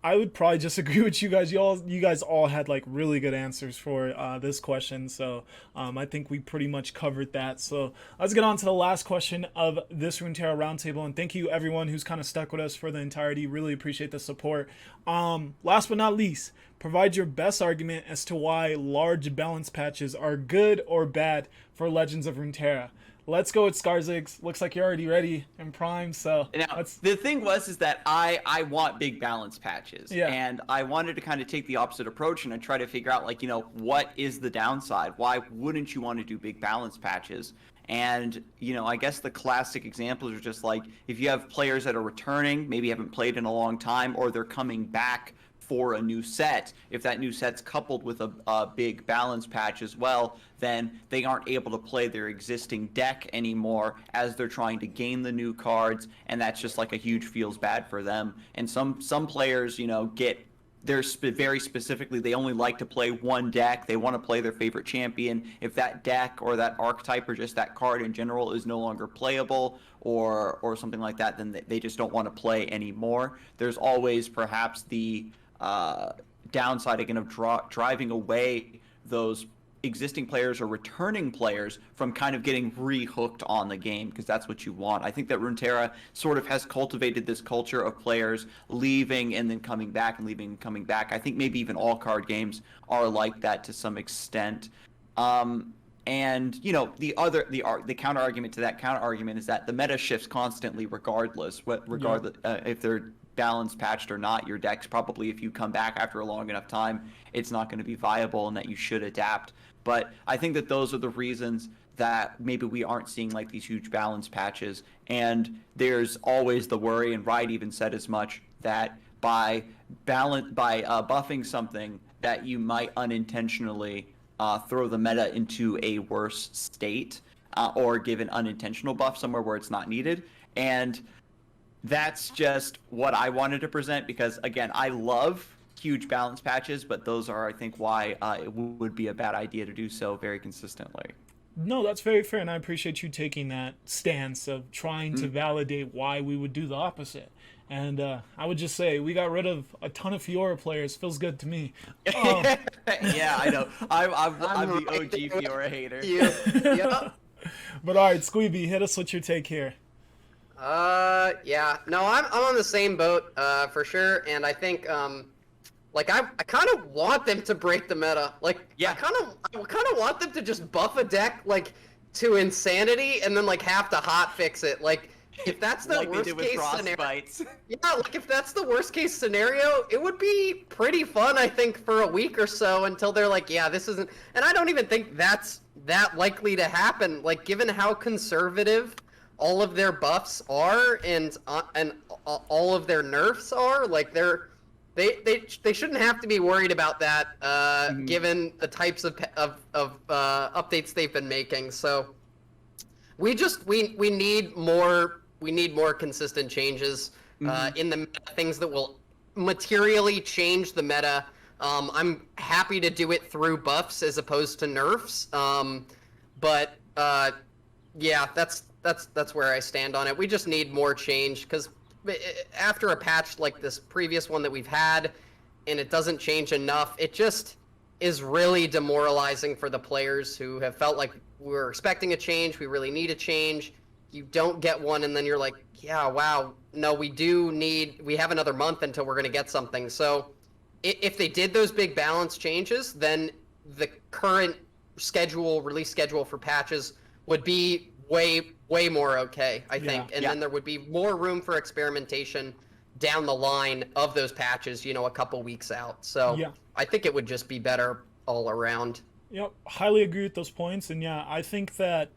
Speaker 1: I would probably just agree with you guys. You guys all had like really good answers for this question, so I think we pretty much covered that. So let's get on to the last question of this Runeterra Roundtable, and thank you everyone who's kind of stuck with us for the entirety. Really appreciate the support. Last but not least, provide your best argument as to why large balance patches are good or bad for Legends of Runeterra. Let's go with Skarzix. Looks like you're already ready and primed. So
Speaker 3: now, the thing is that I want big balance patches,
Speaker 1: yeah.
Speaker 3: And I wanted to kind of take the opposite approach and I try to figure out like, what is the downside? Why wouldn't you want to do big balance patches? And, I guess the classic examples are just like if you have players that are returning, maybe haven't played in a long time, or they're coming back for a new set. If that new set's coupled with a big balance patch as well, then they aren't able to play their existing deck anymore as they're trying to gain the new cards, and that's just like a huge feels bad for them. And some players, get very specifically, they only like to play one deck. They want to play their favorite champion. If that deck or that archetype or just that card in general is no longer playable or something like that, then they just don't want to play anymore. There's always perhaps the downside again of driving away those existing players or returning players from kind of getting re-hooked on the game, because that's what you want. I think that Runeterra sort of has cultivated this culture of players leaving and then coming back and leaving and coming back. I think maybe even all card games are like that to some extent. And the counter argument to that counter argument is that the meta shifts constantly regardless if they're balance patched or not, your deck's probably, if you come back after a long enough time, it's not going to be viable, and that you should adapt. But I think that those are the reasons that maybe we aren't seeing like these huge balance patches. And there's always the worry, and Riot even said as much, that by buffing something, that you might unintentionally throw the meta into a worse state, or give an unintentional buff somewhere where it's not needed. And that's just what I wanted to present, because again, I love huge balance patches, but those are, I think, why it would be a bad idea to do so very consistently.
Speaker 1: No, that's very fair, and I appreciate you taking that stance of trying to validate why we would do the opposite. And I would just say, we got rid of a ton of Fiora players. Feels good to me.
Speaker 3: Yeah, I know. I'm the OG Fiora hater.
Speaker 2: Yeah.
Speaker 1: But all right, Squeeby, hit us with your take here.
Speaker 2: Yeah. No, I'm on the same boat, for sure. And I think, like, I kind of want them to break the meta. Like,
Speaker 3: yeah.
Speaker 2: I kind of want them to just buff a deck, like, to insanity, and then, like, have to hot fix it. Like, if that's the
Speaker 3: like
Speaker 2: worst case scenario, yeah, like if that's the worst case scenario, it would be pretty fun, I think, for a week or so, until they're like, yeah, this isn't. And I don't even think that's that likely to happen. Like, given how conservative all of their buffs are, and all of their nerfs are, like they shouldn't have to be worried about that, given the types of updates they've been making. So we need more consistent changes in the meta, things that will materially change the meta. I'm happy to do it through buffs as opposed to nerfs. But yeah, that's where I stand on it. We just need more change, because after a patch like this previous one that we've had, and it doesn't change enough, it just is really demoralizing for the players who have felt like we're expecting a change, we really need a change. You don't get one, and then you're like, yeah, wow, no, we have another month until we're going to get something. So if they did those big balance changes, then the current release schedule for patches would be way more okay, I think. And then there would be more room for experimentation down the line of those patches, a couple weeks out. So I think it would just be better all around.
Speaker 1: Yep, highly agree with those points. And yeah, I think that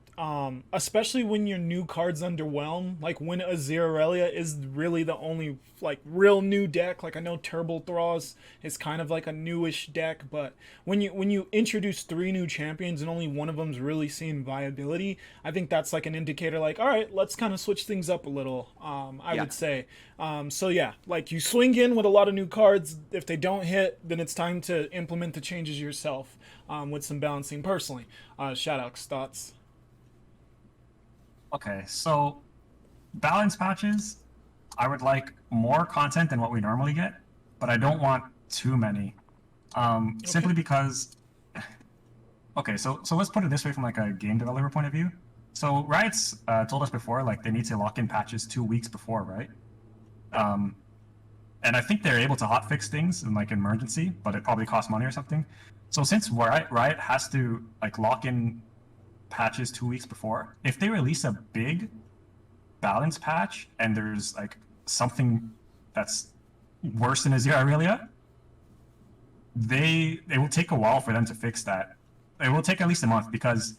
Speaker 1: especially when your new cards underwhelm, like when Azir Aurelia is really the only like real new deck. Like, I know Turbo Thralls is kind of like a newish deck, but when you introduce 3 new champions and only one of them's really seeing viability, I think that's like an indicator, like, all right, let's kind of switch things up a little. I would say. So yeah, like, you swing in with a lot of new cards. If they don't hit, then it's time to implement the changes yourself, with some balancing personally. Shoutouts, thoughts?
Speaker 4: Okay, so balance patches, I would like more content than what we normally get, but I don't want too many. Simply because, okay, so let's put it this way from like a game developer point of view. So Riot's told us before, like, they need to lock in patches 2 weeks before, right? And I think they're able to hotfix things in like emergency, but it probably costs money or something. So since Riot has to like lock in patches 2 weeks before, if they release a big balance patch and there's like something that's worse than Azir Aurelia, it will take a while for them to fix that. It will take at least a month, because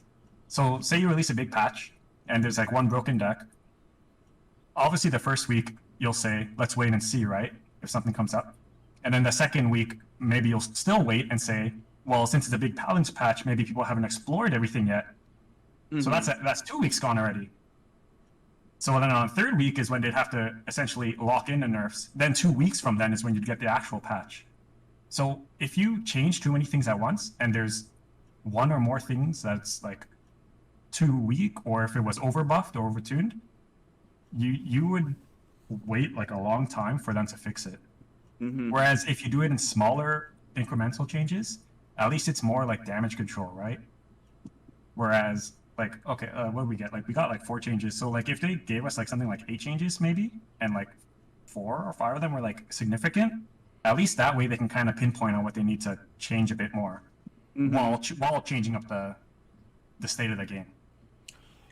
Speaker 4: so say you release a big patch and there's like one broken deck. Obviously the first week you'll say, let's wait and see, right, if something comes up. And then the second week maybe you'll still wait and say, well, since it's a big balance patch, maybe people haven't explored everything yet. So that's 2 weeks gone already. So then on the third week is when they'd have to essentially lock in the nerfs. Then 2 weeks from then is when you'd get the actual patch. So if you change too many things at once, and there's one or more things that's like too weak, or if it was overbuffed or overtuned, you would wait like a long time for them to fix it. Whereas if you do it in smaller incremental changes, at least it's more like damage control, right? Whereas, like, okay, what did we get? Like, we got like 4 changes. So like, if they gave us like something like 8 changes maybe, and like 4 or 5 of them were like significant, at least that way they can kind of pinpoint on what they need to change a bit more, while changing up the state of the game.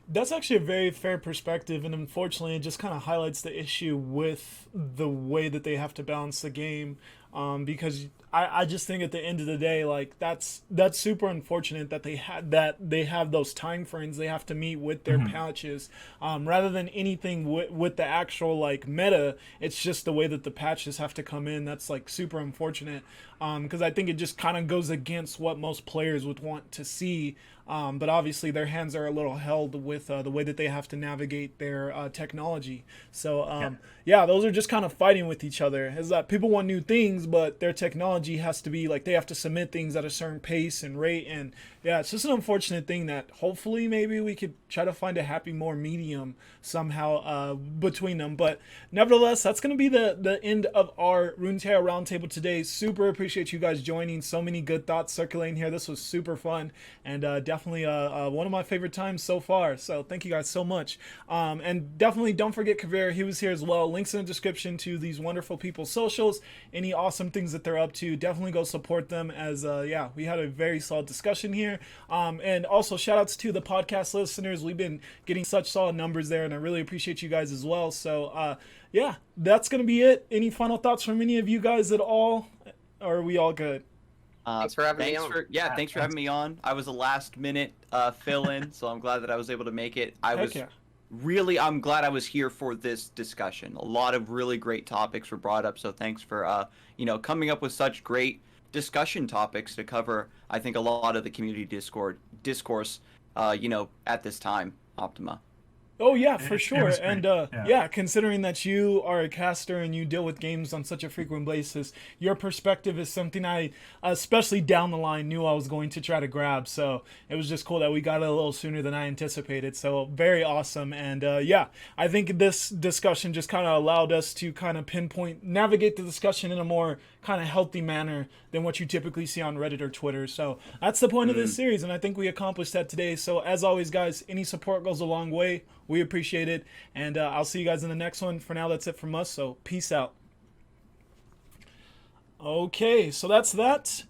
Speaker 1: That's actually a very fair perspective, and unfortunately, it just kind of highlights the issue with the way that they have to balance the game. Because I just think at the end of the day, like that's super unfortunate that they have those time frames they have to meet with their patches, rather than anything with the actual like meta. It's just the way that the patches have to come in. That's like super unfortunate, because I think it just kind of goes against what most players would want to see. But obviously their hands are a little held with the way that they have to navigate their technology. So yeah, those are just kind of fighting with each other. Is that people want new things, but their technology has to be like they have to submit things at a certain pace and rate. And yeah, it's just an unfortunate thing that hopefully maybe we could try to find a happy more medium somehow between them. But nevertheless, that's going to be the end of our Runeterra Roundtable today. Super appreciate you guys joining. So many good thoughts circulating here. This was super fun, and definitely one of my favorite times so far. So thank you guys so much. And definitely don't forget Kavir. He was here as well. Links in the description to these wonderful people's socials. Any awesome things that they're up to, definitely go support them, as yeah, we had a very solid discussion here. And also shout outs to the podcast listeners. We've been getting such solid numbers there, and I really appreciate you guys as well. So yeah, that's gonna be it. Any final thoughts from any of you guys at all? Or are we all good?
Speaker 2: Thanks for having me on.
Speaker 3: Thanks for having me on. I was a last minute fill-in, so I'm glad that I was able to make it. I'm glad I was here for this discussion. A lot of really great topics were brought up, so thanks for coming up with such great discussion topics to cover. I think a lot of the community discourse at this time, Optima.
Speaker 1: Oh yeah, for sure. And
Speaker 4: yeah,
Speaker 1: considering that you are a caster and you deal with games on such a frequent basis, your perspective is something I, especially down the line, knew I was going to try to grab. So it was just cool that we got it a little sooner than I anticipated. So very awesome. And yeah, I think this discussion just kind of allowed us to kind of navigate the discussion in a more kind of healthy manner than what you typically see on Reddit or Twitter. So that's the point of this series, and I think we accomplished that today. So as always, guys, any support goes a long way. We appreciate it, and I'll see you guys in the next one. For now, that's it from us, so peace out. Okay, so that's that.